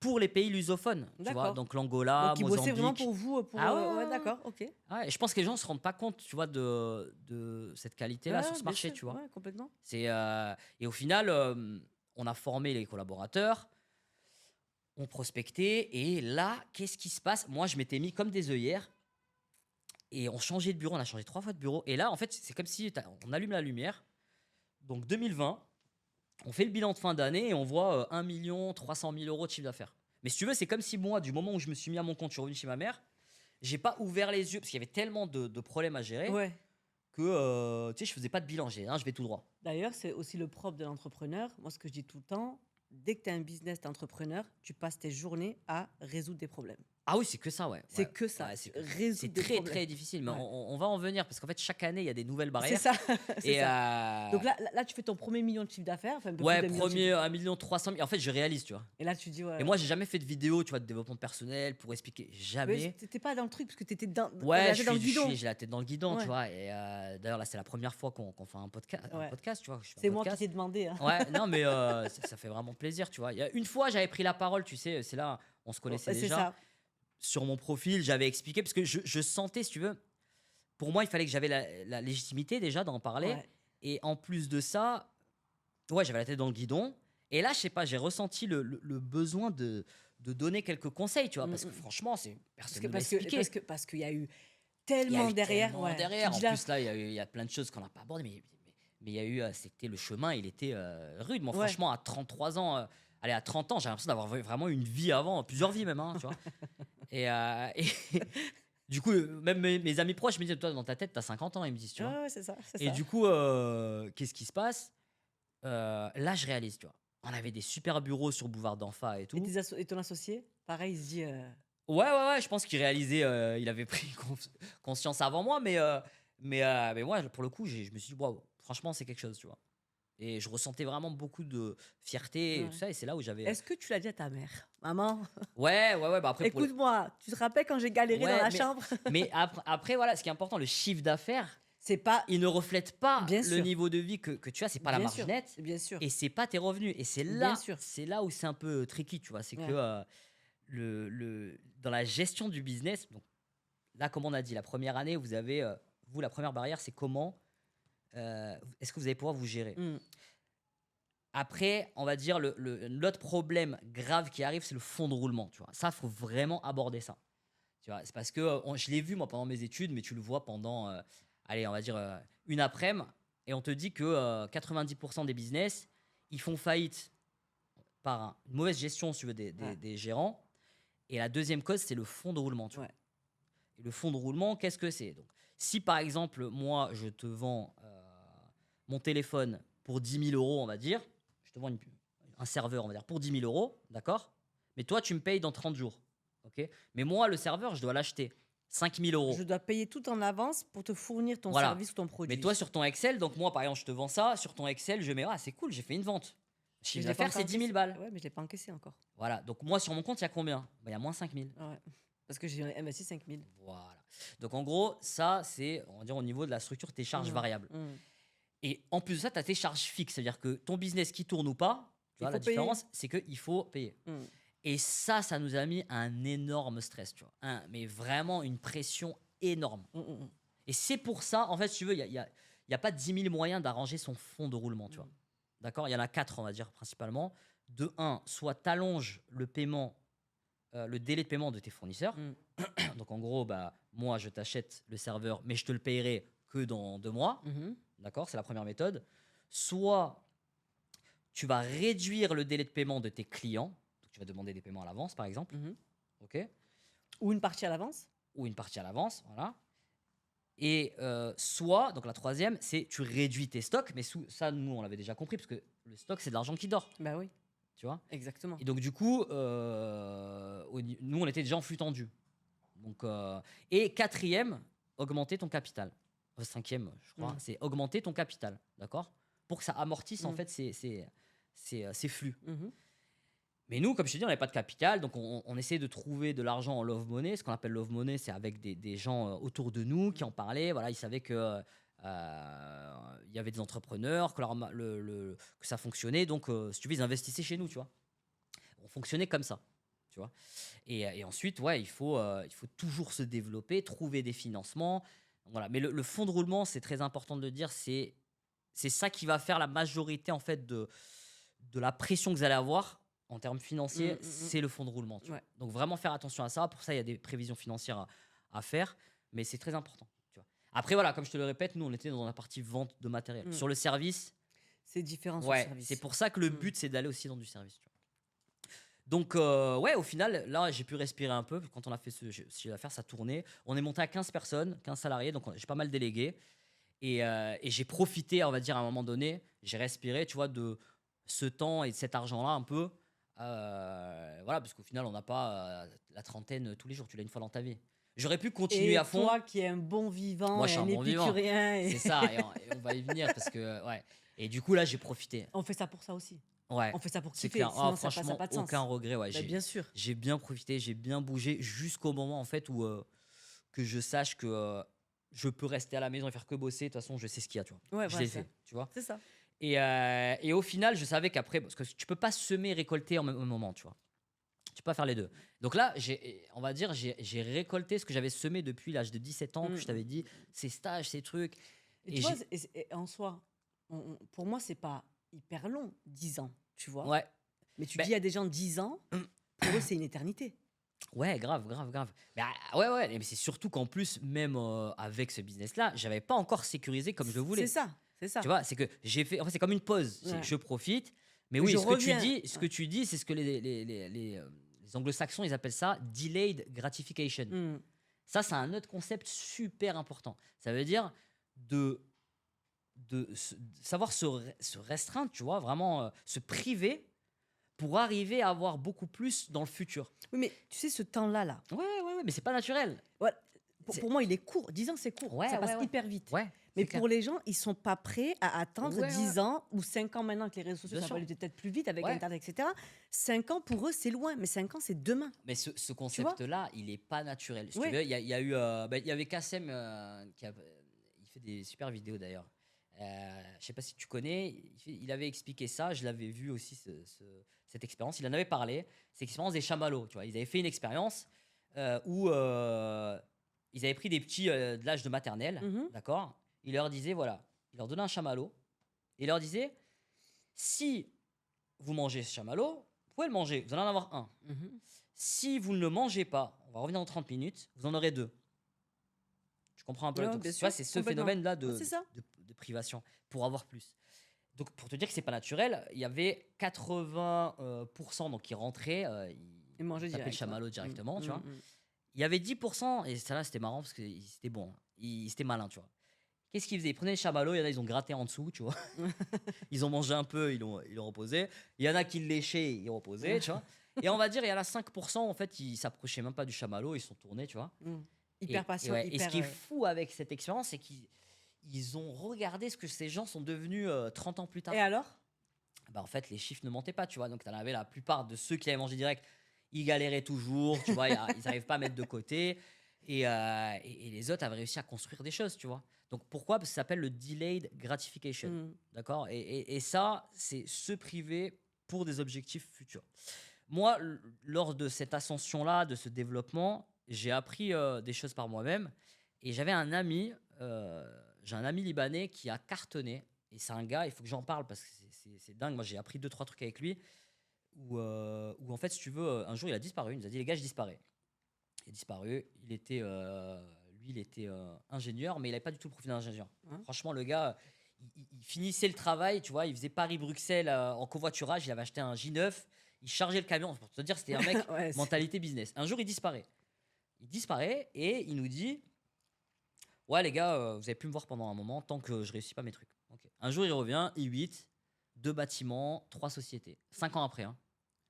pour les pays lusophones, tu vois. D'accord. Donc l'Angola, Donc, ils bossaient vraiment Mozambique. pour vous, pour... Ah Ouais, ouais, ouais, ouais. d'accord, ok. Ouais, et je pense que les gens se rendent pas compte, tu vois, de cette qualité-là sur Ouais, ce bien marché, sûr, tu vois. ouais, complètement. Et au final, on a formé les collaborateurs, on prospectait, et là, qu'est-ce qui se passe? Moi, je m'étais mis comme des œillères, et on changeait de bureau, on a changé 3 fois de bureau. Et là, en fait, c'est comme si on allume la lumière. Donc 2020, on fait le bilan de fin d'année et on voit 1 300 000 € de chiffre d'affaires. Mais si tu veux, c'est comme si moi, du moment où je me suis mis à mon compte, je suis revenu chez ma mère, j'ai pas ouvert les yeux parce qu'il y avait tellement de problèmes à gérer Ouais. que tu sais, je faisais pas de bilan. Je vais tout droit. D'ailleurs, c'est aussi le propre de l'entrepreneur. Moi, ce que je dis tout le temps, dès que tu as un business d'entrepreneur, tu passes tes journées à résoudre des problèmes. Ah oui, c'est que ça, ouais. C'est Ouais, que ça. ouais, c'est que ça. Résoudre C'est des très, problèmes. très difficile, mais Ouais. on va en venir parce qu'en fait, chaque année, il y a des nouvelles C'est barrières. ça. C'est Et ça. Donc là, tu fais ton premier million de chiffre d'affaires, enfin un peu plus ouais, d'un million de chiffre premier d'affaires. 1 300 000. En fait, je réalise, tu vois. Et là, tu dis, Et ouais. moi, j'ai jamais fait de vidéo, tu vois, de développement personnel pour expliquer. Mais Jamais. t'étais pas dans le truc parce que t'avais Ouais, la tête dans le guidon. j'ai la tête dans le guidon, tu Ouais. vois. Et d'ailleurs, là, c'est la première fois qu'on fait un Ouais. podcast, tu vois. Je fais un C'est moi qui podcast. t'ai demandé, hein. Ouais, non, mais ça fait vraiment plaisir, tu vois. Il y a une fois, j'avais pris la parole, tu sais, c'est là, on se connaissait C'est déjà. ça. Sur mon profil, j'avais expliqué, parce que je sentais, si tu veux, pour moi, il fallait que j'avais la légitimité déjà d'en parler. Ouais. Et en plus de ça, ouais, j'avais la tête dans le guidon. Et là, je sais pas, j'ai ressenti le besoin de donner quelques conseils, tu vois, Mm, parce que mm. franchement, Parce personne que ne me l'a parce que parce expliqué. que parce qu'il y a eu Il y a tellement eu derrière. tellement Ouais. Tu derrière. dis En là. plus, là, il y a plein de choses qu'on n'a pas abordées, mais il y a eu, c'était le chemin, il était rude. Moi, Ouais. franchement, à 33 ans, allez, à 30 ans, j'ai l'impression d'avoir vraiment une vie avant, plusieurs vies même, hein, tu vois. Et du coup, même mes amis proches me disent, toi, dans ta tête, t'as 50 ans, ils me disent, tu vois. Ouais, c'est ça, c'est Et ça. du coup, qu'est-ce qui se passe? Là, je réalise, tu vois. On avait des super bureaux sur Boulevard d'Enfa et Et, tout. et ton associé, pareil, il se dit. Ouais, ouais, ouais, je pense qu'il réalisait, il avait pris conscience avant moi, mais moi, pour le coup, je me suis dit, waouh, franchement, c'est quelque chose, tu vois. Et je ressentais vraiment beaucoup de fierté et tout Ouais. ça, et c'est là où j'avais. Est-ce que tu l'as dit à ta mère? Maman, Ouais, ouais, ouais, bah après, pour les. écoute-moi, tu te rappelles quand j'ai galéré dans Ouais, la chambre? mais après, voilà, ce qui est important, le chiffre d'affaires, C'est pas. il ne reflète pas Bien le sûr, niveau de vie que tu as, c'est pas la bien marge sûr, nette, bien sûr, et c'est pas tes revenus. Et bien sûr. c'est là où c'est un peu tricky, tu vois. C'est que Ouais. dans la gestion du business, donc là, comme on a dit, la première année, vous avez, vous, la première barrière, c'est comment est-ce que vous allez pouvoir vous gérer. Mm. Après, on va dire, l'autre problème grave qui arrive, c'est le fonds de roulement, tu vois. Ça, il faut vraiment aborder ça. Tu vois, c'est parce que je l'ai vu, moi, pendant mes études, mais tu le vois pendant, allez, on va dire, une après-midi, et on te dit que 90% des business, ils font faillite par une mauvaise gestion, si tu veux, Ouais. des gérants. Et la deuxième cause, c'est le fonds de roulement, tu vois. Ouais. Et le fonds de roulement, qu'est-ce que c'est? Donc, si par exemple, moi, je te vends mon téléphone pour 10 000 €, on va dire, je te vends un serveur, on va dire, pour 10 000 €, d'accord? Mais toi, tu me payes dans 30 jours, ok? Mais moi, le serveur, je dois l'acheter 5 000 €. Je dois payer tout en avance pour te fournir ton Voilà. service ou ton Mais toi, produit. sur ton Excel, donc moi, par exemple, je te vends ça, sur ton Excel, je mets, ah, c'est cool, j'ai fait une vente. Mais Chiffre je l'ai pas d'affaires, c'est encore 10 000 encaissé. balles. Ouais, mais je l'ai pas encaissé encore. Voilà. Donc, moi, sur mon compte, il y a combien? Bah, il y a moins 5 000. Ouais. Parce que j'ai investi 5000. Voilà. Donc, en gros, ça, c'est, on va dire, au niveau de la structure, tes charges variables. Et en plus de ça, tu as tes charges fixes. C'est-à-dire que ton business qui tourne ou pas, tu Il vois, faut la payer. différence, c'est qu'il faut payer. Et ça nous a mis un énorme stress, tu vois. Mais vraiment une pression énorme. Et c'est pour ça, en fait, si tu veux, il y a pas 10 000 moyens d'arranger son fonds de roulement, tu vois. D'accord? Il y en a 4, on va dire, principalement. De 1, soit tu allonges le paiement, le délai de paiement de tes fournisseurs. Donc, en gros, bah, moi, je t'achète le serveur, mais je te le payerai que dans 2 mois. D'accord? C'est la première méthode. Soit tu vas réduire le délai de paiement de tes clients. Donc, tu vas demander des paiements à l'avance, par exemple. OK? Ou une partie à l'avance. Ou une partie à l'avance, voilà. Et soit, donc la troisième, c'est tu réduis tes stocks, mais ça, nous, on l'avait déjà compris, parce que le stock, c'est de l'argent qui dort, Bah oui, tu vois. exactement. Et donc, du coup, nous, on était déjà en flux tendu. Donc, et quatrième, augmenter ton capital. Cinquième, je crois, c'est augmenter ton capital, d'accord? Pour que ça amortisse, en fait, ces flux. Mais nous, comme je te dis, on n'avait pas de capital, donc on essayait de trouver de l'argent en love money. Ce qu'on appelle love money, c'est avec des gens autour de nous qui en parlaient. Voilà, ils savaient que il y avait des entrepreneurs, que, que ça fonctionnait. Donc, si tu veux, ils investissaient chez nous, tu vois. On fonctionnait comme ça, tu vois. Et ensuite, ouais, il faut toujours se développer, trouver des financements. Voilà. Mais le fonds de roulement, c'est très important de le dire, c'est ça qui va faire la majorité en fait de la pression que vous allez avoir en termes Mmh, financiers, mmh, mmh. c'est le fonds de roulement, tu vois. Ouais. Donc vraiment faire attention à ça. Pour ça, il y a des prévisions financières à faire, mais c'est très important, tu vois. Après, voilà, comme je te le répète, nous, on était dans la partie vente de matériel. Mmh. Sur le service, C'est différent sur le ouais, c'est service. pour ça que le Mmh. but, c'est d'aller aussi dans du service, tu vois. Donc, ouais, au final, là, j'ai pu respirer un peu. Quand on a fait ce chiffre d'affaires, ça tournait. On est monté à 15 personnes, 15 salariés, donc j'ai pas mal délégué. Et j'ai profité, on va dire, à un moment donné, j'ai respiré, tu vois, de ce temps et de cet argent-là un peu. Voilà, parce qu'au final, on n'a pas la trentaine tous les jours, tu l'as une fois dans ta vie. J'aurais pu continuer à Et fond. toi qui es un bon vivant Moi, je et suis un un bon vivant. épicurien C'est ça, et on va y venir parce que, ouais. Et du coup, là, j'ai profité. on fait ça pour ça aussi. Ouais, On fait ça pour c'est kiffer, clair. Ah, sinon ça a franchement, pas de aucun sens. regret. Ouais, Bah, bien sûr. j'ai bien profité, j'ai bien bougé jusqu'au moment en fait où que je sache que je peux rester à la maison et faire que bosser. De toute façon, je sais ce qu'il y a, tu vois. Ouais, Je voilà, l'ai c'est ça. fait, tu vois. C'est ça. Et au final, je savais qu'après, parce que tu peux pas semer et récolter en même moment, tu vois. Tu peux pas faire les deux. Donc là, on va dire, j'ai récolté ce que j'avais semé depuis l'âge de 17 ans, que je Mmh. t'avais dit, ces stages, ces trucs. Et Et tu vois, j'ai. et en soi, pour moi, c'est pas hyper long, 10 ans, tu vois. Ouais. Mais tu Ben, dis à des gens 10 ans, pour eux, c'est une éternité. ouais, grave, grave, grave. Mais, ouais, ouais, mais c'est surtout qu'en plus, même avec ce business-là, j'avais pas encore sécurisé comme je le C'est voulais. ça, c'est ça. Tu vois, c'est que j'ai fait. En fait, c'est comme une pause. Ouais. Je profite. Mais Et oui, je ce que tu reviens. dis, Ouais. c'est ce que les anglo-saxons, ils appellent ça delayed gratification. Mmh. Ça, c'est un autre concept super important. Ça veut dire de, de savoir se restreindre, tu vois, vraiment se priver pour arriver à avoir beaucoup plus dans le futur. Oui, mais tu sais, ce temps-là, là, Ouais, ouais, ouais, mais c'est pas naturel. ouais, C'est- pour moi, il est court. 10 ans, c'est court. Ouais, Ça passe ouais, ouais. hyper vite. Ouais, Mais c'est clair. pour les gens, ils sont pas prêts à attendre Ouais, 10 ans ou 5 ans maintenant que les réseaux sociaux, bien ça va sûr. aller peut-être plus vite avec Ouais. Internet, etc. 5 ans, pour eux, c'est loin. Mais 5 ans, c'est demain. Mais ce vois concept-là, il est pas naturel. Si tu Ouais. veux, il y a eu, il y avait Kassem il fait des super vidéos d'ailleurs. Je sais pas si tu connais. Il avait expliqué ça. Je l'avais vu aussi cette expérience. Il en avait parlé. C'est l'expérience des chamallows. Tu vois, ils avaient fait une expérience où ils avaient pris des petits de l'âge de maternelle, Mhm. d'accord. Il leur disait voilà, il leur donnait un chamallow et il leur disait si vous mangez ce chamallow, vous pouvez le manger. Vous allez en avoir un. Mhm. Si vous ne le mangez pas, on va revenir dans 30 minutes, vous en aurez deux. Tu comprends un peu? Ouais, Donc, bien tu vois, sûr, c'est ce complètement. phénomène-là Ouais, c'est ça. de privation pour avoir plus. Donc, pour te dire que c'est pas naturel, il y avait 80% donc, qui rentraient, Et manger ils tapaient le direct. chamallow Ouais. directement, Mm, tu vois. mm, mm. Il y avait 10%, et ça là, c'était marrant parce que c'était bon, hein. C'était malin, tu vois. Qu'est-ce qu'ils faisaient? Ils prenaient le chamallow, il y en a, ils ont gratté en dessous, tu vois. Ils ont mangé un peu, ils l'ont reposé. Il y en a qui le léchaient, ils reposaient, tu vois. Et on va dire, il y en a 5%, en fait, ils s'approchaient même pas du chamallow, ils sont tournés, tu vois. Mm. Hyper patient, Ouais, et ce hyper. qui est fou avec cette expérience, c'est qu'ils ont regardé ce que ces gens sont devenus 30 ans plus tard. Et alors? Bah, en fait, les chiffres ne mentaient pas, tu vois. Donc, tu en avais la plupart de ceux qui avaient mangé direct, ils galéraient toujours, tu vois, ils n'arrivent pas à mettre de côté. Et les autres avaient réussi à construire des choses, tu vois. Donc, pourquoi? Parce que ça s'appelle le delayed gratification. Mm. D'accord. Et ça, c'est se priver pour des objectifs futurs. Moi, lors de cette ascension-là, de ce développement, j'ai appris des choses par moi-même. Et j'avais un ami, j'ai un ami libanais qui a cartonné. Et c'est un gars, il faut que j'en parle parce que c'est dingue. Moi, j'ai appris 2-3 trucs avec lui. Où en fait, si tu veux, un jour, il a disparu. Il nous a dit, les gars, je disparais. Il a disparu. Il était, lui, il était ingénieur, mais il n'avait pas du tout le profil d'un ingénieur. Hein? Franchement, le gars, il finissait le travail, tu vois, il faisait Paris-Bruxelles en covoiturage. Il avait acheté un J9. Il chargeait le camion. Pour te dire, c'était un mec Ouais, mentalité business. Un jour, il disparaît. Il disparaît et il nous dit, ouais, les gars, vous avez pu me voir pendant un moment tant que je réussis pas mes trucs. Ok. Un jour, il revient, I8, 2 bâtiments, 3 sociétés. 5 ans après, hein.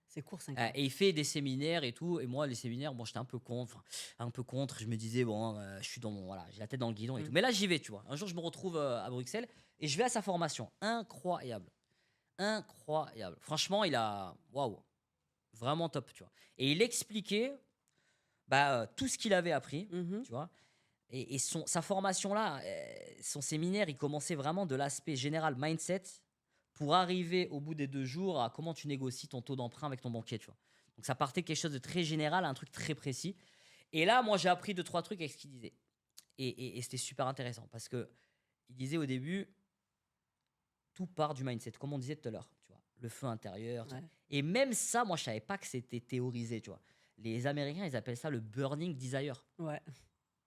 c'est court 5 ans. Et il fait des séminaires et tout. Et moi, les séminaires, bon, j'étais un peu contre. Un peu contre. Je me disais, bon, je suis dans mon. Voilà, j'ai la tête dans le guidon et tout. Mais là, j'y vais, tu vois. Un jour, je me retrouve à Bruxelles et je vais à sa formation. Incroyable. Incroyable. Franchement, il a. Waouh. Vraiment top, tu vois. Et il expliquait tout ce qu'il avait appris, Mhm. tu vois. Et sa formation là, son séminaire, il commençait vraiment de l'aspect général mindset pour arriver au bout des 2 jours à comment tu négocies ton taux d'emprunt avec ton banquier, tu vois. Donc ça partait quelque chose de très général à un truc très précis. Et là, moi, j'ai appris 2 3 trucs avec ce qu'il disait. Et c'était super intéressant parce que il disait au début, tout part du mindset, comme on disait tout à l'heure, tu vois, le feu intérieur. Ouais. Et même ça, moi, je savais pas que c'était théorisé, tu vois. Les Américains, ils appellent ça le burning desire. Ouais.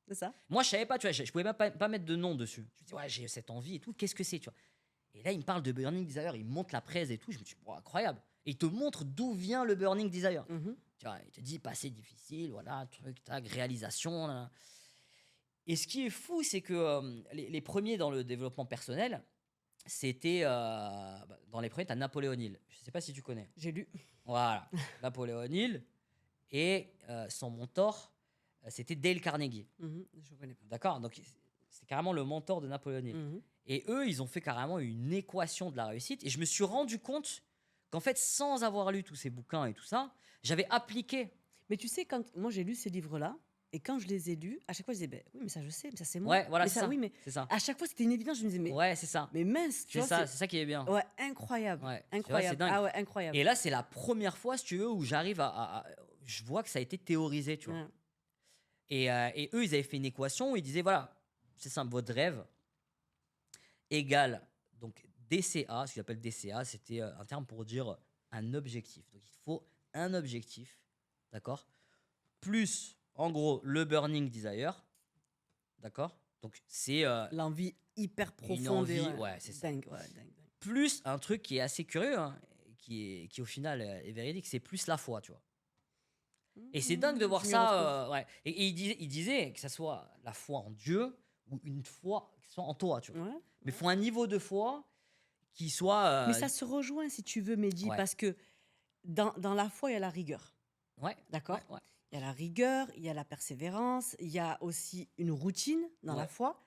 C'est ça. Moi, je savais pas, tu vois, je pouvais pas mettre de nom dessus. Je me dis, ouais, j'ai cette envie et tout, qu'est-ce que c'est, tu vois. Et là, il me parle de burning desire, il me montre la presse et tout, je me dis, wow, incroyable. Et il te montre d'où vient le burning desire. Mhm. Tu vois, il te dit, passé difficile, voilà, truc, tac, réalisation. Là. Et ce qui est fou, c'est que les premiers dans le développement personnel, c'était dans les premiers, tu as Napoléon Hill. Je sais pas si tu connais. J'ai lu. Voilà, Napoléon Hill et son mentor, c'était Dale Carnegie. Mhm. Je connais pas. D'accord. Donc, c'est carrément le mentor de Napoléon Hill. Mhm. Et eux, ils ont fait carrément une équation de la réussite. Et je me suis rendu compte qu'en fait, sans avoir lu tous ces bouquins et tout ça, j'avais appliqué. Mais tu sais, quand moi j'ai lu ces livres-là, et quand je les ai lus, à chaque fois je disais, ben, oui, mais ça je sais, mais ça c'est moi. Ouais, voilà, Mais c'est ça, ça. oui, mais C'est ça. à chaque fois c'était une évidence. Je me disais, Ouais, c'est ça. mais mince, tu C'est vois, ça, c'est ça qui est bien. ouais, incroyable. Ouais, tu vois, c'est Incroyable. dingue. Ah ouais, incroyable. Et là, c'est la première fois, si tu veux, où j'arrive je vois que ça a été théorisé, tu vois. Ouais. Et eux, ils avaient fait une équation où ils disaient, voilà, c'est simple, votre rêve égale donc DCA, ce qu'ils appellent DCA, c'était un terme pour dire un objectif. Donc il faut un objectif, d'accord, plus en gros le burning desire, d'accord. Donc c'est L'envie hyper une profonde. envie, Ouais, ouais, c'est ça. dingue, ouais, dingue, dingue. Plus un truc qui est assez curieux, hein, qui au final est véridique, c'est plus la foi, tu vois. Et c'est dingue de voir Je m'y retrouve. ça, ouais. Et il disait que ça soit la foi en Dieu ou une foi qui soit en toi, tu vois. Ouais. Mais il faut un niveau de foi qui soit. Mais ça se rejoint si tu veux, Mehdi, Ouais. parce que dans la foi, il y a la rigueur. Ouais. D'accord. Ouais. Il y a la rigueur, il y a la persévérance, il y a aussi une routine dans la Ouais. foi.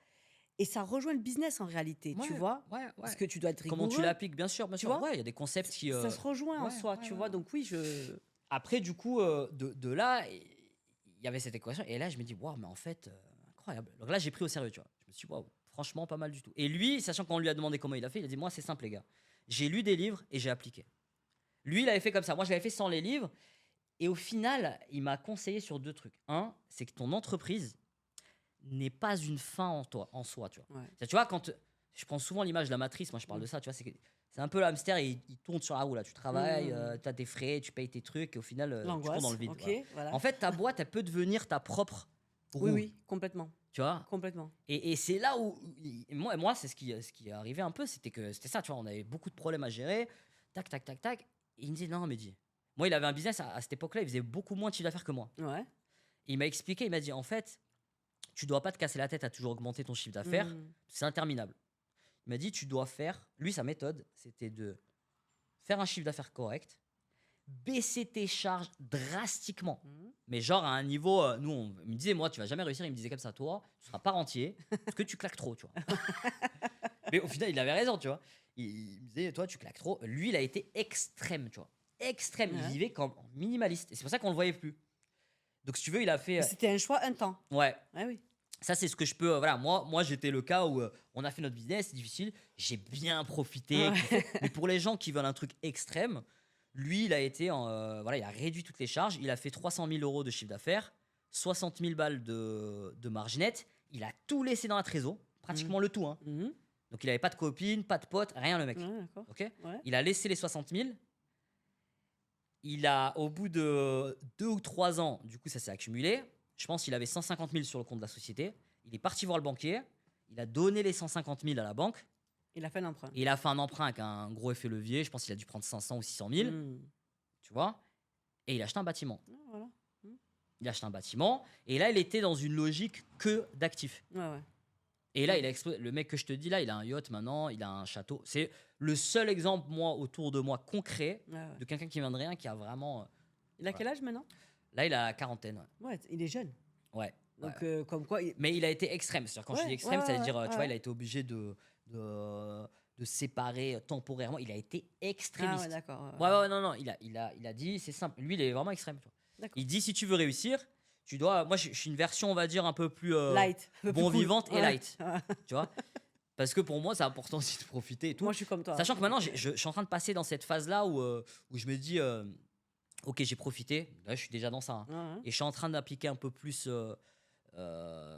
Et ça rejoint le business en réalité, tu Ouais, vois. ouais. Parce que tu dois être Comment tu rigoureux. l'appliques, bien sûr, bien Tu sûr. vois Ouais, il y a des concepts qui. Ça se rejoint en ouais, soi, ouais, tu ouais, vois. ouais. Donc oui, je... Après, du coup, de là, il y avait cette équation. Et là, je me dis, waouh, mais en fait, incroyable. Donc là, j'ai pris au sérieux, tu vois. Je me suis dit, waouh, franchement, pas mal du tout. Et lui, sachant qu'on lui a demandé comment il a fait, il a dit, moi, c'est simple, les gars. J'ai lu des livres et j'ai appliqué. Lui, il avait fait comme ça. Moi, je l'avais fait sans les livres. Et au final, il m'a conseillé sur 2 trucs. Un, c'est que ton entreprise n'est pas une fin en soi, tu vois. Ouais. Tu vois, quand je prends souvent l'image de la matrice, moi je parle de ça, tu vois, c'est un peu l'hamster, il tourne sur la roue là. Tu travailles, tu as tes frais, tu payes tes trucs, et au final, tu cours L'angoisse, dans le vide. ok, Voilà. voilà. En fait, ta boîte, elle peut devenir ta propre roue. Oui, oui, complètement, Tu vois. complètement. Et c'est là où moi c'est ce qui est arrivé un peu, c'était ça, tu vois, on avait beaucoup de problèmes à gérer, tac, tac, tac, tac. Et il me disait, non, Mehdi. Moi, il avait un business à cette époque-là, il faisait beaucoup moins de chiffre d'affaires que moi. Ouais. Et il m'a expliqué, il m'a dit, en fait, tu dois pas te casser la tête à toujours augmenter ton chiffre d'affaires, Mhm. c'est interminable. Il m'a dit, tu dois faire, lui, sa méthode, c'était de faire un chiffre d'affaires correct, baisser tes charges drastiquement. Mhm. Mais genre à un niveau, il me disait, moi, tu vas jamais réussir. Il me disait comme ça, toi, tu seras pas rentier parce que tu claques trop, tu vois. Mais au final, il avait raison, tu vois. Il me disait, toi, tu claques trop. Lui, il a été extrême, tu vois. Extrême. Il Ouais. vivait comme minimaliste. Et c'est pour ça qu'on le voyait plus. Donc, si tu veux, il a fait. Mais c'était un choix, un temps. Ouais. Ouais, oui. Ça, c'est ce que je peux. Voilà, moi j'étais le cas où on a fait notre business, c'est difficile. J'ai bien profité. Ouais. Mais pour les gens qui veulent un truc extrême, lui, il a été. Voilà, il a réduit toutes les charges. Il a fait 300 000 euros de chiffre d'affaires, 60 000 balles de marge nette. Il a tout laissé dans la trésor, pratiquement le tout. Hein. Mhm. Donc, il avait pas de copine, pas de pote, rien, le mec. Ouais, d'accord. Ok. Ouais. Il a laissé les 60 000. Il a, au bout de 2 ou 3 ans, du coup, ça s'est accumulé. Je pense qu'il avait 150 000 sur le compte de la société. Il est parti voir le banquier. Il a donné les 150 000 à la banque. Il a fait un emprunt. Et il a fait un emprunt avec un gros effet levier. Je pense qu'il a dû prendre 500 ou 600 000. Mhm. Tu vois. Et il a acheté un bâtiment. Ah, voilà. Il a acheté un bâtiment. Et là, il était dans une logique que d'actifs. Ouais, ouais. Et là, il a explosé. Le mec que je te dis, là, il a un yacht maintenant. Il a un château. C'est le seul exemple, moi, autour de moi, concret, Ouais, ouais. de quelqu'un qui vient de rien, qui a vraiment. Il a quel âge maintenant? Là, il a la quarantaine. Ouais, il est jeune. Ouais. Donc, ouais. comme quoi. Mais il a été extrême. C'est-à-dire, quand je Ouais, dis extrême, ouais, c'est-à-dire, ouais, tu vois, ouais. il a été obligé de séparer temporairement. Il a été Ah ouais, extrémiste. d'accord. Ouais, non, il a dit, c'est simple. Lui, il est vraiment extrême. Tu vois. D'accord. Il dit, si tu veux réussir, tu dois. Moi, je suis une version, on va dire, un peu plus Light, un peu plus bon cool. vivante et Ouais. light. Tu vois. Parce que pour moi, c'est important aussi de profiter et tout. Moi, je suis comme toi. Sachant que maintenant, je suis en train de passer dans cette phase-là où je me dis, ok, j'ai profité. Là, je suis déjà dans ça. Hein. Ouais. Et je suis en train d'appliquer un peu plus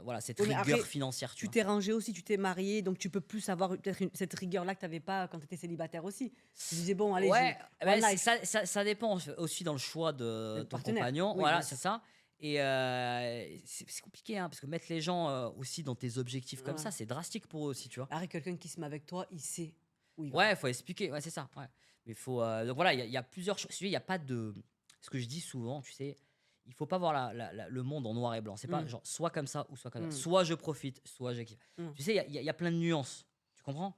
voilà, cette Oui, mais rigueur après, financière. Tu tu vois. t'es rangé aussi, tu t'es marié, donc tu peux plus avoir peut-être cette rigueur-là que tu n'avais pas quand tu étais célibataire aussi. Tu disais, bon, allez, Ouais, one ben, life, ça dépend aussi dans le choix de le ton partenaire. compagnon. Oui, Voilà, bien c'est sûr. ça. Et c'est compliqué, hein, parce que mettre les gens aussi dans tes objectifs comme Ouais. ça, c'est drastique pour eux aussi, tu vois. Après, quelqu'un qui se met avec toi, il sait où il va. Ouais, il faut expliquer, ouais, c'est ça. Ouais. Mais faut, donc voilà, il y a plusieurs choses. Il n'y a pas de. Ce que je dis souvent, tu sais, il faut pas voir le monde en noir et blanc. C'est pas Mm. genre soit comme ça ou soit comme ça. Mm. Soit je profite, soit je kiffe. Mm. Tu sais, il y a plein de nuances. Tu comprends?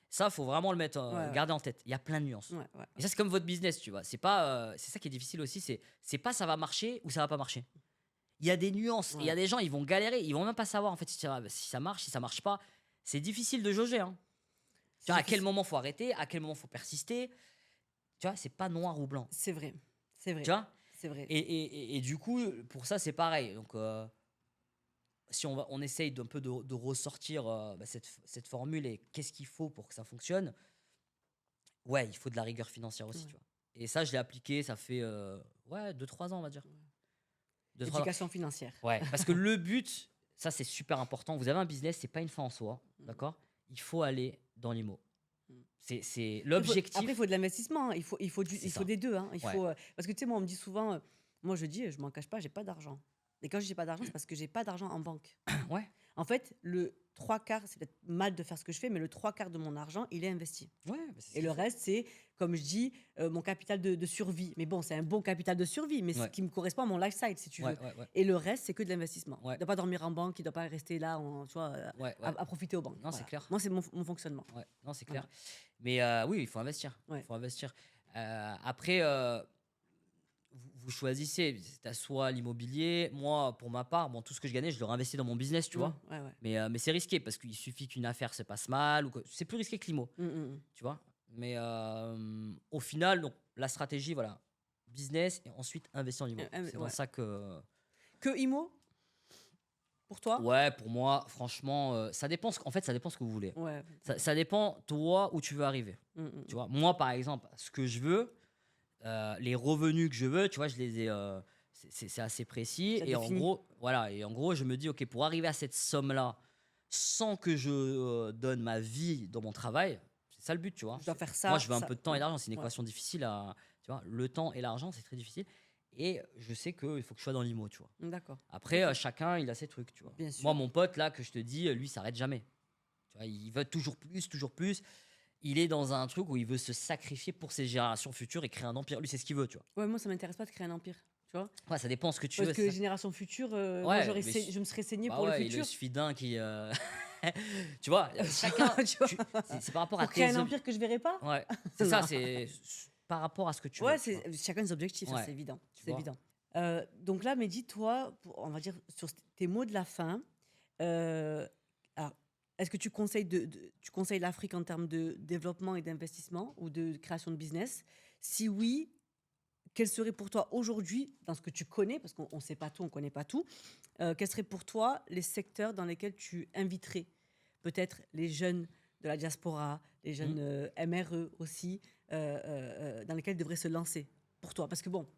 Ça, faut vraiment le mettre, Ouais, ouais. garder en tête. Il y a plein de nuances. Ouais, ouais. Et ça, c'est comme votre business, tu vois. C'est pas, c'est ça qui est difficile aussi. C'est pas ça va marcher ou ça va pas marcher. Il y a des nuances. Et il y a Ouais. des gens, ils vont galérer. Ils vont même pas savoir en fait si ça marche, si ça marche pas. C'est difficile de jauger. Hein. Tu C'est vois, à quel difficile. moment faut arrêter, à quel moment faut persister. Tu vois, c'est pas noir ou blanc. C'est vrai. C'est vrai. Tu vois. C'est vrai. Et du coup, pour ça, c'est pareil. Donc, si on essaye d'un peu de ressortir cette formule et qu'est-ce qu'il faut pour que ça fonctionne, ouais, il faut de la rigueur financière aussi, Ouais. tu vois. Et ça, je l'ai appliqué, ça fait 2-3 ans, on va dire. 2-3 ans. Éducation financière. Ouais, parce que le but, ça c'est super important. Vous avez un business, c'est pas une fin en soi, d'accord? Il faut aller dans l'IMO. Mm. C'est l'objectif. Après, il faut de l'investissement. Hein. Il faut C'est il ça. faut des deux. Hein. Il Ouais. faut, parce que tu sais, moi, on me dit souvent, moi, je dis, je m'en cache pas, j'ai pas d'argent. Et quand je dis j'ai pas d'argent, c'est parce que j'ai pas d'argent en banque. Ouais, En fait, le trois quarts, c'est peut-être mal de faire ce que je fais, mais le trois quarts de mon argent, il est investi. ouais, bah, c'est ce Et qu'il le faut. reste, c'est, comme je dis, mon capital de survie. Mais bon, c'est un bon capital de survie, mais ce Ouais. qui me correspond à mon lifestyle, si tu veux. Ouais. Et le reste, c'est que de l'investissement. Ouais. Il ne doit pas dormir en banque, il ne doit pas rester là, tu vois, Ouais. à profiter aux banques. Non, c'est Voilà. clair. Moi, c'est mon fonctionnement. Ouais, non, c'est Voilà. clair. Mais oui, il faut investir. Ouais. Il faut investir. Après, vous choisissez. C'est soit l'immobilier. Moi, pour ma part, bon, tout ce que je gagnais, je le réinvestis dans mon business, tu vois. Ouais. Mais c'est risqué parce qu'il suffit qu'une affaire se passe mal. C'est plus risqué que l'IMO, tu vois. Mais au final, donc, la stratégie, voilà, business et ensuite investir en IMO. C'est dans Ouais. ça que. Que IMO, pour toi? Ouais, pour moi, franchement, ça dépend. En fait, ça dépend ce que vous voulez. Ouais. Ça dépend, toi, où tu veux arriver. Tu vois, moi, par exemple, ce que je veux, les revenus que je veux, tu vois, je les ai. C'est assez précis. Ça Et en définit. gros, voilà. Et en gros, je me dis, OK, pour arriver à cette somme-là, sans que je donne ma vie dans mon travail, c'est ça le but, tu vois. Je dois faire ça. Moi, je veux un ça. peu de temps et d'argent. C'est une Ouais. équation difficile à. Tu vois, le temps et l'argent, c'est très difficile. Et je sais qu'il faut que je sois dans l'IMO, tu vois. D'accord. Après, chacun, il a ses trucs, tu vois. Bien sûr. Moi, mon pote, là, que je te dis, lui, il s'arrête jamais. Tu vois, il veut toujours plus, toujours plus. Il est dans un truc où il veut se sacrifier pour ses générations futures et créer un empire. Lui, c'est ce qu'il veut, tu vois. Ouais, moi, ça m'intéresse pas de créer un empire. Tu vois? Ouais, ça dépend ce que tu Parce veux. que c'est les ça. générations futures, moi, Ouais, mais je me serais saigné Bah pour le ouais, il futur. suffit d'un qui. Tu vois, chacun. Tu vois? C'est par rapport à Pour créer tes un empire que je verrai pas? Ouais, c'est ça, Non. c'est par rapport à ce que tu Ouais, veux. tu vois. c'est chacun des objectifs, ça, Ouais, c'est évident. tu C'est vois. évident. Donc là, Mehdi, toi, on va dire sur tes mots de la fin, alors, est-ce que tu conseilles, tu conseilles l'Afrique en termes de développement et d'investissement ou de création de business? Si oui, quel serait pour toi aujourd'hui, dans ce que tu connais, parce qu'on ne sait pas tout, on ne connaît pas tout, quels seraient pour toi les secteurs dans lesquels tu inviterais peut-être les jeunes de la diaspora, les jeunes MRE aussi, dans lesquels ils devraient se lancer pour toi? Parce que bon,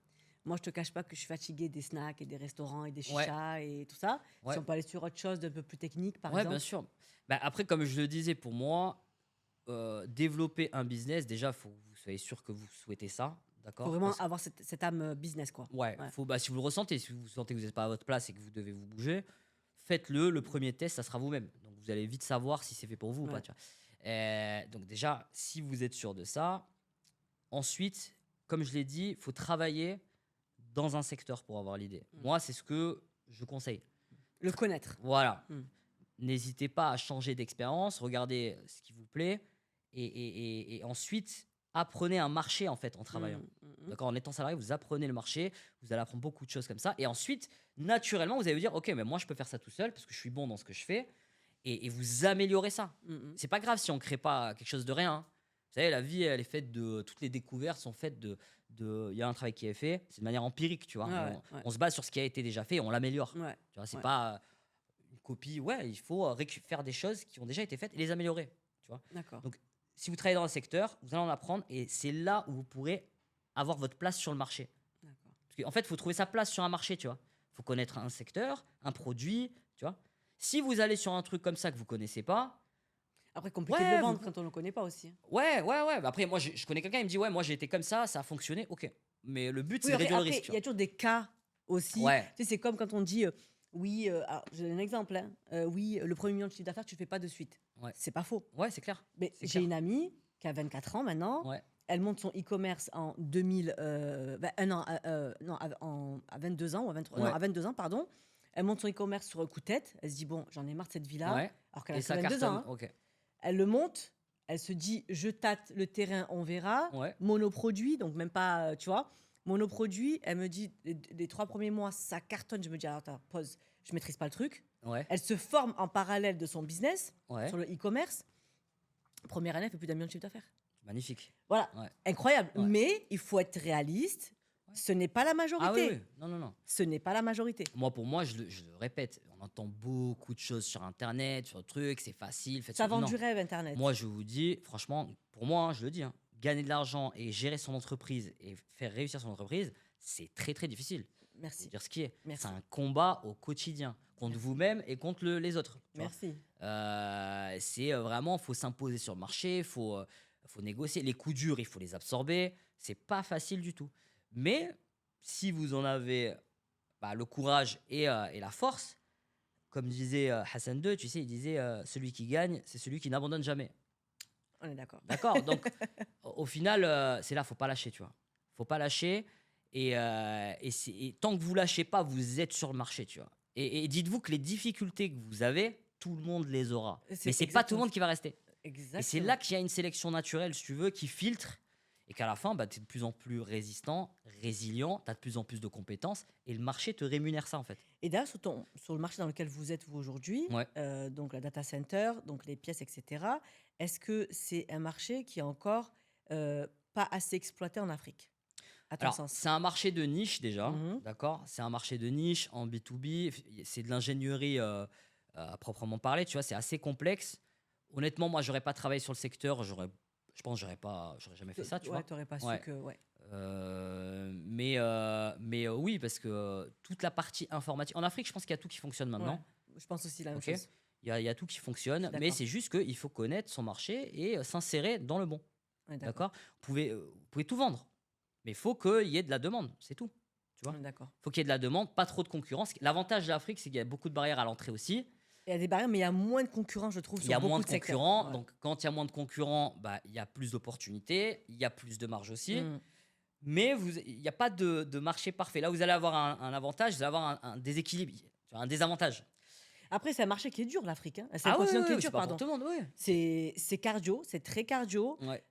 moi je te cache pas que je suis fatiguée des snacks et des restaurants et des Ouais, chichas et tout ça. Si ouais, on peut aller sur autre chose d'un peu plus technique, par ouais, bien exemple. sûr. Bah, après, comme je le disais, pour moi, développer un business, déjà, il faut que vous soyez sûr que vous souhaitez ça. Il faut D'accord? vraiment avoir cette âme business, quoi. Ouais, Ouais. faut, si vous le ressentez, si vous sentez que vous n'êtes pas à votre place et que vous devez vous bouger, faites-le. Le premier test, ça sera vous-même. Donc, vous allez vite savoir si c'est fait pour vous ou pas. Ouais. Tu vois. Donc, déjà, si vous êtes sûr de ça, ensuite, comme je l'ai dit, il faut travailler dans un secteur pour avoir l'idée. Moi, c'est ce que je conseille. Le connaître. Voilà. Mm. N'hésitez pas à changer d'expérience, regardez ce qui vous plaît et ensuite apprenez un marché en fait en travaillant. D'accord, en étant salarié, vous apprenez le marché, vous allez apprendre beaucoup de choses comme ça et ensuite naturellement vous allez vous dire OK, mais moi je peux faire ça tout seul parce que je suis bon dans ce que je fais et vous améliorez ça. Mmh. C'est pas grave si on crée pas quelque chose de rien, hein. Vous savez, la vie, elle est faite de toutes les découvertes sont faites il y a un travail qui est fait, c'est de manière empirique, tu vois? Ouais, ouais, On se base sur ce qui a été déjà fait et on l'améliore. ouais. Ouais, Tu vois? C'est ouais, pas, une copie. Ouais, il faut, faire des choses qui ont déjà été faites et les améliorer, tu vois? d'accord, Donc si vous travaillez dans un secteur, vous allez en apprendre et c'est là où vous pourrez avoir votre place sur le marché. d'accord. Parce qu'en fait, il faut trouver sa place sur un marché, tu vois? Il faut connaître un secteur, un produit, tu vois? Si vous allez sur un truc comme ça que vous connaissez pas, Après compliqué de le ouais, vendre quand on le connaît pas aussi, hein. ouais. Bah, après, moi, je connais quelqu'un, il me dit: «Ouais, moi, j'ai été comme ça a fonctionné». OK. Mais le but, c'est Oui, de après réduire le après, risque, tu il y a vois? toujours des cas aussi. Ouais, Tu sais, c'est comme quand on dit, oui, alors je donne un exemple, hein, oui, le 1er million de chiffre d'affaires, tu le fais pas de suite. ouais, C'est pas faux. ouais, c'est clair, Mais c'est j'ai clair. une amie qui a 24 ans maintenant, Ouais, elle monte son e-commerce en 2000, bah, 1 an, non, à 22 ans ou à 23 non, ouais, à 22 ans, pardon. Elle monte son e-commerce sur un coup de tête. Elle se dit: «Bon, j'en ai marre de cette vie-là», ouais alors qu'elle et a que ça 22 ans, cartonne, hein. OK. Elle le monte, elle se dit: «Je tâte le terrain, on verra». Ouais, Monoproduit, donc même pas, tu vois? Monoproduit, elle me dit les 3 premiers mois, ça cartonne. Je me dis: «Alors attends, pause, je maîtrise pas le truc». ouais, Elle se forme en parallèle de son business ouais, sur le e-commerce. Première année, elle fait plus d'1 million de chiffre d'affaires. magnifique. Voilà, Ouais, incroyable. ouais, Mais il faut être réaliste, ouais. ce n'est pas la Ah oui, oui, majorité. non, non, non. Ce n'est pas la majorité. Moi, pour moi, je le répète, on entend beaucoup de choses sur internet, sur le truc, c'est facile, faites Ça ce vend du non. rêve internet. Moi, je vous dis, franchement, pour moi, hein, je le dis, hein, gagner de l'argent et gérer son entreprise et faire réussir son entreprise, c'est très, très difficile. Faut Merci, dire ce qui est. C'est merci, un combat au quotidien contre merci, vous-même et contre les autres, tu vois? merci. C'est, vraiment, faut s'imposer sur le marché, faut négocier. Les coups durs, il faut les absorber. C'est pas facile du tout. Mais si vous en avez, bah, le courage et la force, comme disait, Hassan II, tu sais, il disait, «Celui qui gagne, c'est celui qui n'abandonne jamais». On est d'accord. D'accord? Donc au final, c'est là, faut pas lâcher, tu vois? Faut pas lâcher et tant que vous lâchez pas, vous êtes sur le marché, tu vois? Et dites-vous que les difficultés que vous avez, tout le monde les aura. Mais C'est c'est pas tout le exactement monde qui va rester. Et c'est là exactement. qu'il y a une sélection naturelle, si tu veux, qui filtre et qu'à la fin, bah, tu es de plus en plus résistant, résilient, tu as de plus en plus de compétences et le marché te rémunère ça, en fait. Et d'ailleurs, sur le marché dans lequel vous êtes, vous, aujourd'hui, Ouais. donc la data center, donc les pièces, et cetera, est-ce que c'est un marché qui est encore, pas assez exploité en Afrique, à ton Alors, sens? c'est un marché de niche déjà, Mmh. d'accord? C'est un marché de niche en B2B, c'est de l'ingénierie, à proprement parler, tu vois? C'est assez complexe. Honnêtement, moi, j'aurais pas travaillé sur le secteur, je pense j'aurais jamais fait ça, tu Ouais, vois? tu aurais pas su Ouais, que ouais. mais oui, parce que, toute la partie informatique en Afrique, je pense qu'il y a tout qui fonctionne Ouais, maintenant, je pense aussi la même OK? chose. Il y a tout qui Je suis fonctionne, mais d'accord. c'est juste qu'il faut connaître son marché et s'insérer dans le bon, On est d'accord. d'accord? Vous pouvez tout vendre, mais il faut qu'il y ait de la demande, c'est tout, tu On vois? est d'accord. Faut qu'il y ait de la demande, pas trop de concurrence. L'avantage de l'Afrique, c'est qu'il y a beaucoup de barrières à l'entrée aussi. Il y a des barrières, mais il y a moins de concurrents, je trouve, Il y sur a moins beaucoup de de secteurs. concurrents, Ouais. donc quand il y a moins de concurrents, bah, il y a plus d'opportunités, il y a plus de marge aussi, Mmh. mais il y a pas de marché parfait. Là, vous allez avoir un avantage, vous allez avoir un déséquilibre, tu vois, un désavantage. Après, c'est un marché qui est dur, l'Afrique, hein. C'est un Ah oui, continent oui, qui est oui, c'est dur, pas pour pardon. tout le monde, oui. C'est cardio, c'est très cardio. Ouais,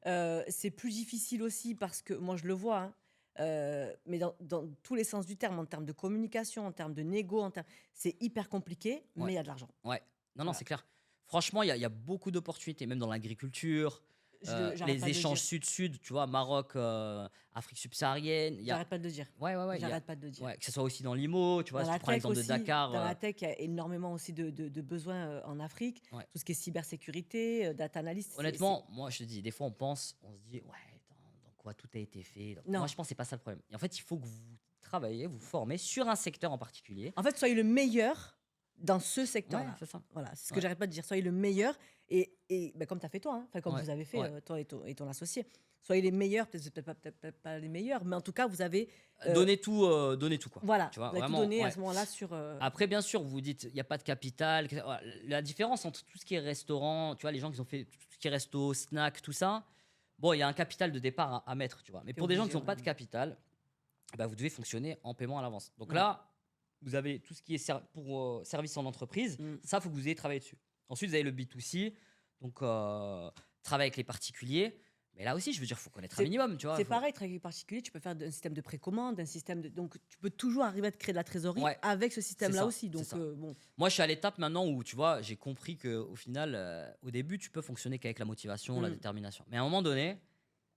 C'est plus difficile aussi parce que moi, je le vois, hein, mais dans tous les sens du terme, en termes de communication, en termes de négo, c'est hyper compliqué, ouais, mais il y a de l'argent. ouais. Non, non, Voilà. c'est clair. Franchement, il y a beaucoup d'opportunités, même dans l'agriculture, J'arrête les pas de le échanges dire. sud-sud, tu vois? Maroc, Afrique subsaharienne, il y a J'arrête pas de le dire. ouais, ouais, ouais, J'arrête pas de le dire. ouais, que ce soit aussi dans l'IMO, tu vois? Dans Si tu la prends tech l'exemple de aussi, Dakar, dans la tech, il y a énormément aussi de besoins, en Afrique. ouais. Tout ce qui est cybersécurité, data analyst, c'est Honnêtement, moi, je te dis, des fois, on se dit: «Ouais, dans quoi tout a été fait?» Moi, non. je pense que c'est pas ça le problème et en fait, il faut que vous travaillez, vous formez sur un secteur en particulier. En fait, soyez le meilleur dans ce Ouais, secteur-là. c'est ça. Voilà, c'est ce que Ouais, j'arrête pas de dire. Soyez le meilleur et bah, comme tu as fait toi, hein, enfin comme ouais, vous avez fait, ouais. toi et ton associé. Soyez les meilleurs, peut-être pas les meilleurs, mais en tout cas, vous avez, heu, Donnez tout, quoi. voilà, Tu vois? vous avez tout Vraiment, donné à ouais. ce moment-là sur, Après, bien sûr, vous vous dites: «Il y a pas de capital», voilà, la différence entre tout ce qui est restaurant, tu vois, les gens qui ont fait tout ce qui est resto, snack, tout ça, bon, il y a un capital de départ à mettre, tu vois? Mais tu pour des gens qui obligé, ont ouais. pas de capital, bah, vous devez fonctionner en paiement à l'avance. Donc Ouais. là, vous avez tout ce qui est pour, service en entreprise, Mmh. ça, faut que vous ayez travaillé dessus. Ensuite, vous avez le B2C, donc travail avec les particuliers. Mais là aussi, je veux dire, il faut connaître un C'est minimum, tu vois. c'est pareil, travailler avec particulier, tu peux faire un système de précommande, un système de donc tu peux toujours arriver à te créer de la trésorerie Ouais, avec ce c'est système-là ça, aussi c'est donc ça. bon. Moi, je suis à l'étape maintenant où, tu vois, j'ai compris qu'au final, au début, tu peux fonctionner qu'avec la motivation, la Mmh. détermination. Mais à un moment donné,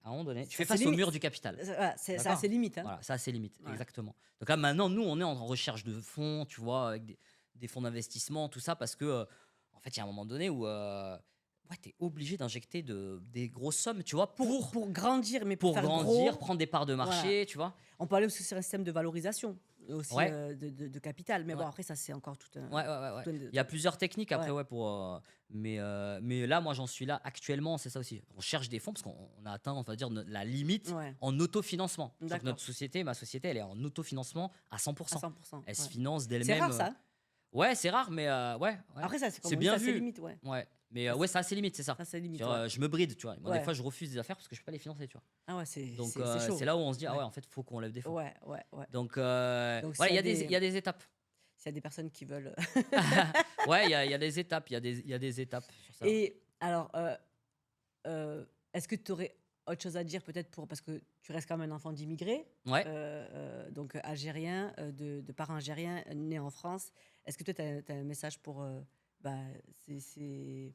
tu Ça fais c'est face au limi mur du capital. voilà, ça a D'accord? ses limites, hein. Voilà, ça a ses limites, Ouais. exactement. Donc là, maintenant, nous, on est en recherche de fonds, tu vois, avec des fonds d'investissement, tout ça, parce que, en fait, il y a un moment donné où ouais, tu es obligé d'injecter des grosses sommes, tu vois, Pour grandir, mais pour pour faire grandir, gros, prendre des parts de voilà. marché, tu vois. On peut aller aussi sur un système de valorisation aussi, Ouais, de capital, mais bon ouais. après ça c'est encore Ouais, ouais, ouais, ouais. tout un Il y a plusieurs techniques après, ouais. ouais, mais là, moi, j'en suis là actuellement, c'est ça aussi. On cherche des fonds parce qu'on a atteint, on va dire, la limite Ouais, en autofinancement. C'est-à-dire que d'accord, notre société, ma société, elle est en autofinancement à à 100%. 100. Elle se Ouais. finance C'est d'elle-même. rare ça, hein. Ouais, c'est rare, mais ouais, ouais. Après ça, c'est comme C'est on dit, bien ça c'est vu. limite, ouais. Ouais, mais Ça ouais, c'est ça, c'est limite, c'est ça. ça c'est limite, C'est-à-dire, ouais. je me bride, tu vois. Moi, des Ouais. fois, je refuse des affaires parce que je peux pas les financer, tu vois. Ah ouais, c'est Donc, c'est c'est c'est chaud. là où on se dit, ah Ouais. ouais, en fait, il faut qu'on lève des fonds. Ouais, ouais, ouais. Donc, Donc ouais, il y a des étapes. s'il y a des personnes qui veulent, Ouais, il y a des étapes, il y a des étapes sur ça. et alors, est-ce que tu aurais autre chose à dire peut-être pour parce que tu restes quand même un enfant d'immigrés, Ouais. donc algérien, de parents algériens, nés en France. Est-ce que toi tu as un message pour, bah, c'est c'est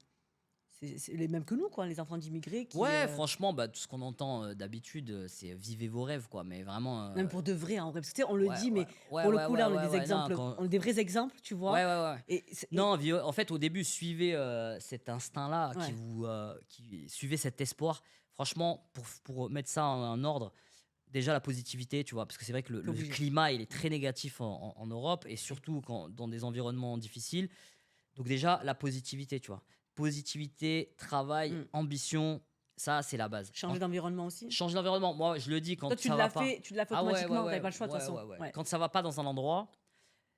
c'est les mêmes que nous quoi, les enfants d'immigrés qui, Ouais, franchement, bah, tout ce qu'on entend d'habitude, c'est vivez vos rêves, quoi. Mais vraiment, même pour de vrai en vrai, parce que tu sais, on le ouais, dit, ouais, mais ouais, pour le ouais, coup ouais, là, on a ouais, des ouais, non, exemples, on a des vrais exemples, tu vois? ouais, ouais, ouais. Et Non, en fait, au début, suivez cet instinct-là, ouais, suivez cet espoir. Franchement, pour mettre ça en ordre, déjà la positivité, tu vois, parce que c'est vrai que tu le obligé. climat, il est très négatif en Europe et surtout dans des environnements difficiles. Donc déjà, la positivité, tu vois. Positivité, travail, Mmh. ambition, ça, c'est la base. Changer d'environnement aussi? Changer l'environnement. Moi, je le dis Toi quand ça va pas. tu l'as fait Ah ouais, ouais, automatiquement, tu ouais, pas le choix de toute ouais, façon? ouais, ouais. Ouais. Quand ça va pas dans un endroit, tu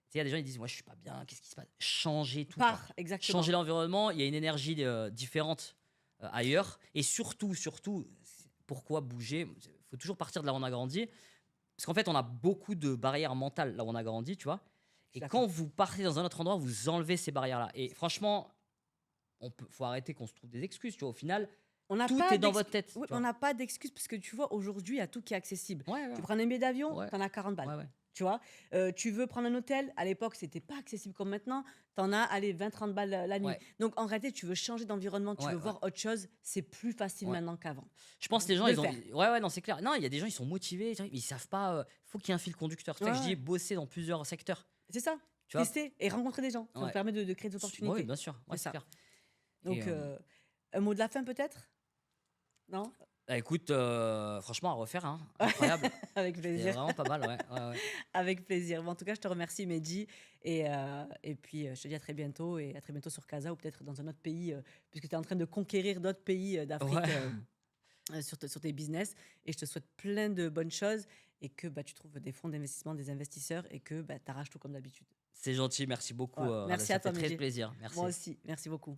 sais, il y a des gens qui disent, moi, je suis pas bien, qu'est-ce qui se passe? Changer tout, quoi. Exactement. Changer l'environnement, il y a une énergie différente ailleurs. Et surtout, pourquoi bouger? Il faut toujours partir de là où on a grandi. Parce qu'en fait, on a beaucoup de barrières mentales là où on a grandi, tu vois. Je suis Et d'accord. quand vous partez dans un autre endroit, vous enlevez ces barrières-là. Et franchement, faut arrêter qu'on se trouve des excuses, tu vois. Au final, On n'a tout pas est dans votre d'excu tête, Oui, tu on vois. n'a pas d'excuses parce que tu vois, aujourd'hui, il y a tout qui est accessible. Ouais, ouais, Tu prends un billet d'avion, ouais, tu en as 40 balles, ouais, ouais. tu vois? Tu veux prendre un hôtel, à l'époque, c'était pas accessible comme maintenant, tu en as, allez, 20-30 balles, la nuit. Ouais, Donc en réalité, tu veux changer d'environnement, tu ouais, veux ouais, voir autre chose, c'est plus facile ouais. maintenant qu'avant Je pense que les gens, de le ils ont. faire. Ouais, ouais, non, c'est clair. Non, il y a des gens, ils sont motivés, mais ils savent pas. Faut qu'il y ait un fil conducteur. C'est Ouais, pour ça que je dis ouais, bosser dans plusieurs secteurs. c'est ça. Tu vois. Tester et rencontrer des gens, ça vous Ouais. permet de créer des Ouais, opportunités. bien sûr. C'est Ouais, c'est ça. clair. Et Donc un mot de la fin peut-être? Non? bah, écoute, franchement, à refaire, hein. Incroyable. Avec C'était plaisir. vraiment pas mal, ouais. Ouais, ouais. Avec plaisir. Bon, en tout cas, je te remercie, Mehdi. Et puis, je te dis à très bientôt et à très bientôt sur Casa ou peut-être dans un autre pays, puisque tu es en train de conquérir d'autres pays d'Afrique Ouais. sur tes business. Et je te souhaite plein de bonnes choses et que bah, tu trouves des fonds d'investissement, des investisseurs et que bah, tu arraches tout comme d'habitude. C'est gentil, merci beaucoup. Voilà. Merci Ça à toi, fait très Mehdi. plaisir. Moi Merci. aussi. Merci beaucoup.